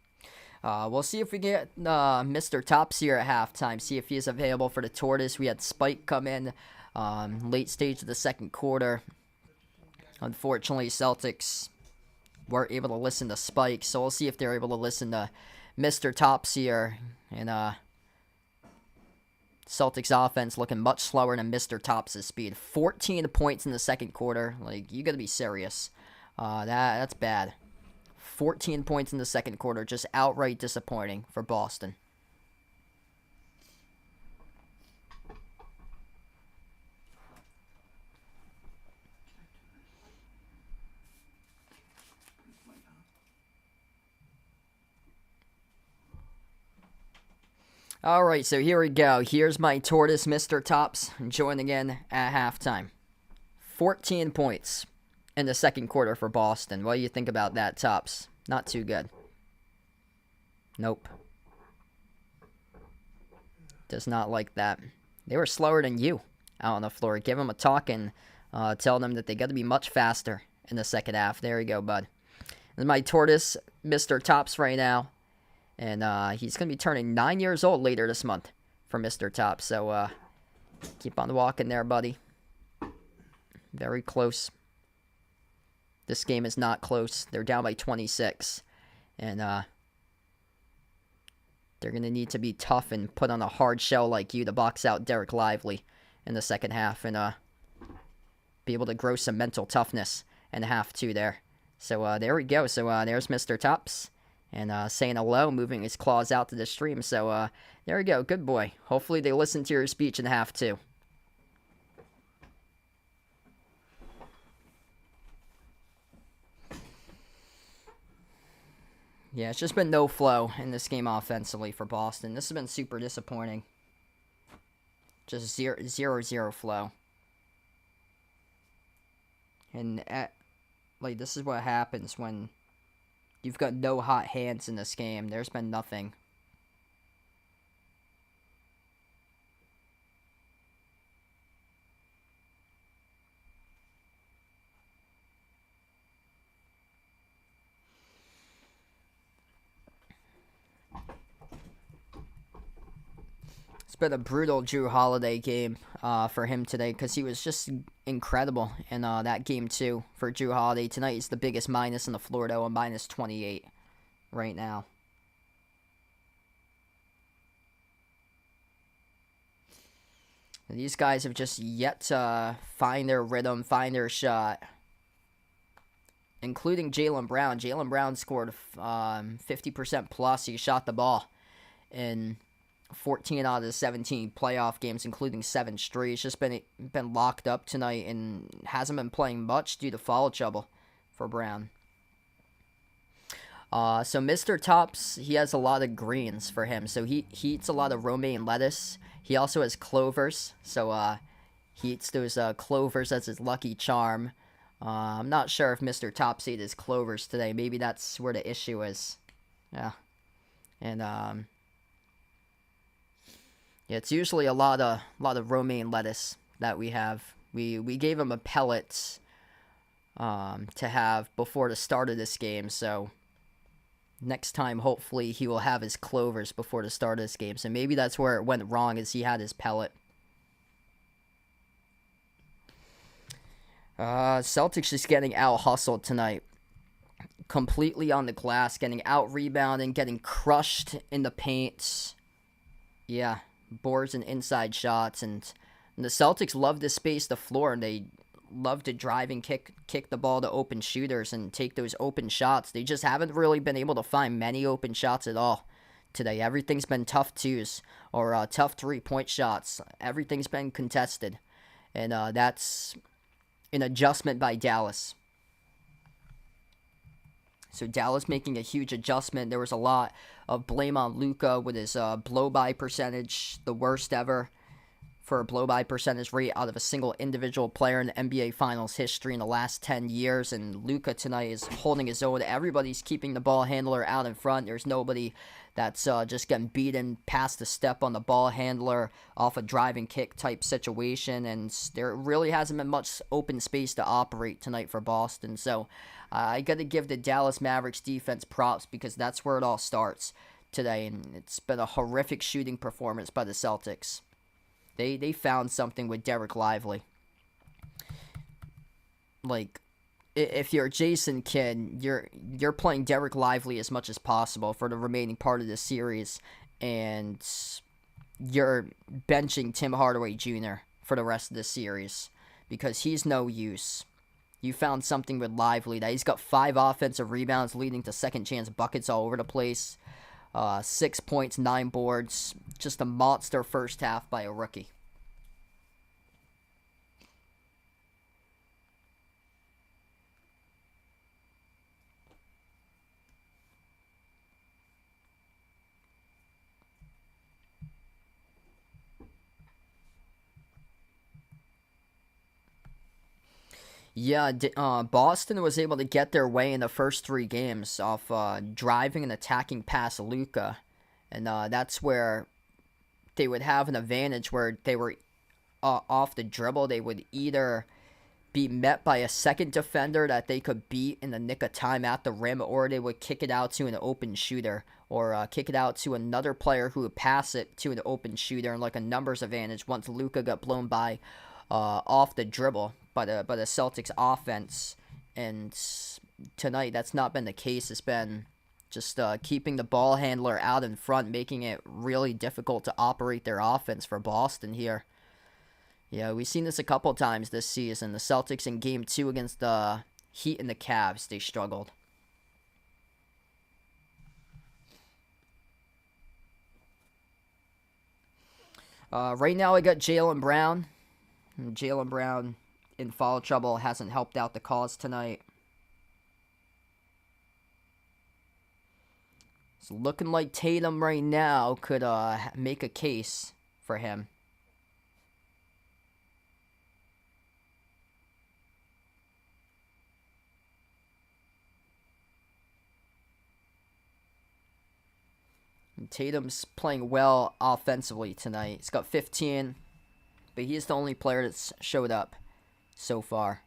We'll see if we get Mr. Tops here at halftime. See if he's available for the Tortoise. We had Spike come in late stage of the second quarter. Unfortunately, Celtics weren't able to listen to Spike, so we'll see if they're able to listen to Mr. Tops here. And Celtics offense looking much slower than Mr. Tops' speed. 14 points in the second quarter. Like, you gotta be serious. That's bad. 14 points in the second quarter, just outright disappointing for Boston. All right, so here we go. Here's my tortoise, Mr. Tops, joining in at halftime. 14 points in the second quarter for Boston. What do you think about that, Tops? Not too good. Nope. Does not like that. They were slower than you out on the floor. Give them a talk and tell them that they got to be much faster in the second half. There you go, bud. This is my tortoise, Mr. Tops, right now. And he's going to be turning 9 years old later this month for Mr. Tops. So keep on walking there, buddy. Very close. This game is not close. They're down by 26. And they're going to need to be tough and put on a hard shell like you to box out Derek Lively in the second half. And be able to grow some mental toughness in half two there. So there we go. So there's Mr. Tops. And saying hello, moving his claws out to the stream. So there we go. Good boy. Hopefully they listen to your speech in half two. Yeah, it's just been no flow in this game offensively for Boston. This has been super disappointing. Just zero flow. And this is what happens when you've got no hot hands in this game. There's been nothing. It's been a brutal Drew Holiday game for him today because he was just incredible in that game too for Drew Holiday. Tonight is the biggest minus in the floor, though, a minus 28 right now. These guys have just yet to find their rhythm, find their shot, including Jaylen Brown. Jaylen Brown scored 50% plus. He shot the ball in 14 out of the 17 playoff games, including 7 straight. He's just been locked up tonight and hasn't been playing much due to foul trouble for Brown. So Mr. Tops, he has a lot of greens for him. So he eats a lot of romaine lettuce. He also has clovers. So he eats those clovers as his lucky charm. I'm not sure if Mr. Tops ate his clovers today. Maybe that's where the issue is. Yeah. And yeah, it's usually a lot of romaine lettuce that we have. We gave him a pellet to have before the start of this game. So next time, hopefully, he will have his clovers before the start of this game. So maybe that's where it went wrong, is he had his pellet. Celtics just getting out-hustled tonight. Completely on the glass, getting out-rebounding, getting crushed in the paint. Yeah, boards and inside shots. And the Celtics love to space the floor, and they love to drive and kick the ball to open shooters and take those open shots. They just haven't really been able to find many open shots at all today. Everything's been tough twos or tough three-point shots. Everything's been contested. And that's an adjustment by Dallas. So Dallas making a huge adjustment. There was a lot of blame on Luka with his blow-by percentage, the worst ever for a blow-by percentage rate out of a single individual player in the NBA Finals history in the last 10 years. And Luka tonight is holding his own. Everybody's keeping the ball handler out in front. There's nobody that's just getting beaten past the step on the ball handler off a driving kick type situation. And there really hasn't been much open space to operate tonight for Boston. So I got to give the Dallas Mavericks defense props because that's where it all starts today. And it's been a horrific shooting performance by the Celtics. They found something with Derek Lively. Like, if you're Jason Kidd, you're playing Derek Lively as much as possible for the remaining part of the series, and you're benching Tim Hardaway Jr. for the rest of the series because he's no use. You found something with Lively that he's got 5 offensive rebounds leading to second chance buckets all over the place. 6 points, 9 boards. Just a monster first half by a rookie. Yeah, Boston was able to get their way in the first 3 games off driving and attacking past Luka. And that's where they would have an advantage where they were off the dribble. They would either be met by a second defender that they could beat in the nick of time at the rim, or they would kick it out to an open shooter, or kick it out to another player who would pass it to an open shooter, and like a numbers advantage once Luka got blown by off the dribble by the Celtics offense. And tonight that's not been the case. It's been just keeping the ball handler out in front, making it really difficult to operate their offense for Boston here. Yeah, we've seen this a couple times this season. The Celtics in Game 2 against the Heat and the Cavs, they struggled. Right now I got Jaylen Brown. Jaylen Brown in foul trouble, hasn't helped out the cause tonight. It's looking like Tatum right now could make a case for him. Tatum's playing well offensively tonight. He's got 15, but he's the only player that's showed up so far.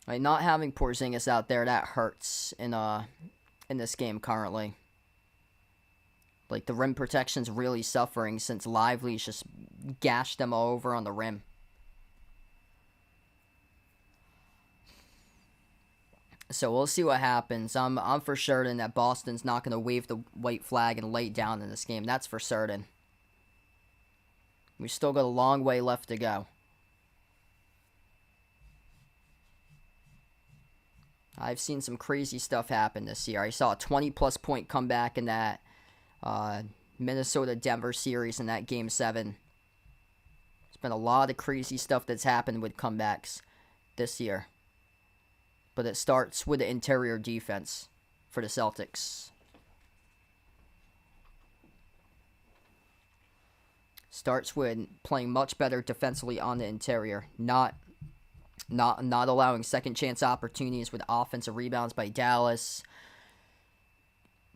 Like, not having Porzingis out there, that hurts in this game currently. Like, the rim protection's really suffering since Lively's just gashed them all over on the rim. So we'll see what happens. I'm for certain that Boston's not going to wave the white flag and lay down in this game. That's for certain. We've still got a long way left to go. I've seen some crazy stuff happen this year. I saw a 20-plus point comeback in that Minnesota-Denver series in that Game 7. There's been a lot of crazy stuff that's happened with comebacks this year. But it starts with the interior defense for the Celtics. Starts with playing much better defensively on the interior. Not allowing second chance opportunities with offensive rebounds by Dallas.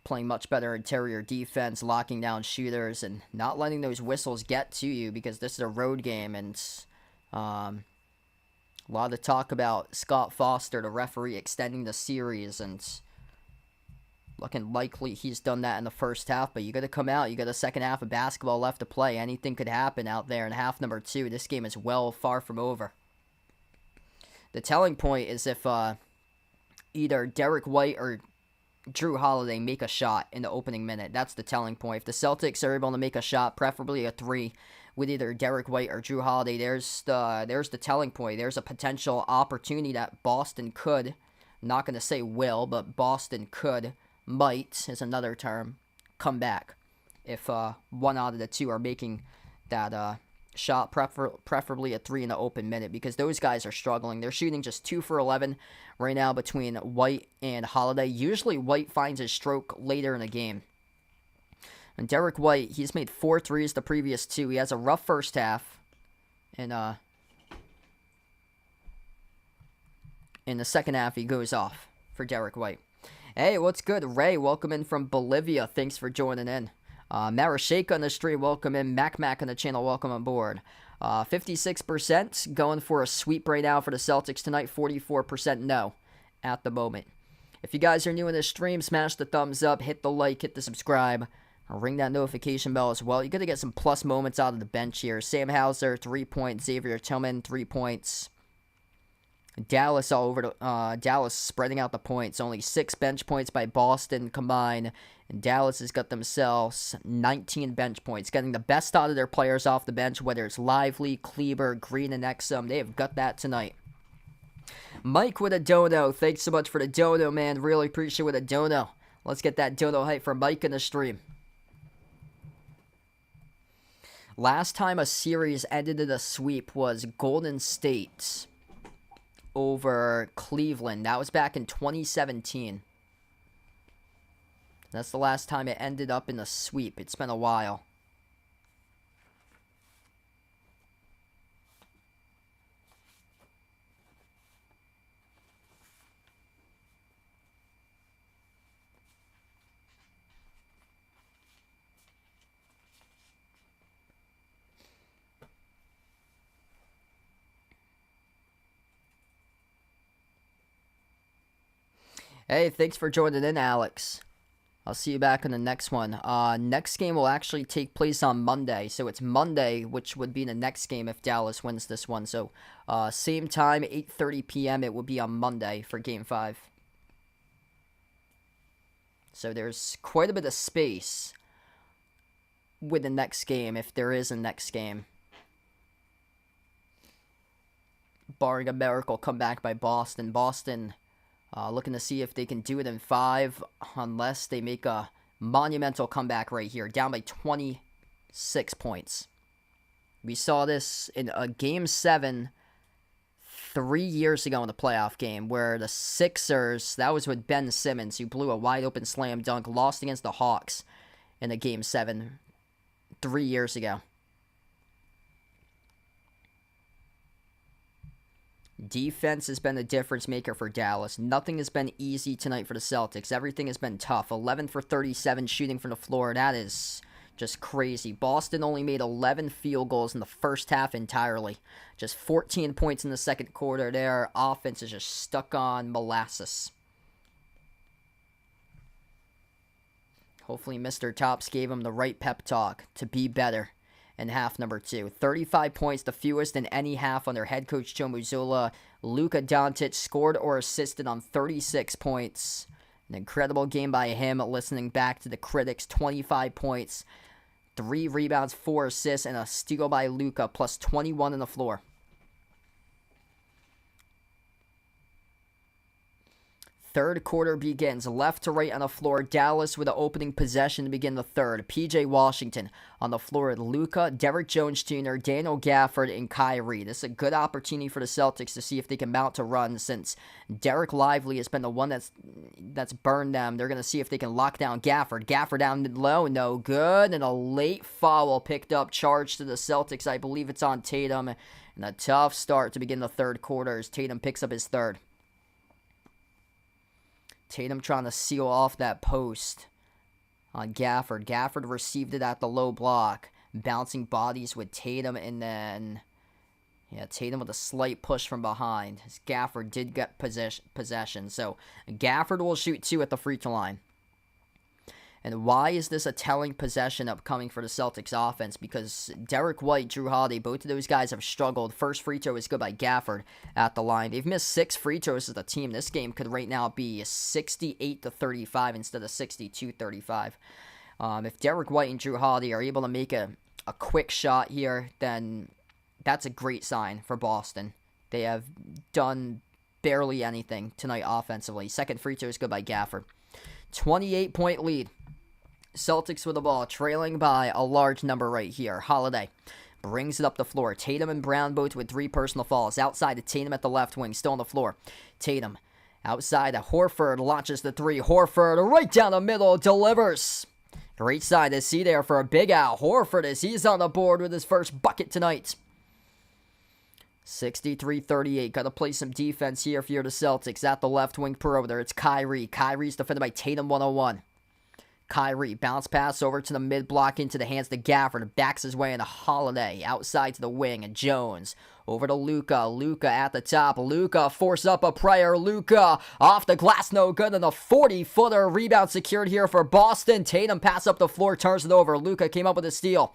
Playing much better interior defense, locking down shooters, and not letting those whistles get to you, because this is a road game. And a lot of talk about Scott Foster, the referee, extending the series, and looking likely he's done that in the first half. But you got to come out. You got a second half of basketball left to play. Anything could happen out there in half number 2. This game is well far from over. The telling point is if either Derek White or Drew Holiday make a shot in the opening minute. That's the telling point. If the Celtics are able to make a shot, preferably a 3, with either Derek White or Drew Holiday, there's the telling point. There's a potential opportunity that Boston could, I'm not going to say will, but Boston might is another term, come back if one out of the 2 are making that shot, preferably a 3 in the open minute, because those guys are struggling. They're shooting just 2 for 11 right now between White and Holiday. Usually White finds his stroke later in the game. And Derek White, he's made 4 threes the previous 2. He has a rough first half. And in the second half, he goes off for Derek White. Hey, what's good? Ray, welcome in from Bolivia. Thanks for joining in. Marashake on the stream, welcome in. Mac on the channel, welcome on board. 56% going for a sweep right now for the Celtics tonight. 44% no at the moment. If you guys are new in this stream, smash the thumbs up, hit the like, hit the subscribe. Ring that notification bell as well. You're going to get some plus moments out of the bench here. Sam Hauser, 3 points. Xavier Tillman, 3 points. Dallas all over Dallas spreading out the points. Only 6 bench points by Boston combined. And Dallas has got themselves 19 bench points. Getting the best out of their players off the bench, whether it's Lively, Kleber, Green, and Exum. They have got that tonight. Mike with a dono. Thanks so much for the dono, man. Really appreciate with a dono. Let's get that dono hype for Mike in the stream. Last time a series ended in a sweep was Golden State over Cleveland. That was back in 2017. That's the last time it ended up in a sweep. It's been a while. Hey, thanks for joining in, Alex. I'll see you back in the next one. Next game will actually take place on Monday. So it's Monday, which would be the next game if Dallas wins this one. So same time, 8:30 p.m. It will be on Monday for Game 5. So there's quite a bit of space with the next game, if there is a next game. Barring a miracle comeback by Boston. Boston looking to see if they can do it in 5, unless they make a monumental comeback right here, down by 26 points. We saw this in a Game 7 3 years ago in the playoff game, where the Sixers, that was with Ben Simmons, who blew a wide-open slam dunk, lost against the Hawks in a Game 7 3 years ago. Defense has been the difference maker for Dallas. Nothing has been easy tonight for the Celtics. Everything has been tough. 11 for 37 shooting from the floor. That is just crazy. Boston only made 11 field goals in the first half entirely. Just 14 points in the second quarter. Their offense is just stuck on molasses. Hopefully Mr. Tops gave him the right pep talk to be better in half number 2. 35 points, the fewest in any half under head coach Joe Mazzulla. Luka Doncic scored or assisted on 36 points. An incredible game by him, listening back to the critics. 25 points, 3 rebounds, 4 assists, and a steal by Luka, plus 21 on the floor. Third quarter begins. Left to right on the floor. Dallas with the opening possession to begin the third. P.J. Washington on the floor with Luka, Derrick Jones Jr., Daniel Gafford, and Kyrie. This is a good opportunity for the Celtics to see if they can mount a run, since Derek Lively has been the one that's burned them. They're going to see if they can lock down Gafford. Gafford down low, no good. And a late foul picked up, charge to the Celtics. I believe it's on Tatum. And a tough start to begin the third quarter as Tatum picks up his third. Tatum trying to seal off that post on Gafford. Gafford received it at the low block. Bouncing bodies with Tatum, and then Tatum with a slight push from behind. As Gafford did get possession. So Gafford will shoot 2 at the free throw line. And why is this a telling possession upcoming for the Celtics offense? Because Derek White, Drew Holiday, both of those guys have struggled. First free throw is good by Gafford at the line. They've missed 6 free throws as a team. This game could right now be 68-35 instead of 62-35. If Derek White and Drew Holiday are able to make a quick shot here, then that's a great sign for Boston. They have done barely anything tonight offensively. Second free throw is good by Gafford. 28-point lead. Celtics with the ball, trailing by a large number right here. Holiday brings it up the floor. Tatum and Brown both with 3 personal fouls. Outside to Tatum at the left wing, still on the floor. Tatum outside to Horford, launches the 3. Horford right down the middle, delivers. Great side to see there for a big Al Horford as he's on the board with his first bucket tonight. 63-38. Got to play some defense here if you're the Celtics. At the left wing perimeter, it's Kyrie. Kyrie's defended by Tatum 101. Kyrie, bounce pass over to the mid-block into the hands of Gafford. Backs his way into Holiday. Outside to the wing. And Jones over to Luka. Luka at the top. Luka force up a prayer. Luka off the glass. No good. And a 40-footer rebound secured here for Boston. Tatum pass up the floor. Turns it over. Luka came up with a steal.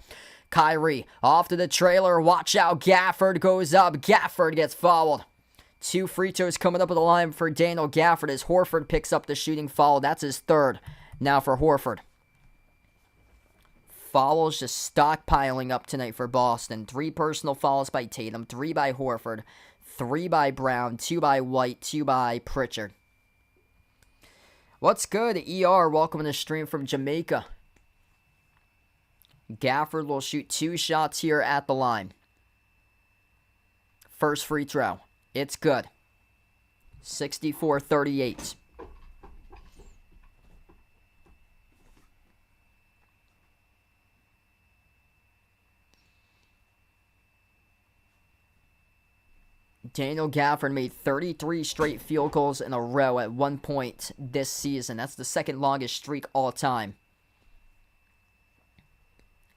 Kyrie off to the trailer. Watch out. Gafford goes up. Gafford gets fouled. 2 free throws coming up at the line for Daniel Gafford as Horford picks up the shooting foul. That's his third. Now for Horford. Fouls just stockpiling up tonight for Boston. 3 personal fouls by Tatum, 3 by Horford, 3 by Brown, 2 by White, 2 by Pritchard. What's good, ER? Welcome to the stream from Jamaica. Gafford will shoot 2 shots here at the line. First free throw. It's good. 64-38. Daniel Gafford made 33 straight field goals in a row at one point this season. That's the second longest streak all time.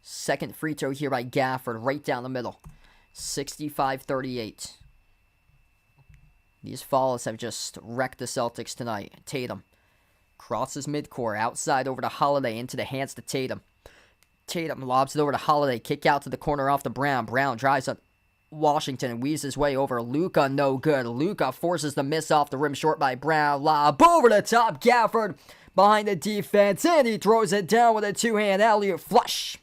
Second free throw here by Gafford, right down the middle. 65-38. These fouls have just wrecked the Celtics tonight. Tatum crosses midcourt, outside over to Holiday, into the hands to Tatum. Tatum lobs it over to Holiday, kick out to the corner off to Brown. Brown drives up Washington and weaves his way over. Luka, no good. Luka forces the miss off the rim, short by Brown. Lob over the top. Gafford behind the defense, and he throws it down with a two-hand alley-oop flush.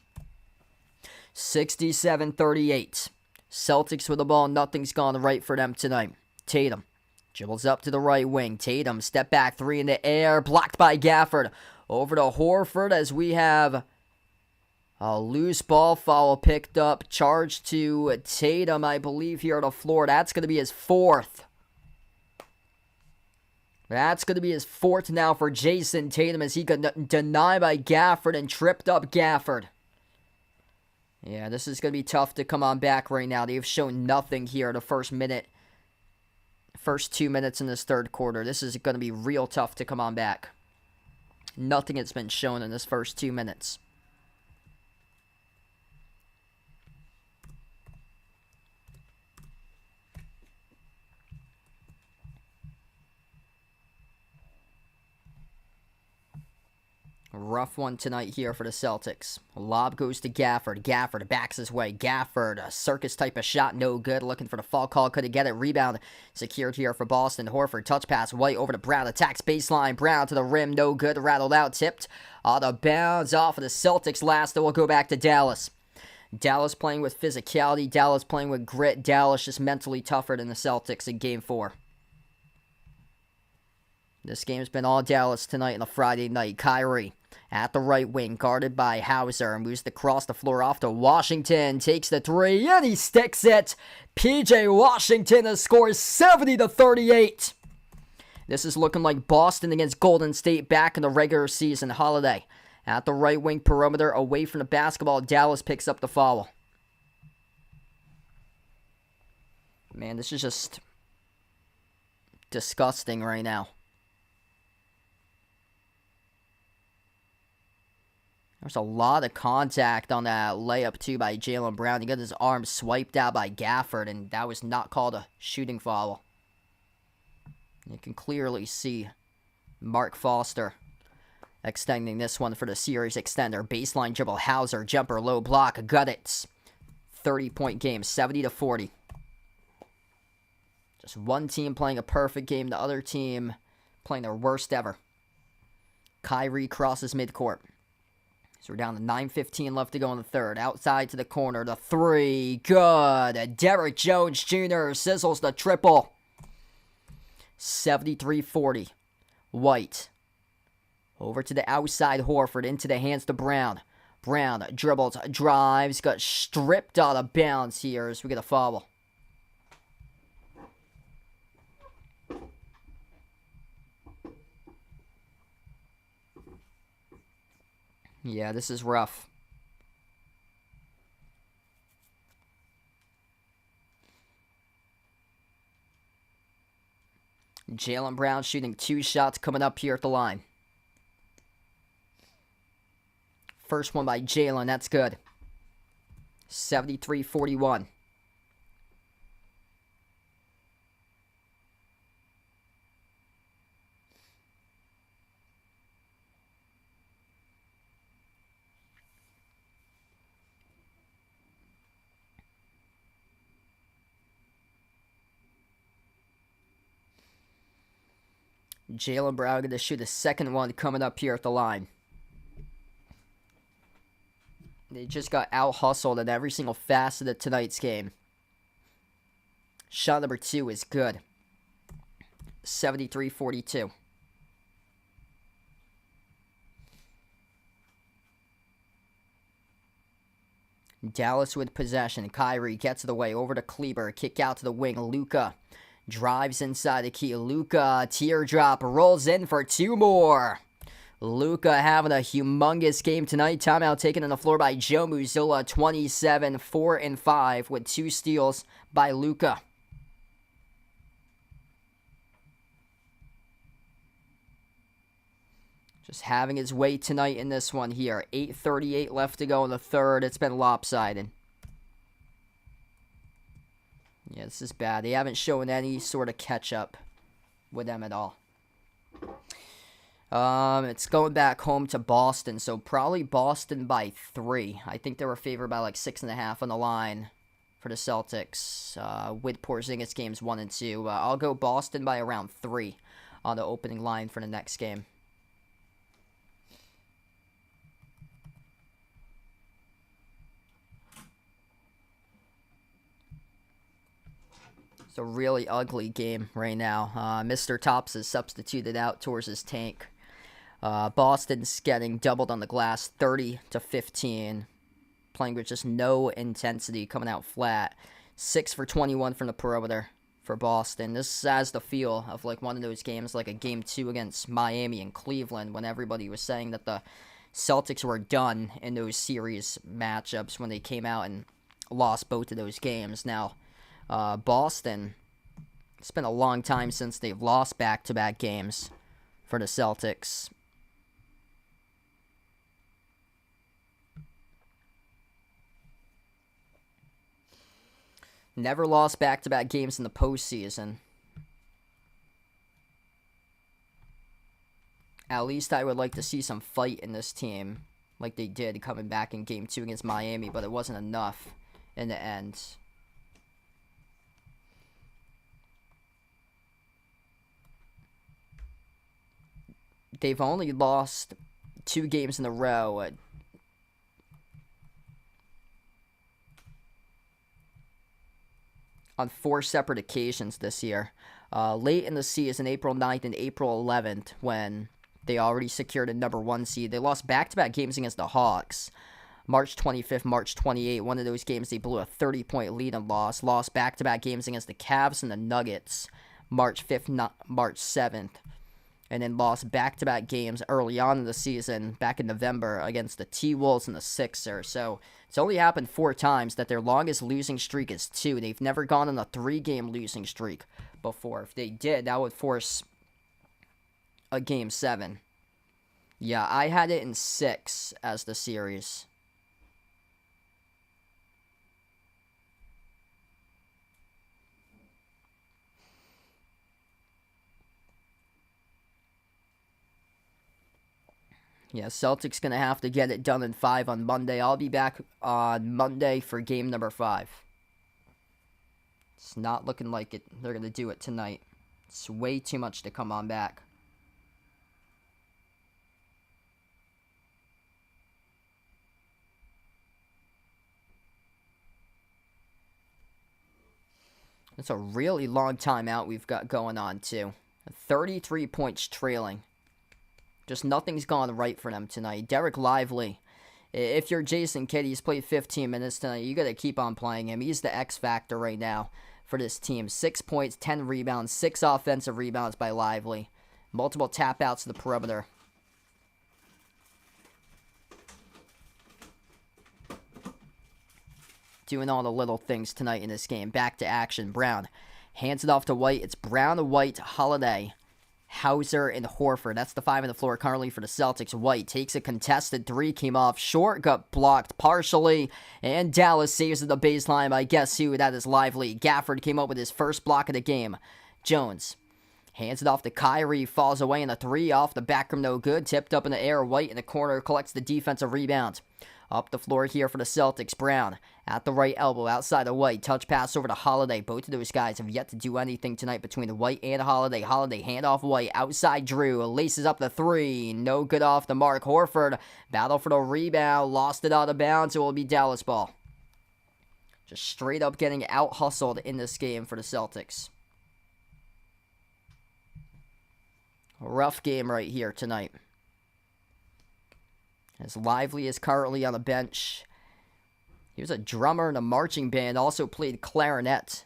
67-38. Celtics with the ball. Nothing's gone right for them tonight. Tatum dribbles up to the right wing. Tatum, step back three in the air, blocked by Gafford. Over to Horford as we have a loose ball foul picked up. Charge to Tatum, I believe, here on the floor. That's going to be his fourth. That's going to be his fourth now for Jason Tatum as he got denied by Gafford and tripped up Gafford. Yeah, this is going to be tough to come on back right now. They've shown nothing here in the first 2 minutes in this third quarter. This is going to be real tough to come on back. Nothing has been shown in this first 2 minutes. Rough one tonight here for the Celtics. Lob goes to Gafford. Gafford backs his way. Gafford, a circus type of shot, no good. Looking for the foul call, couldn't get it. Rebound secured here for Boston. Horford, touch pass, White over to Brown. Attacks baseline. Brown to the rim, no good. Rattled out, tipped. Out of bounds off of the Celtics last. Then we'll go back to Dallas. Dallas playing with physicality. Dallas playing with grit. Dallas just mentally tougher than the Celtics in Game 4. This game's been all Dallas tonight on a Friday night. Kyrie at the right wing, guarded by Hauser, moves across the floor off to Washington, takes the three, and he sticks it. P.J. Washington has scored 70-38. This is looking like Boston against Golden State back in the regular season. Holiday at the right wing perimeter, away from the basketball. Dallas picks up the foul. Man, this is just disgusting right now. There's a lot of contact on that layup, too, by Jaylen Brown. He got his arm swiped out by Gafford, and that was not called a shooting foul. You can clearly see Mark Foster extending this one for the series extender. Baseline dribble, Hauser, jumper, low block, got it. 30-point game, 70-40. Just one team playing a perfect game, the other team playing their worst ever. Kyrie crosses midcourt. So we're down to 9:15 left to go in the third. Outside to the corner. The three. Good. Derrick Jones Jr. sizzles the triple. 73-40. White. Over to the outside. Horford into the hands to Brown. Brown dribbles, drives, got stripped out of bounds here as we get a foul. Yeah, this is rough. Jaylen Brown shooting 2 shots coming up here at the line. First one by Jaylen, that's good. 73-41. Jaylen Brown going to shoot a second one coming up here at the line. They just got out-hustled in every single facet of tonight's game. Shot number 2 is good. 73-42. Dallas with possession. Kyrie gets it away over to Kleber. Kick out to the wing. Luka drives inside the key. Luka, teardrop, rolls in for 2 more. Luka having a humongous game tonight. Timeout taken on the floor by Joe Mazzulla. 27, 4, and 5 with 2 steals by Luka. Just having his way tonight in this one here. 8:38 left to go in the third. It's been lopsided. Yeah, this is bad. They haven't shown any sort of catch-up with them at all. It's going back home to Boston, so probably Boston by 3. I think they were favored by like 6.5 on the line for the Celtics with Porzingis games 1 and 2. I'll go Boston by around 3 on the opening line for the next game. It's a really ugly game right now. Mr. Tops is substituted out towards his tank. Boston's getting doubled on the glass, 30-15. Playing with just no intensity, coming out flat. 6 for 21 from the perimeter for Boston. This has the feel of like one of those games, like a game 2 against Miami and Cleveland, when everybody was saying that the Celtics were done in those series matchups when they came out and lost both of those games. Now, Boston, it's been a long time since they've lost back-to-back games for the Celtics. Never lost back-to-back games in the postseason. At least I would like to see some fight in this team, like they did coming back in Game 2 against Miami, but it wasn't enough in the end. They've only lost 2 games in a row. On 4 separate occasions this year. Late in the season, April 9th and April 11th, when they already secured a number 1 seed. They lost back-to-back games against the Hawks. March 25th, March 28th. One of those games they blew a 30-point lead and lost. Lost back-to-back games against the Cavs and the Nuggets. March 5th, March 7th. And then lost back-to-back games early on in the season, back in November, against the T-Wolves and the Sixers. So it's only happened 4 times that their longest losing streak is 2. They've never gone on a 3-game losing streak before. If they did, that would force a Game 7. Yeah, I had it in 6 as the series. Yeah, Celtics going to have to get it done in 5 on Monday. I'll be back on Monday for game number 5. It's not looking like it. They're going to do it tonight. It's way too much to come on back. It's a really long timeout we've got going on, too. 33 points trailing. Just nothing's gone right for them tonight. Derek Lively, if you're Jason Kidd, he's played 15 minutes tonight. You got to keep on playing him. He's the X factor right now for this team. 6 points, 10 rebounds, 6 offensive rebounds by Lively. Multiple tap outs to the perimeter. Doing all the little things tonight in this game. Back to action. Brown hands it off to White. It's Brown, White, Holiday, Hauser, and Horford. That's the 5 on the floor currently for the Celtics. White takes a contested 3, came off short, got blocked partially, and Dallas saves at the baseline by guess who? That is Lively. Gafford came up with his first block of the game. Jones hands it off to Kyrie, falls away in the 3, off the back rim, no good. Tipped up in the air, White in the corner collects the defensive rebound. Up the floor here for the Celtics. Brown at the right elbow, outside of White. Touch pass over to Holiday. Both of those guys have yet to do anything tonight between the White and Holiday. Holiday handoff White. Outside Drew. Laces up the 3. No good off the mark. Horford. Battle for the rebound. Lost it out of bounds. It will be Dallas ball. Just straight up getting out-hustled in this game for the Celtics. A rough game right here tonight. As Lively is currently on the bench. He was a drummer in a marching band, also played clarinet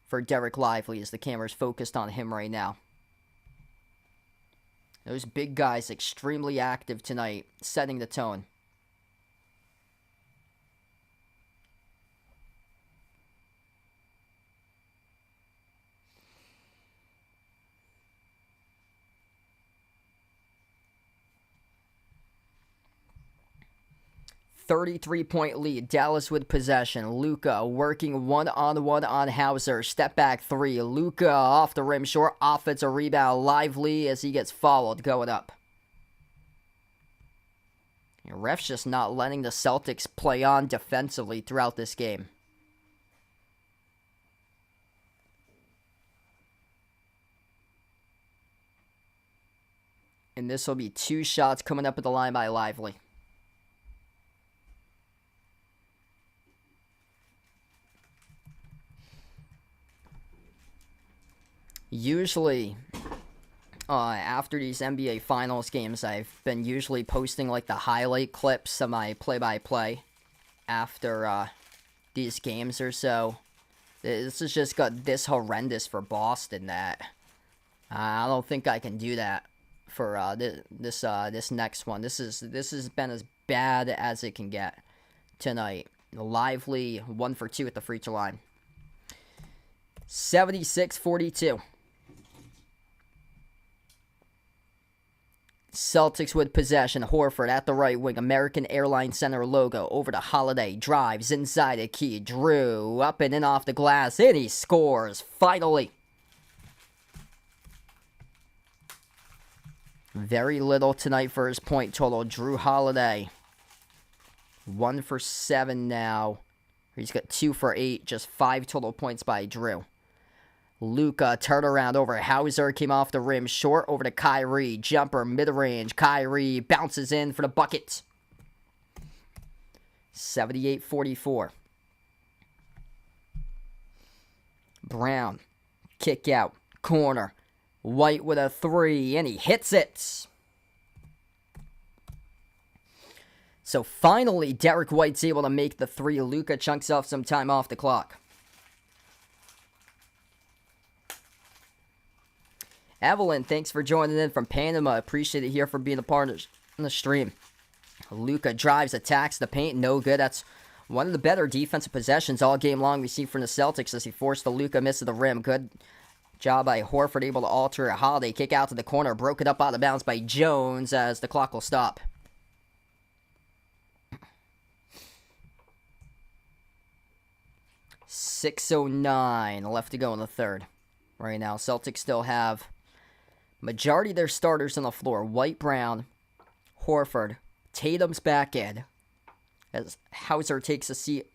for Derek Lively as the camera's focused on him right now. Those big guys extremely active tonight, setting the tone. 33-point lead. Dallas with possession. Luka working one-on-one on Hauser. Step back three. Luka off the rim short. Offensive rebound. Lively as he gets fouled going up. The ref's just not letting the Celtics play on defensively throughout this game. And this will be 2 shots coming up at the line by Lively. Usually, after these NBA Finals games, I've been usually posting like the highlight clips of my play-by-play after these games or so. This has just got this horrendous for Boston that I don't think I can do that for this next one. This has been as bad as it can get tonight. Lively 1 for 2 at the free throw line. 76-42. Celtics with possession. Horford at the right wing. American Airlines Center logo over to Holiday. Drives inside a key. Drew up and in off the glass. And he scores. Finally. Very little tonight for his point total. Drew Holiday. 1 for 7 now. He's got 2 for 8. Just 5 total points by Drew. Luka, turnaround over Hauser, came off the rim, short over to Kyrie, jumper, mid-range, Kyrie bounces in for the bucket. 78-44. Brown, kick out, corner, White with a 3, and he hits it. So finally, Derek White's able to make the 3. Luka chunks off some time off the clock. Evelyn, thanks for joining in from Panama. Appreciate it here for being a part of the stream. Luka drives, attacks the paint. No good. That's one of the better defensive possessions all game long we see from the Celtics as he forced the Luka miss of the rim. Good job by Horford, able to alter a Holiday. Kick out to the corner. Broken up out of bounds by Jones as the clock will stop. .609 left to go in the third. Right now, Celtics still have majority of their starters on the floor. White, Brown, Horford, Tatum's back in. As Hauser takes a seat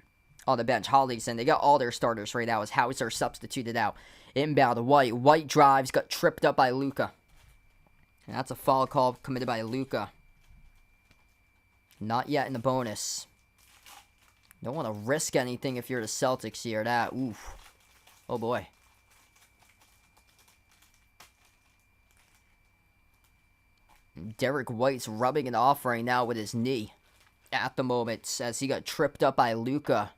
on the bench. Holiday's in. They got all their starters right now as Hauser substituted out. Inbound, White. White drives, got tripped up by Luka. And that's a foul call committed by Luka. Not yet in the bonus. Don't want to risk anything if you're the Celtics here. That, oof. Oh boy. Derek White's rubbing it off right now with his knee at the moment as he got tripped up by Luka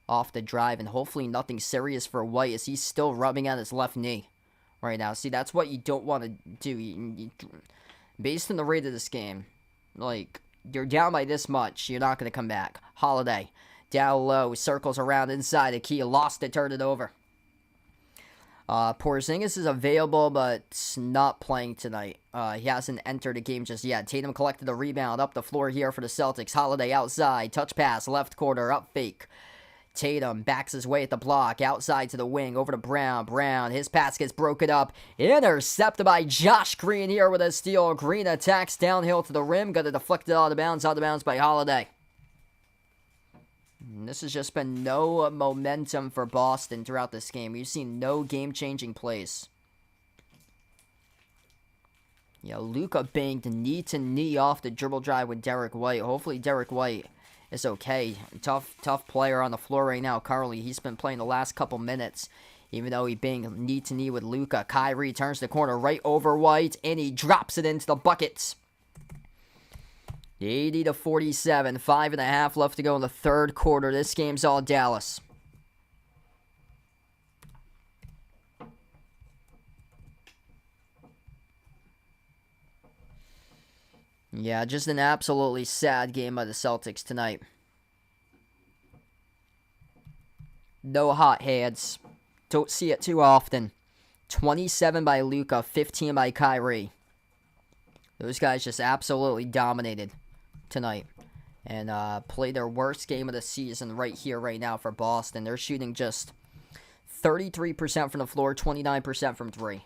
off the drive, and hopefully nothing serious for White as he's still rubbing on his left knee right now. See, that's what you don't want to do. Based on the rate of this game, like, you're down by this much, you're not going to come back. Holiday, down low, circles around inside the key, lost it, turned it over. Porzingis is available, but not playing tonight. He hasn't entered the game just yet. Tatum collected the rebound up the floor here for the Celtics. Holiday outside, touch pass, left corner, up fake. Tatum backs his way at the block, outside to the wing, over to Brown. Brown, his pass gets broken up. Intercepted by Josh Green here with a steal. Green attacks downhill to the rim, got it deflected out of bounds by Holiday. And this has just been no momentum for Boston throughout this game. We've seen no game-changing plays. Yeah, Luka banged knee-to-knee off the dribble drive with Derek White. Hopefully Derek White is okay. Tough player on the floor right now, Carly. He's been playing the last couple minutes, even though he banged knee-to-knee with Luka. Kyrie turns the corner right over White, and he drops it into the buckets. 80-47, 5.5 left to go in the third quarter. This game's all Dallas. Yeah, just an absolutely sad game by the Celtics tonight. No hot hands. Don't see it too often. 27 by Luka, 15 by Kyrie. Those guys just absolutely dominated tonight. and play their worst game of the season right here, right now for Boston. They're shooting just 33% from the floor, 29% from three.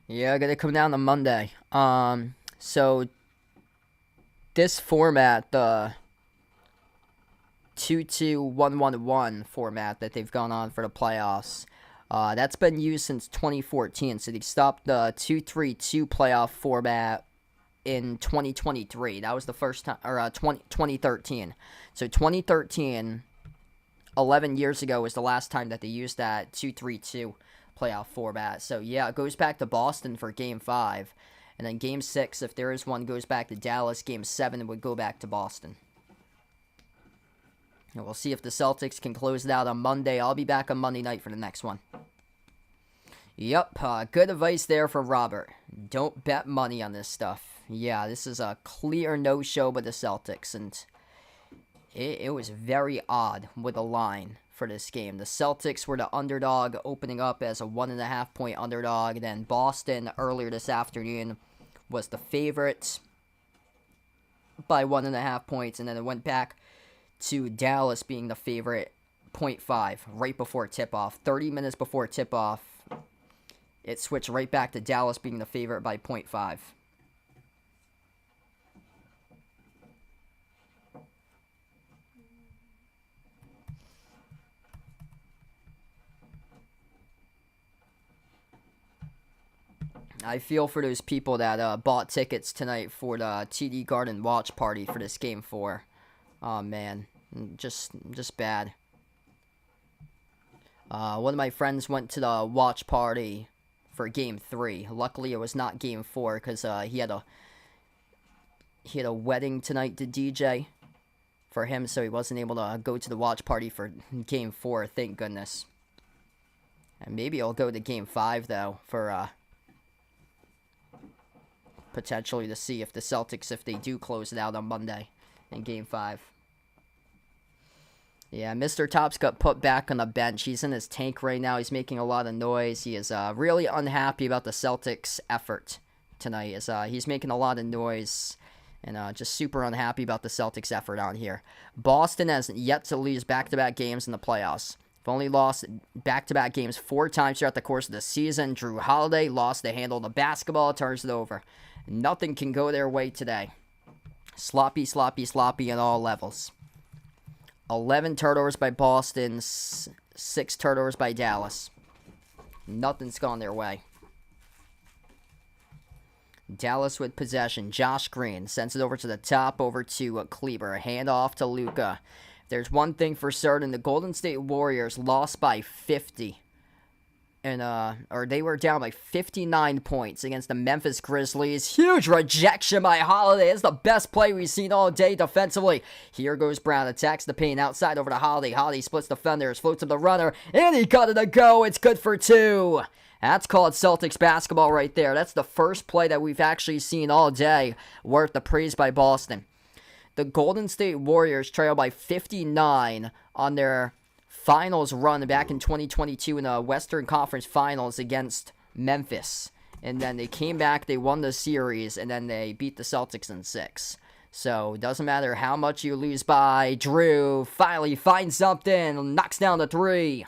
Yeah, gonna come down to Monday. So this format, the 2-2-1-1-1 format that they've gone on for the playoffs, that's been used since 2014. So they stopped the 2-3-2 playoff format in 2023. That was the first time, or 2013. So 2013, 11 years ago, was the last time that they used that 2-3-2 playoff format. So yeah, it goes back to Boston for Game 5. And then Game 6, if there is one, goes back to Dallas. Game 7 would go back to Boston. And we'll see if the Celtics can close it out on Monday. I'll be back on Monday night for the next one. Yep, good advice there for Robert. Don't bet money on this stuff. Yeah, this is a clear no-show by the Celtics. And it was very odd with a line for this game. The Celtics were the underdog, opening up as a 1.5-point underdog. Then Boston earlier this afternoon was the favorite by 1.5 points, and then it went back to Dallas being the favorite 0.5 right before tip-off. 30 minutes before tip-off, it switched right back to Dallas being the favorite by 0.5. I feel for those people that bought tickets tonight for the TD Garden watch party for this Game 4. Oh, man. Just bad. One of my friends went to the watch party for Game 3. Luckily, it was not Game 4 because he had a wedding tonight to DJ for him, so he wasn't able to go to the watch party for Game 4, thank goodness. And maybe he'll go to Game 5, though, for potentially to see if the Celtics, if they do close it out on Monday in Game 5. Yeah, Mr. Tops got put back on the bench. He's in his tank right now. He's making a lot of noise. He is really unhappy about the Celtics' effort tonight. He's making a lot of noise and just super unhappy about the Celtics' effort out here. Boston has yet to lose back-to-back games in the playoffs. They've only lost back-to-back games 4 times throughout the course of the season. Drew Holiday lost the handle of the basketball, turns it over. Nothing can go their way today. Sloppy, sloppy, sloppy on all levels. 11 turnovers by Boston, 6 turnovers by Dallas. Nothing's gone their way. Dallas with possession. Josh Green sends it over to the top, over to Kleber. Hand off to Luka. There's one thing for certain. The Golden State Warriors lost by 50. Or they were down by 59 points against the Memphis Grizzlies. Huge rejection by Holiday. It's the best play we've seen all day defensively. Here goes Brown. Attacks the paint outside over to Holiday. Holiday splits defenders. Floats to the runner. And he got it to go. It's good for 2. That's called Celtics basketball right there. That's the first play that we've actually seen all day worth the praise by Boston. The Golden State Warriors trail by 59 on their finals run back in 2022 in the Western Conference Finals against Memphis. And then they came back, they won the series, and then they beat the Celtics in 6. So, doesn't matter how much you lose by. Drew finally finds something, knocks down the 3.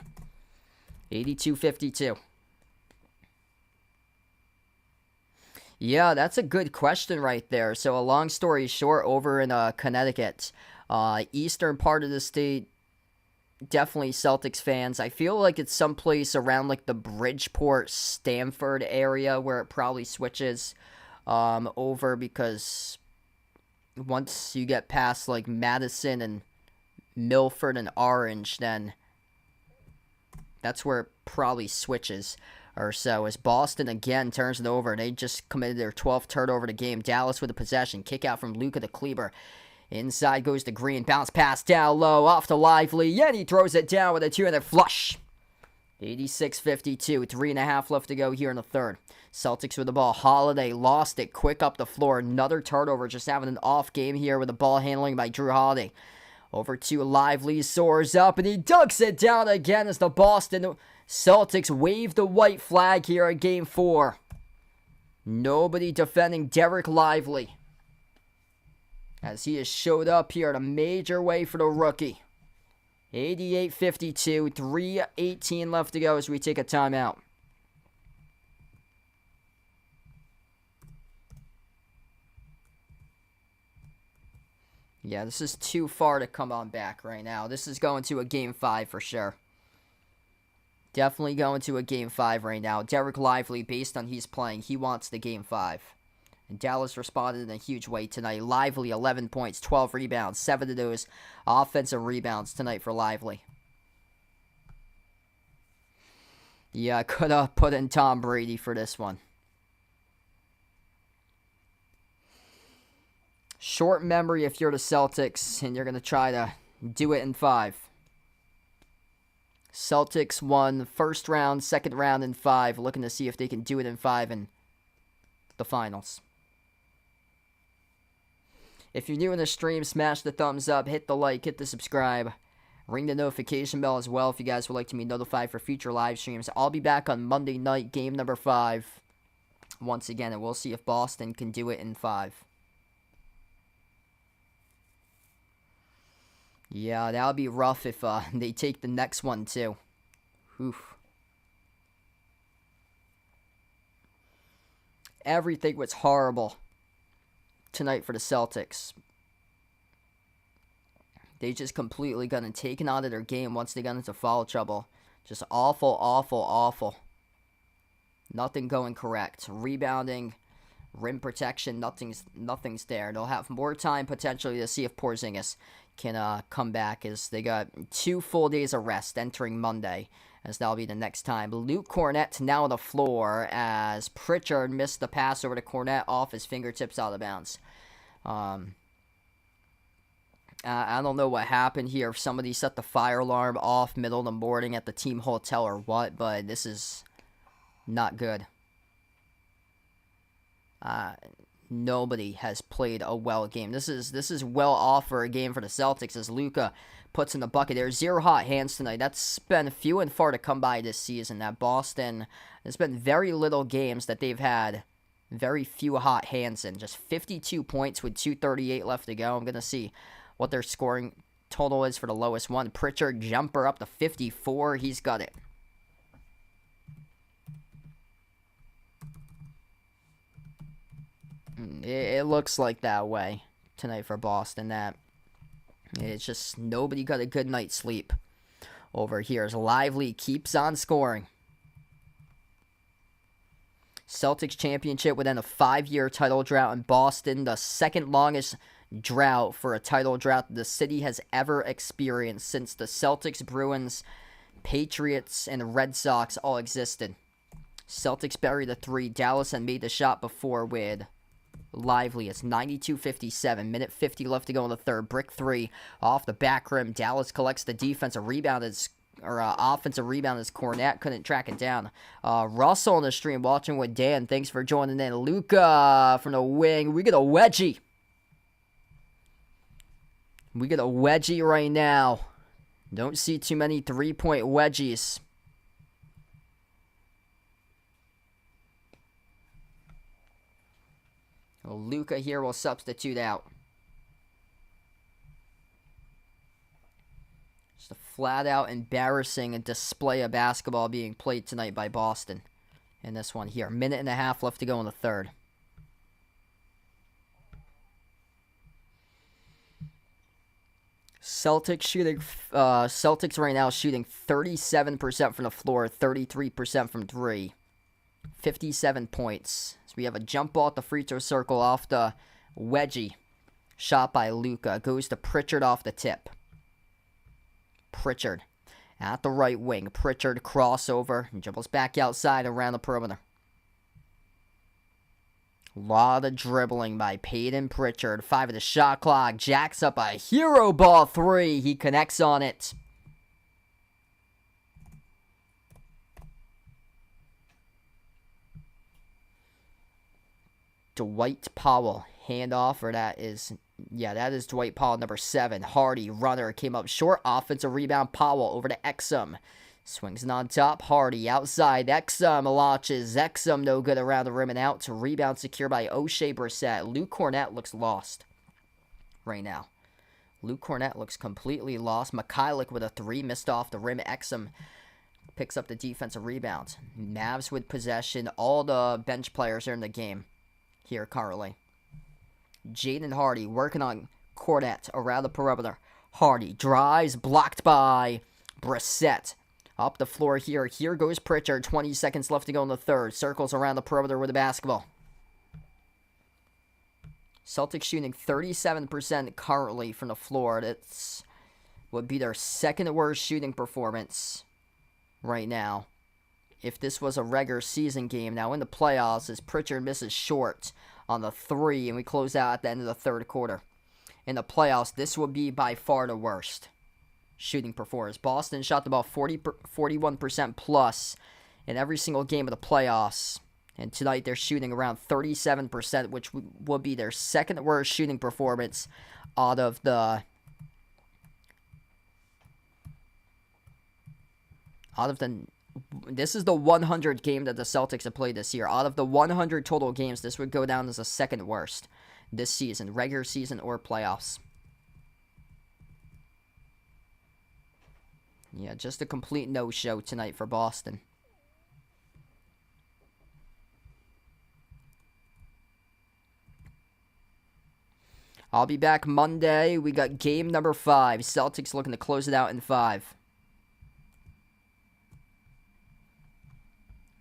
82-52. Yeah, that's a good question right there. So, a long story short, over in Connecticut, eastern part of the state, definitely Celtics fans. I feel like it's someplace around like the Bridgeport, Stamford area where it probably switches. over, because once you get past like Madison and Milford and Orange, then that's where it probably switches or so. As Boston again turns it over. They just committed their 12th turnover of the game. Dallas with a possession. Kick out from Luka to Kleber. Inside goes to Green. Bounce pass down low. Off to Lively. And he throws it down with a two-handed flush. 86-52. 3.5 left to go here in the third. Celtics with the ball. Holiday lost it. Quick up the floor. Another turnover. Just having an off game here with the ball handling by Drew Holiday. Over to Lively. Soars up and he dunks it down again as the Boston Celtics wave the white flag here at Game 4. Nobody defending Derek Lively, as he has showed up here in a major way for the rookie. 88-52, 3:18 left to go as we take a timeout. Yeah, this is too far to come on back right now. This is going to a Game 5 for sure. Definitely going to a Game 5 right now. Derek Lively, based on he's playing, he wants the Game 5. And Dallas responded in a huge way tonight. Lively, 11 points, 12 rebounds, 7 of those offensive rebounds tonight for Lively. Yeah, I could have put in Tom Brady for this one. Short memory if you're the Celtics and you're going to try to do it in 5. Celtics won first round, second round in 5. Looking to see if they can do it in 5 in the finals. If you're new in the stream, smash the thumbs up, hit the like, hit the subscribe. Ring the notification bell as well if you guys would like to be notified for future live streams. I'll be back on Monday night, game number 5. Once again, and we'll see if Boston can do it in 5. Yeah, that would be rough if they take the next one, too. Oof. Everything was horrible tonight for the Celtics. They just completely got taken out of their game once they got into foul trouble. Just awful, awful, awful. Nothing going correct. Rebounding, rim protection, nothing's there. They'll have more time potentially to see if Porzingis can come back, as they got 2 full days of rest entering Monday, as that'll be the next time. Luke Cornett now on the floor as Pritchard missed the pass over to Cornett off his fingertips out of bounds. I don't know what happened here. If somebody set the fire alarm off middle of the morning at the team hotel or what, but this is not good. Nobody has played a well game. This is well off for a game for the Celtics, as Luka puts in the bucket. There's 0 hot hands tonight. That's been few and far to come by this season. That Boston, there's been very little games that they've had very few hot hands in. Just 52 points with 2:38 left to go. I'm going to see what their scoring total is for the lowest one. Pritchard jumper up to 54. He's got it. It looks like that way tonight for Boston. That it's just nobody got a good night's sleep over here as Lively keeps on scoring. Celtics championship within a 5-year title drought in Boston, the second longest drought for a title drought the city has ever experienced since the Celtics, Bruins, Patriots, and Red Sox all existed. Celtics buried the 3. Dallas had made the shot before with Lively. It's 92-57. Minute 50 left to go in the third. Brick 3 off the back rim. Dallas collects the defensive rebound offensive rebound as Cornett couldn't track it down. Russell on the stream watching with Dan. Thanks for joining in. Luka from the wing. We get a wedgie. We get a wedgie right now. Don't see too many 3-point wedgies. Luka here will substitute out. Just a flat-out embarrassing display of basketball being played tonight by Boston in this one here. 1.5 left to go in the third. Celtics right now shooting 37% from the floor, 33% from 3. 57 points. So we have a jump ball at the free throw circle off the wedgie. Shot by Luka. Goes to Pritchard off the tip. Pritchard at the right wing. Pritchard crossover. And dribbles back outside around the perimeter. A lot of dribbling by Peyton Pritchard. 5 of the shot clock. Jacks up a hero ball 3. He connects on it. Dwight Powell. Handoff, or that is Dwight Powell, number 7. Hardy, runner, came up short. Offensive rebound, Powell over to Exum. Swings it on top. Hardy outside. Exum launches. Exum no good around the rim and out. To rebound secure by O'Shea Brissett. Luke Cornett looks lost right now. Luke Cornett looks completely lost. Mikhailiuk with a 3 missed off the rim. Exum picks up the defensive rebound. Mavs with possession. All the bench players are in the game here currently. Jaden Hardy working on Cornett around the perimeter. Hardy drives, blocked by Brissett. Up the floor here. Here goes Pritchard. 20 seconds left to go in the third. Circles around the perimeter with the basketball. Celtics shooting 37% currently from the floor. That's would be their second worst shooting performance right now. If this was a regular season game. Now in the playoffs, as Pritchard misses short on the 3, and we close out at the end of the third quarter. In the playoffs, this will be by far the worst shooting performance. Boston shot the ball 41% plus in every single game of the playoffs. And tonight they're shooting around 37%, which will be their second worst shooting performance out of the this is the 100 game that the Celtics have played this year. Out of the 100 total games, this would go down as the second worst this season, regular season or playoffs. Yeah, just a complete no-show tonight for Boston. I'll be back Monday. We got game number 5. Celtics looking to close it out in 5.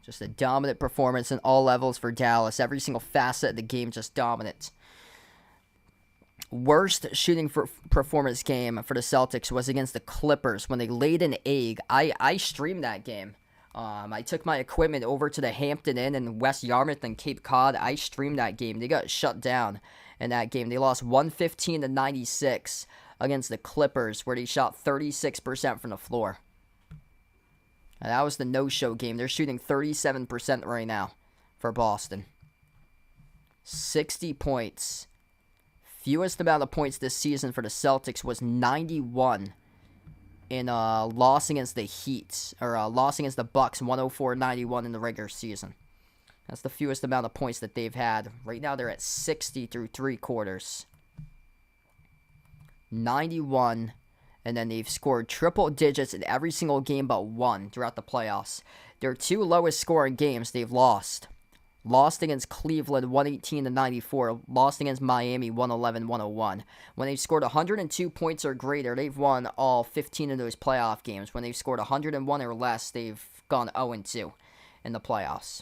Just a dominant performance in all levels for Dallas. Every single facet of the game just dominant. Worst shooting performance game for the Celtics was against the Clippers when they laid an egg. I streamed that game. I took my equipment over to the Hampton Inn in West Yarmouth and Cape Cod. I streamed that game. They got shut down in that game. They lost 115-96 against the Clippers, where they shot 36% from the floor. And that was the no-show game. They're shooting 37% right now for Boston. 60 points. Fewest amount of points this season for the Celtics was 91 in a loss against the Heat, or a loss against the Bucks, 104-91 in the regular season. That's the fewest amount of points that they've had. Right now they're at 60 through 3 quarters. 91. And then they've scored triple digits in every single game but one throughout the playoffs. Their 2 lowest scoring games they've lost. Lost against Cleveland 118-94. Lost against Miami 111-101. When they've scored 102 points or greater, they've won all 15 of those playoff games. When they've scored 101 or less, they've gone 0-2 in the playoffs.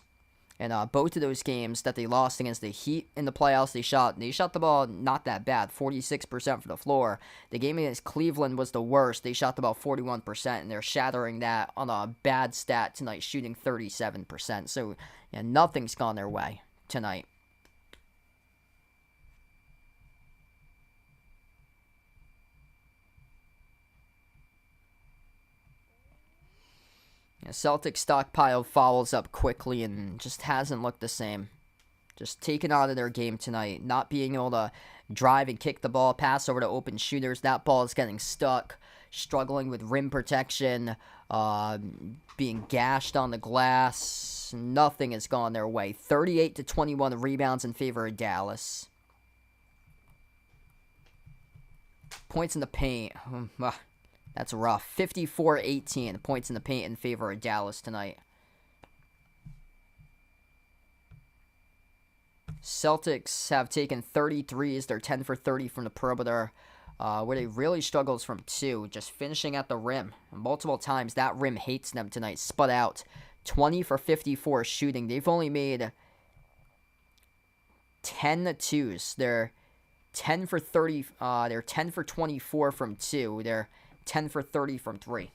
And both of those games that they lost against the Heat in the playoffs, they shot the ball not that bad, 46% from the floor. The game against Cleveland was the worst. They shot the ball 41%, and they're shattering that on a bad stat tonight, shooting 37%. So, yeah, nothing's gone their way tonight. Celtics stockpile fouls up quickly and just hasn't looked the same. Just taken out of their game tonight. Not being able to drive and kick the ball, pass over to open shooters. That ball is getting stuck. Struggling with rim protection. Being gashed on the glass. Nothing has gone their way. 38-21 rebounds in favor of Dallas. Points in the paint. That's rough. 54-18 points in the paint in favor of Dallas tonight. Celtics have taken 33s. They're 10 for 30 from the perimeter. Where they really struggle is from 2. Just finishing at the rim. Multiple times that rim hates them tonight. Spud out 20 for 54 shooting. They've only made 10 twos. They're 10 for 30. They're 10 for 24 from 2. They're 10 for 30 from 3.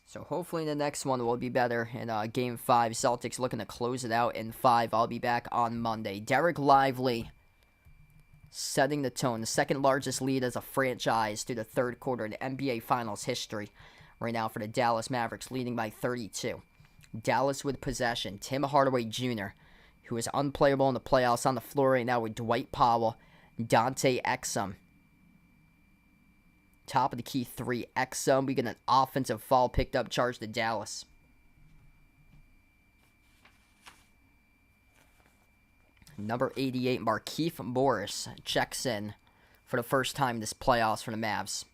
So hopefully the next one will be better in Game 5. Celtics looking to close it out in 5. I'll be back on Monday. Derek Lively setting the tone. The second largest lead as a franchise through the third quarter in NBA Finals history. Right now for the Dallas Mavericks, leading by 32. Dallas with possession. Tim Hardaway Jr., who is unplayable in the playoffs, on the floor right now with Dwight Powell, Dante Exum. Top of the key 3, Exum. We get an offensive foul picked up, charge to Dallas. Number 88, Markieff Morris checks in for the first time this playoffs for the Mavs.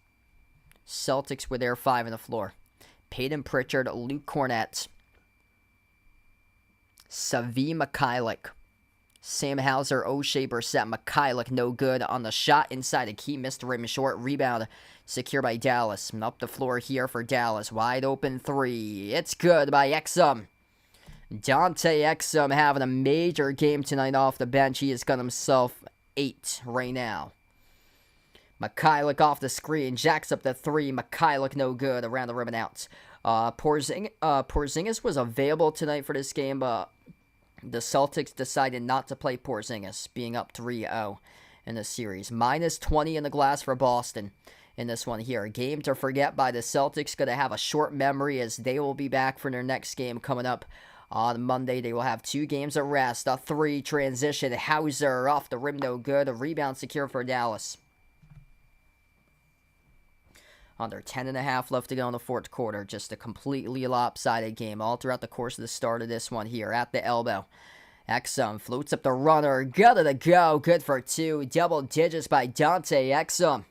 Celtics with their 5 on the floor. Peyton Pritchard, Luke Cornett, Savi Mikhailiuk, Sam Hauser, O'Shea Brissett, Mikhailiuk no good on the shot inside the key, missed the rim short, rebound secure by Dallas. And up the floor here for Dallas, wide open 3, it's good by Exum. Dante Exum having a major game tonight off the bench. He has got himself 8 right now. Mikhailiuk off the screen, jacks up the 3, Mikhailiuk no good, around the rim and out. Porzingis was available tonight for this game, but the Celtics decided not to play Porzingis, being up 3-0 in the series. Minus 20 in the glass for Boston in this one here. A game to forget by the Celtics. Going to have a short memory as they will be back for their next game coming up on Monday. They will have 2 games of rest. A 3 transition. Hauser off the rim, no good. A rebound secure for Dallas. Under 10.5 left to go in the fourth quarter. Just a completely lopsided game all throughout the course of the start of this one here at the elbow. Exum floats up the runner. Gotta to go. Good for 2. Double digits by Dante Exum.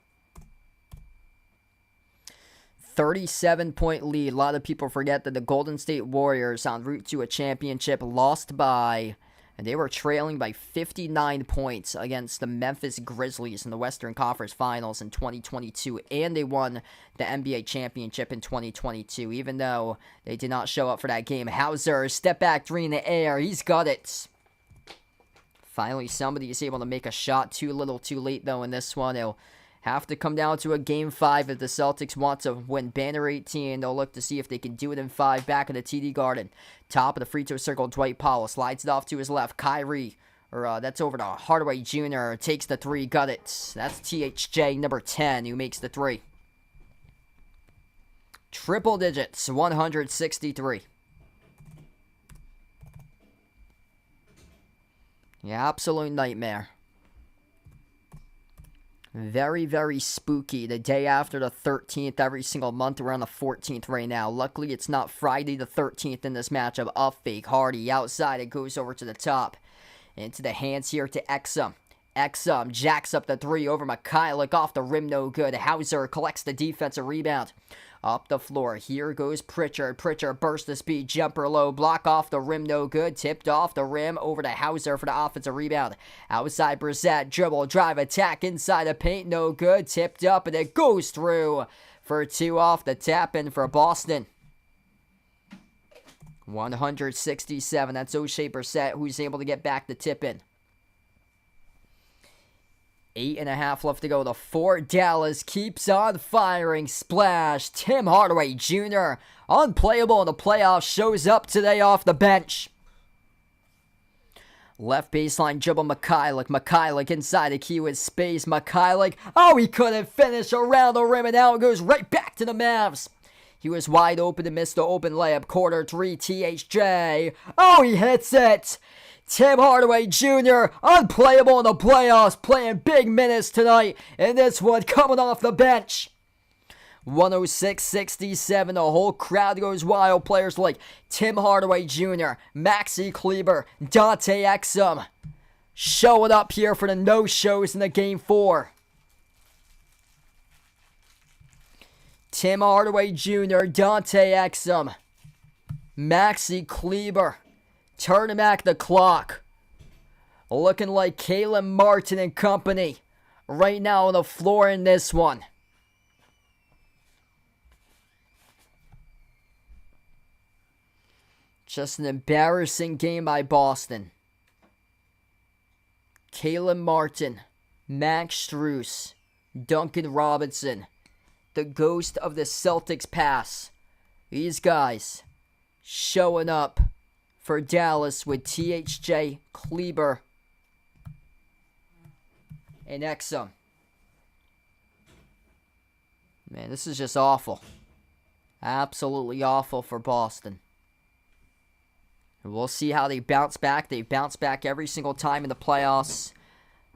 37-point lead. A lot of people forget that the Golden State Warriors, en route to a championship, lost by, and they were trailing by 59 points against the Memphis Grizzlies in the Western Conference Finals in 2022, and they won the NBA championship in 2022, even though they did not show up for that game. Hauser, step back 3 in the air. He's got it. Finally, somebody is able to make a shot. Too little, too late, though, in this one. It'll have to come down to a Game 5 if the Celtics want to win Banner 18. They'll look to see if they can do it in 5 back in the TD Garden. Top of the free throw circle, Dwight Powell slides it off to his left. That's over to Hardaway Jr. Takes the 3, got it. That's THJ number 10 who makes the 3. Triple digits, 163. Yeah, absolute nightmare. Very, very spooky. The day after the 13th, every single month. We're on the 14th right now. Luckily, it's not Friday the 13th in this matchup. Up fake, Hardy outside. It goes over to the top. Into the hands here to Exum. Exum jacks up the 3 over Mikhailiuk. Off the rim, no good. Hauser collects the defensive rebound. Up the floor. Here goes Pritchard. Pritchard bursts the speed. Jumper low. Block off the rim. No good. Tipped off the rim. Over to Hauser for the offensive rebound. Outside Brissett. Dribble. Drive. Attack. Inside the paint. No good. Tipped up. And it goes through for 2 off the tap in for Boston. 167. That's O'Shea Brissett who's able to get back the tip in. 8.5 left to go. The 4 Dallas keeps on firing. Splash. Tim Hardaway Jr., unplayable in the playoffs, shows up today off the bench. Left baseline dribble Mikhailiuk. Mikhailiuk inside the key with space. Mikhailiuk. Oh, he couldn't finish around the rim, and now it goes right back to the Mavs. He was wide open and missed the open layup. Quarter 3, THJ. Oh, he hits it. Tim Hardaway Jr., unplayable in the playoffs, playing big minutes tonight, and this one coming off the bench. 106-67, the whole crowd goes wild. Players like Tim Hardaway Jr., Maxi Kleber, Dante Exum, showing up here for the no-shows in the Game 4. Tim Hardaway Jr., Dante Exum. Maxi Kleber turning back the clock. Looking like Caleb Martin and company right now on the floor in this one. Just an embarrassing game by Boston. Caleb Martin, Max Strus, Duncan Robinson, the ghost of the Celtics past. These guys showing up for Dallas with THJ, Kleber, and Exum. Man, this is just awful. Absolutely awful for Boston. And we'll see how they bounce back. They bounce back every single time in the playoffs.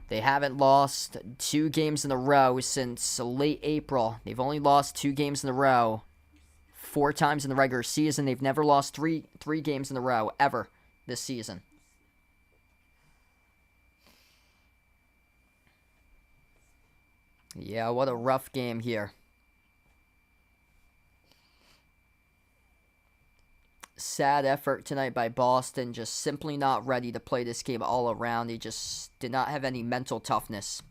They haven't lost 2 games in a row since late April. They've only lost 2 games in a row 4 times in the regular season. They've never lost three games in a row ever this season. Yeah, what a rough game here. Sad effort tonight by Boston, just simply not ready to play this game all around. They just did not have any mental toughness.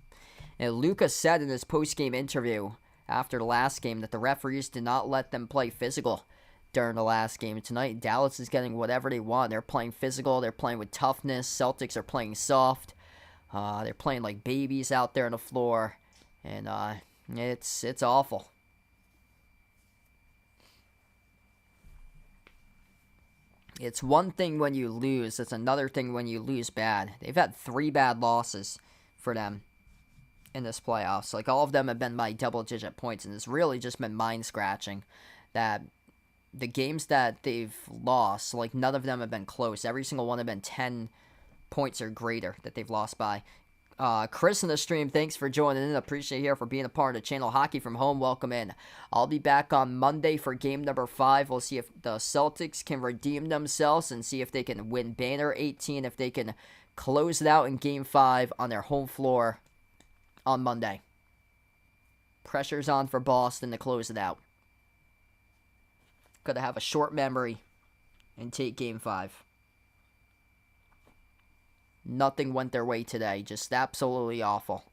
And Luka said in his post-game interview after the last game that the referees did not let them play physical during the last game. Tonight, Dallas is getting whatever they want. They're playing physical. They're playing with toughness. Celtics are playing soft. They're playing like babies out there on the floor. And it's awful. It's one thing when you lose. It's another thing when you lose bad. They've had 3 bad losses for them in this playoffs. Like, all of them have been by double-digit points, and it's really just been mind-scratching that the games that they've lost, like, none of them have been close. Every single one have been 10 points or greater that they've lost by. Chris in the stream, thanks for joining in. Appreciate you here for being a part of the channel. Hockey from Home, welcome in. I'll be back on Monday for game number 5. We'll see if the Celtics can redeem themselves and see if they can win Banner 18, if they can close it out in game 5 on their home floor on Monday. Pressure's on for Boston to close it out. Gotta have a short memory and take game 5. Nothing went their way today. Just absolutely awful.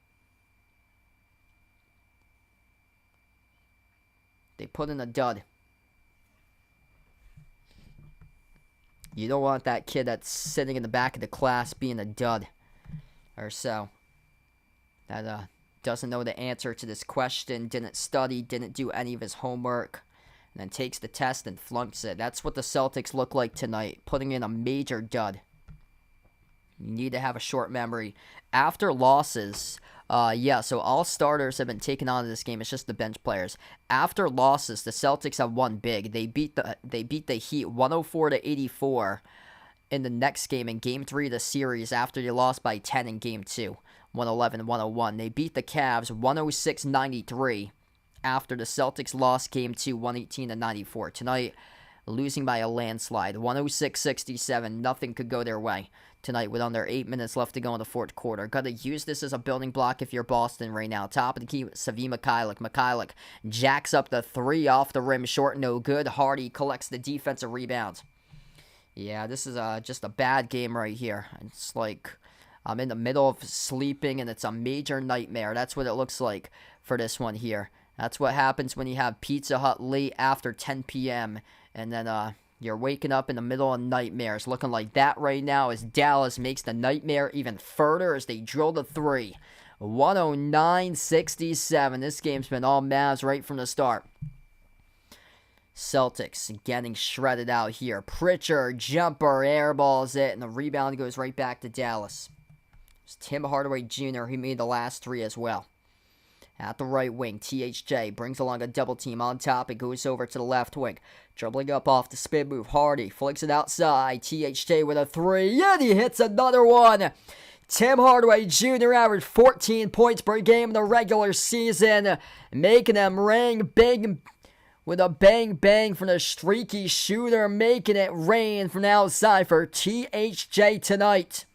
They put in a dud. You don't want that kid that's sitting in the back of the class being a dud or so. That doesn't know the answer to this question, didn't study, didn't do any of his homework, and then takes the test and flunks it. That's what the Celtics look like tonight, putting in a major dud. You need to have a short memory. After losses, so all starters have been taken out of this game. It's just the bench players. After losses, the Celtics have won big. They beat the Heat 104-84 in the next game, in Game 3 of the series, after they lost by 10 in Game 2, 111-101. They beat the Cavs 106-93 after the Celtics lost Game 2, 118-94. Tonight, losing by a landslide, 106-67. Nothing could go their way tonight with under 8 minutes left to go in the fourth quarter. Got to use this as a building block if you're Boston right now. Top of the key, Svi Mykhailiuk. Mykhailiuk jacks up the 3 off the rim, short, no good. Hardy collects the defensive rebound. Yeah, this is just a bad game right here. It's like I'm in the middle of sleeping, and it's a major nightmare. That's what it looks like for this one here. That's what happens when you have Pizza Hut late after 10 p.m., and then you're waking up in the middle of nightmares. Looking like that right now as Dallas makes the nightmare even further as they drill the 3. 109-67. This game's been all Mavs right from the start. Celtics getting shredded out here. Pritchard, jumper, airballs it, and the rebound goes right back to Dallas. It's Tim Hardaway Jr. He made the last 3 as well. At the right wing, THJ brings along a double team on top. It goes over to the left wing. Dribbling up off the spin move. Hardy flicks it outside. THJ with a 3. And he hits another one. Tim Hardaway Jr. averaged 14 points per game in the regular season. Making them ring big with a bang bang from the streaky shooter. Making it rain from the outside for THJ tonight.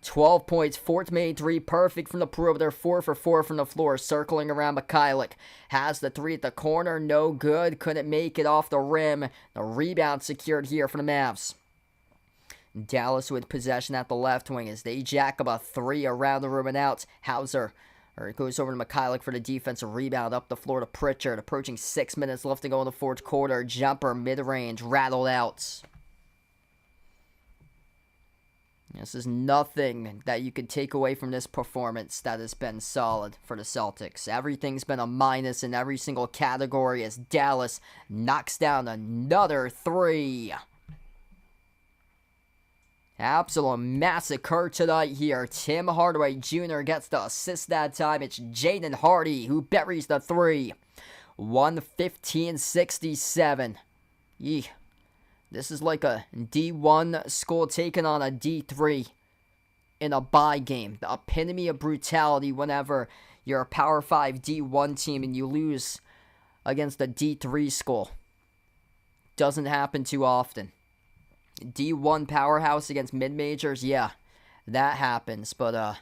12 points, 4 made 3, perfect from the perimeter, 4 for 4 from the floor, circling around Mikhailic. Has the 3 at the corner, no good, couldn't make it off the rim. The rebound secured here for the Mavs. Dallas with possession at the left wing as they jack up a 3 around the rim and out. It goes over to Mikhailic for the defensive rebound, up the floor to Pritchard. Approaching 6 minutes left to go in the fourth quarter. Jumper, mid-range, rattled out. This is nothing that you could take away from this performance that has been solid for the Celtics. Everything's been a minus in every single category as Dallas knocks down another 3. Absolute massacre tonight here. Tim Hardaway Jr. gets the assist that time. It's Jaden Hardy who buries the 3. 115-67. Yee. This is like a D1 school taking on a D3 in a bye game. The epitome of brutality whenever you're a Power 5 D1 team and you lose against a D3 school. Doesn't happen too often. D1 powerhouse against mid-majors, yeah, that happens. But I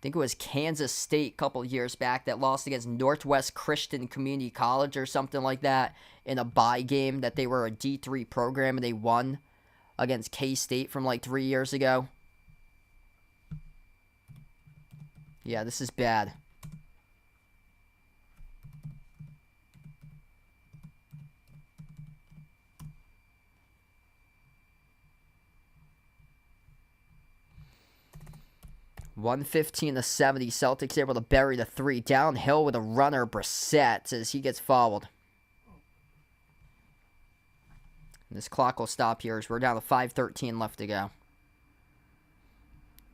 think it was Kansas State a couple years back that lost against Northwest Christian Community College or something like that in a bye game that they were a D3 program and they won against K-State from like 3 years ago. Yeah, this is bad. (115-70). Celtics able to bury the 3. Downhill with a runner, Brissett, as he gets fouled. This clock will stop here as we're down to 5:13 left to go.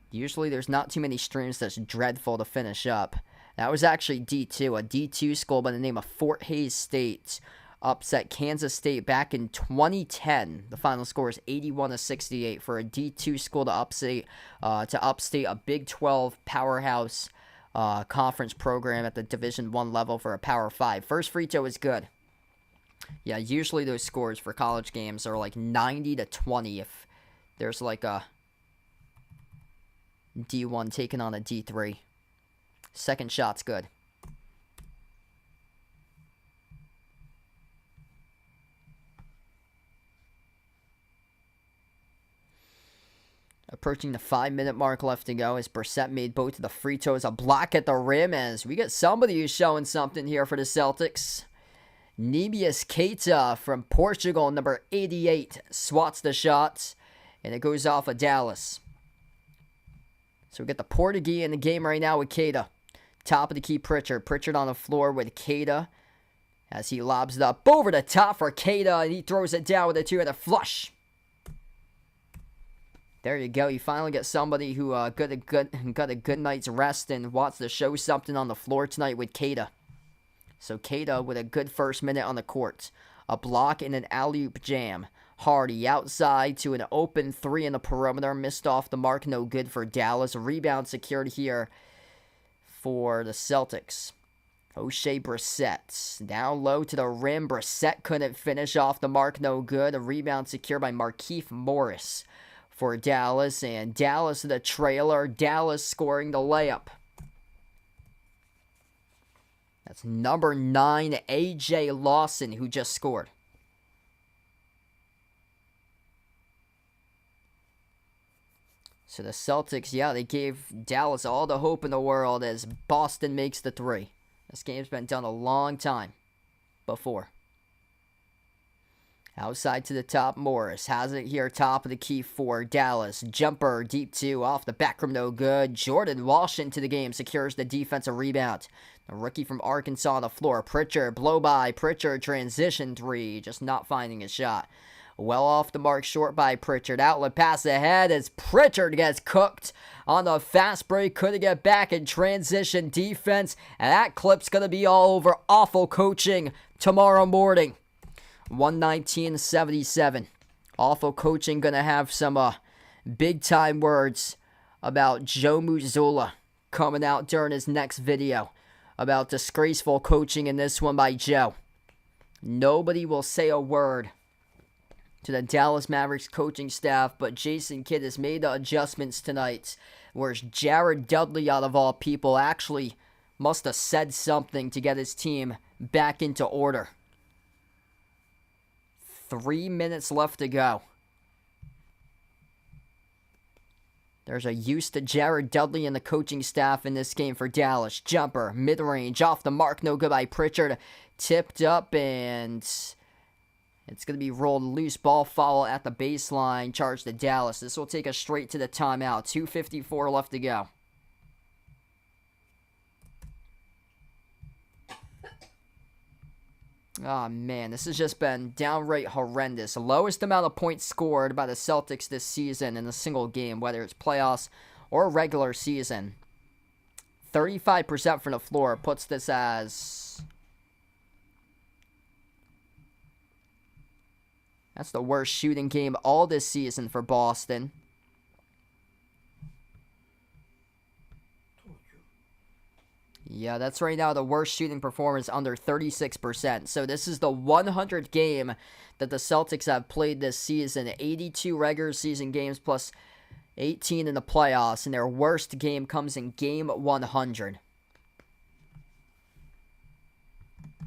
Usually there's not too many streams that's dreadful to finish up. That was actually D2. A D2 school by the name of Fort Hays State upset Kansas State back in 2010. The final score is 81-68 for a D2 school to upstate a Big 12 powerhouse conference program at the Division I level for a Power 5. First free throw is good. Yeah, usually those scores for college games are like 90-20 if there's like a D1 taking on a D3. Second shot's good. Approaching the 5-minute mark left to go as Brissett made both of the free throws. A block at the rim as we get somebody who's showing something here for the Celtics. Neemias Keita from Portugal, number 88, swats the shots, and it goes off of Dallas. So we get the Portuguese in the game right now with Keita. Top of the key, Pritchard. Pritchard on the floor with Keita as he lobs it up over the top for Keita, and he throws it down with a 2-handed flush. There you go. You finally get somebody who got a good night's rest and wants to show something on the floor tonight with Keita. So Keita with a good first minute on the court. A block and an alley-oop jam. Hardy outside to an open 3 in the perimeter. Missed off the mark. No good for Dallas. Rebound secured here for the Celtics. O'Shea Brissett. Down low to the rim. Brissett couldn't finish off the mark. No good. A rebound secured by Markieff Morris for Dallas, and Dallas the trailer. Dallas scoring the layup. That's number 9, A.J. Lawson, who just scored. So the Celtics, yeah, they gave Dallas all the hope in the world as Boston makes the 3. This game's been done a long time before. Outside to the top, Morris has it here, top of the key for Dallas. Jumper, deep 2, off the back rim, no good. Jordan Walsh into the game, secures the defensive rebound. The rookie from Arkansas on the floor. Pritchard, blow by. Pritchard, transition 3, just not finding his shot. Well off the mark, short by Pritchard. Outlet pass ahead as Pritchard gets cooked on the fast break. Couldn't get back in transition defense. And that clip's going to be all over awful coaching tomorrow morning. 119-77. Awful coaching. Going to have some big-time words about Joe Mazzulla coming out during his next video about disgraceful coaching in this one by Joe. Nobody will say a word to the Dallas Mavericks coaching staff, but Jason Kidd has made the adjustments tonight, whereas Jared Dudley, out of all people, actually must have said something to get his team back into order. 3 minutes left to go. There's a use to Jared Dudley and the coaching staff in this game for Dallas. Jumper, mid-range, off the mark, no good by Pritchard. Tipped up, and it's going to be rolled loose. Ball foul at the baseline, charge to Dallas. This will take us straight to the timeout. 2:54 left to go. Oh, man, this has just been downright horrendous. The lowest amount of points scored by the Celtics this season in a single game, whether it's playoffs or regular season. 35% from the floor puts this as... That's the worst shooting game all this season for Boston. Yeah, that's right now the worst shooting performance, under 36%. So this is the 100th game that the Celtics have played this season. 82 regular season games plus 18 in the playoffs. And their worst game comes in game 100.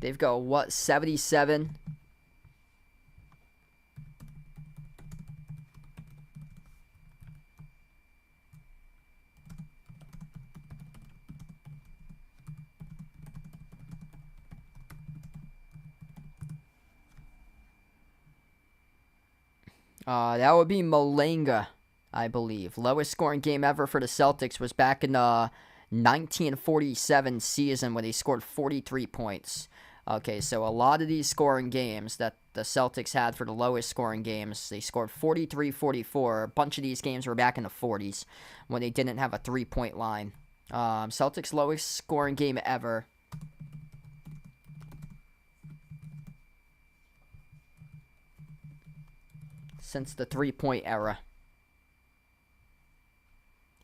They've got, 77? That would be Malanga, I believe. Lowest scoring game ever for the Celtics was back in the 1947 season when they scored 43 points. Okay, so a lot of these scoring games that the Celtics had for the lowest scoring games, they scored 43, 44. A bunch of these games were back in the 40s when they didn't have a three-point line. Celtics' lowest scoring game ever. Since the three-point era.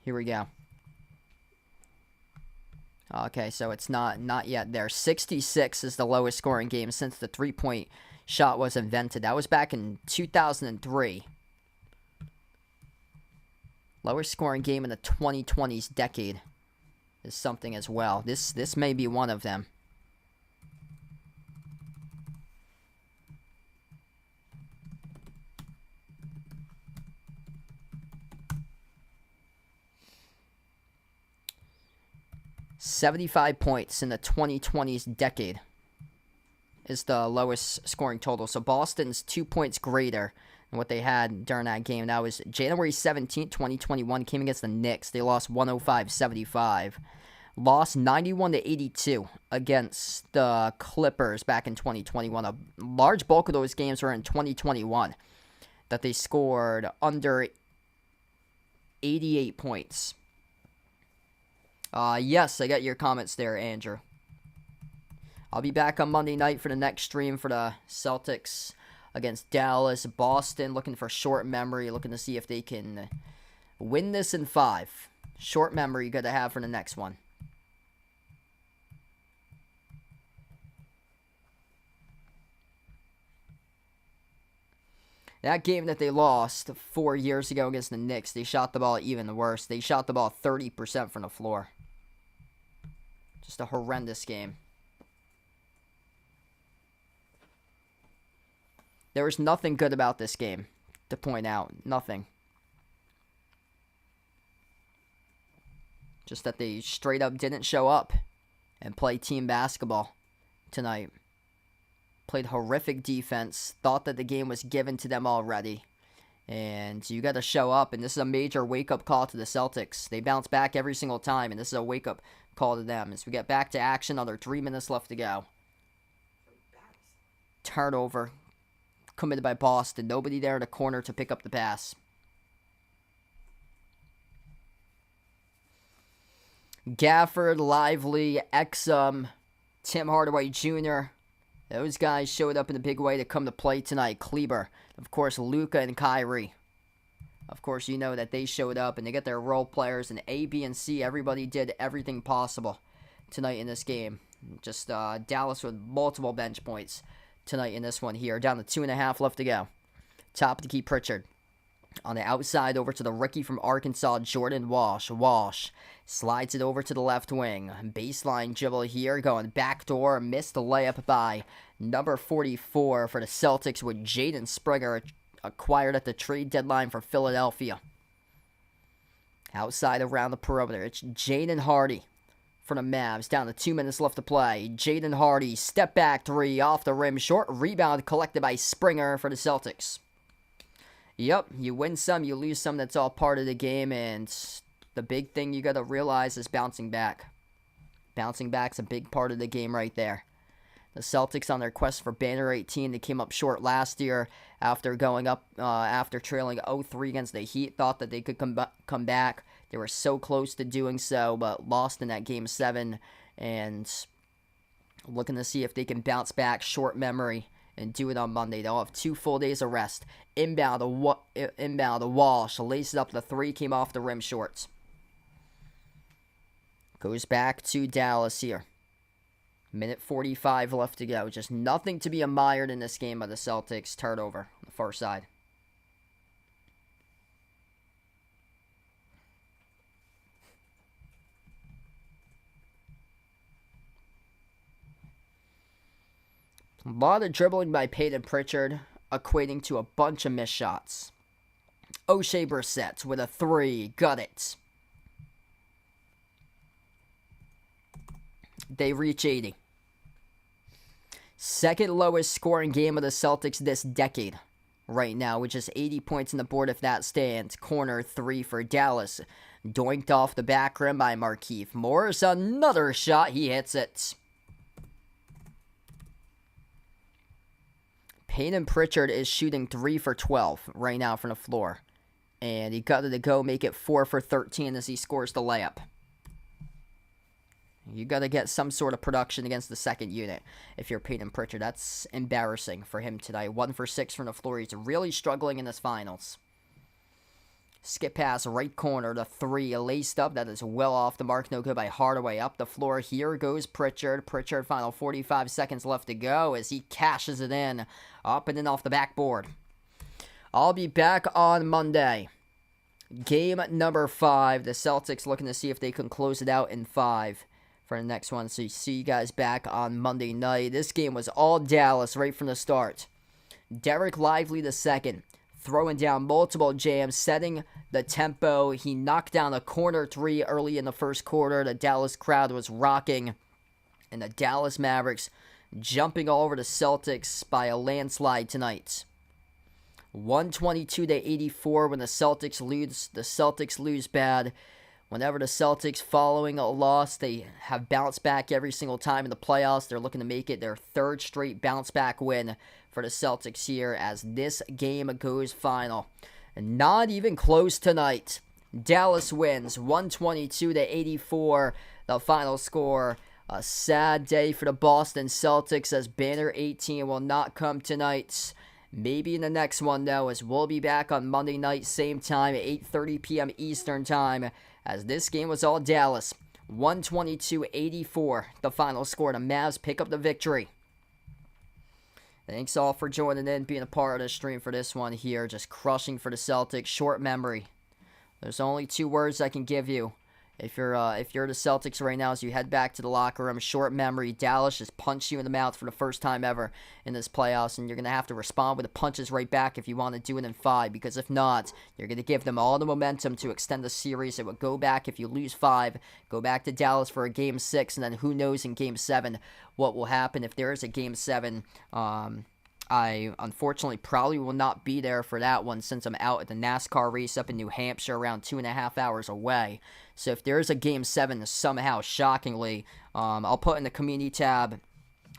Here we go. Okay, so it's not yet there. 66 is the lowest scoring game since the three-point shot was invented. That was back in 2003. Lowest scoring game in the 2020s decade is something as well. This may be one of them. $75 points in the 2020s decade is the lowest scoring total. So Boston's 2 points greater than what they had during that game. That was January 17th, 2021, came against the Knicks. They lost 105-75. Lost 91-82 against the Clippers back in 2021. A large bulk of those games were in 2021 that they scored under 88 points. Yes, I got your comments there, Andrew. I'll be back on Monday night for the next stream for the Celtics against Dallas. Boston looking for short memory, looking to see if they can win this in 5. Short memory good to have for the next one. That game that they lost 4 years ago against the Knicks, they shot the ball even worse. They shot the ball 30% from the floor. Just a horrendous game. There was nothing good about this game to point out. Nothing. Just that they straight up didn't show up and play team basketball tonight. Played horrific defense. Thought that the game was given to them already. And you got to show up. And this is a major wake-up call to the Celtics. They bounce back every single time. And this is a wake-up call to them. As we get back to action, under 3 minutes left to go. Turnover. Committed by Boston. Nobody there in the corner to pick up the pass. Gafford, Lively, Exum, Tim Hardaway Jr., those guys showed up in a big way to come to play tonight. Kleber, of course, Luka and Kyrie. Of course, you know that they showed up and they get their role players in A, B, and C. Everybody did everything possible tonight in this game. Just Dallas with multiple bench points tonight in this one here. Down to 2.5 left to go. Top of the key, Pritchard. On the outside, over to the rookie from Arkansas, Jordan Walsh. Walsh slides it over to the left wing. Baseline dribble here, going backdoor. Missed the layup by number 44 for the Celtics, with Jaden Springer acquired at the trade deadline for Philadelphia. Outside around the perimeter, it's Jaden Hardy for the Mavs. Down to 2 minutes left to play. Jaden Hardy, step back three, off the rim, short rebound collected by Springer for the Celtics. Yep, you win some, you lose some. That's all part of the game, and the big thing you got to realize is bouncing back. Bouncing back's a big part of the game right there. The Celtics, on their quest for banner 18, they came up short last year after going up, after trailing 0-3 against the Heat. Thought that they could come back. They were so close to doing so, but lost in that Game 7, and looking to see if they can bounce back. Short memory. And do it on Monday. They'll have 2 full days of rest. Inbound to Walsh. Laces up the three. Came off the rim short. Goes back to Dallas here. Minute 45 left to go. Just nothing to be admired in this game by the Celtics. Turnover on the far side. A lot of dribbling by Peyton Pritchard, equating to a bunch of missed shots. O'Shea Brissett with a three. Got it. They reach 80. Second lowest scoring game of the Celtics this decade right now, with just 80 points on the board if that stands. Corner three for Dallas. Doinked off the back rim by Markieff Morris. Another shot. He hits it. Peyton Pritchard is shooting 3 for 12 right now from the floor. And he got it to go, make it 4 for 13 as he scores the layup. You got to get some sort of production against the second unit if you're Peyton Pritchard. That's embarrassing for him tonight. 1 for 6 from the floor. He's really struggling in this finals. Skip pass, right corner, the three laced up. That is well off the mark. No good by Hardaway. Up the floor. Here goes Pritchard. Pritchard, final 45 seconds left to go as he cashes it in. Up and in off the backboard. I'll be back on Monday. Game number 5. The Celtics looking to see if they can close it out in 5 for the next one. So you see you guys back on Monday night. This game was all Dallas right from the start. Derek Lively II. Throwing down multiple jams, setting the tempo. He knocked down a corner three early in the first quarter. The Dallas crowd was rocking. And the Dallas Mavericks jumping all over the Celtics by a landslide tonight. 122-84 when the Celtics lose. The Celtics lose bad. Whenever the Celtics, following a loss, they have bounced back every single time in the playoffs. They're looking to make it their 3rd straight bounce-back win for the Celtics here as this game goes final. Not even close tonight. Dallas wins 122-84, the final score. A sad day for the Boston Celtics as banner 18 will not come tonight. Maybe in the next one, though, as we'll be back on Monday night, same time, 8:30 p.m. Eastern Time, as this game was all Dallas. 122-84, the final score. The Mavs pick up the victory. Thanks all for joining in, being a part of the stream for this one here. Just crushing for the Celtics. Short memory. There's only 2 words I can give you. If you're the Celtics right now as you head back to the locker room, short memory. Dallas just punched you in the mouth for the first time ever in this playoffs, and you're going to have to respond with the punches right back if you want to do it in 5, because if not, you're going to give them all the momentum to extend the series. It would go back if you lose 5, go back to Dallas for a Game 6, and then who knows in Game 7 what will happen if there is a Game 7. I, unfortunately, probably will not be there for that one since I'm out at the NASCAR race up in New Hampshire around 2.5 hours away. So if there is a Game 7 somehow, shockingly, I'll put in the community tab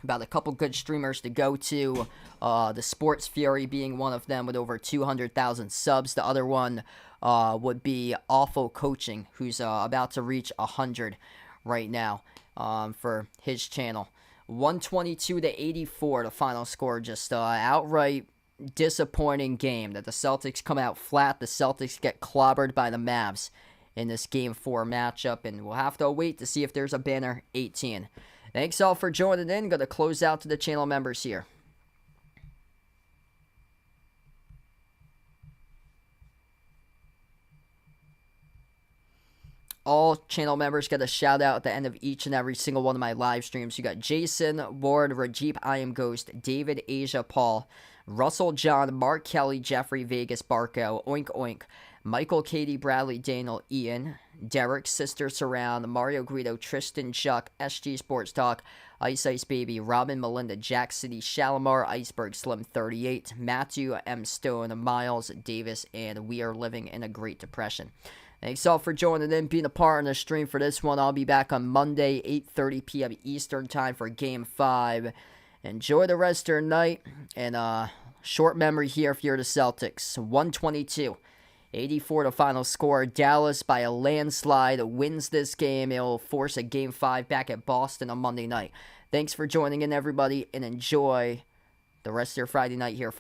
about a couple good streamers to go to. The Sports Fury being one of them with over 200,000 subs. The other one would be Awful Coaching, who's about to reach 100 right now for his channel. 122-84, the final score. Just outright disappointing game that the Celtics come out flat. The Celtics get clobbered by the Mavs in this Game 4 matchup, and we'll have to wait to see if there's a banner 18. Thanks all for joining in. Going to close out to the channel members here. all channel members get a shout out at the end of each and every single one of my live streams. You got Jason, Ward, Rajeep, I Am Ghost, David, Asia, Paul, Russell, John, Mark, Kelly, Jeffrey, Vegas, Barco, Oink Oink, Michael, Katie, Bradley, Daniel, Ian, Derek, Sister Surround, Mario Guido, Tristan, Chuck, SG Sports Talk, Ice Ice Baby, Robin, Melinda, Jack City, Shalimar, Iceberg Slim 38, Matthew, M. Stone, Miles, Davis, and We Are Living in a Great Depression. Thanks all for joining in, being a part of the stream for this one. I'll be back on Monday, 8:30 p.m. Eastern Time for Game 5. Enjoy the rest of your night, and short memory here if you're the Celtics. 122-84 the final score. Dallas, by a landslide, wins this game. It'll force a Game 5 back at Boston on Monday night. Thanks for joining in, everybody, and enjoy the rest of your Friday night here, folks.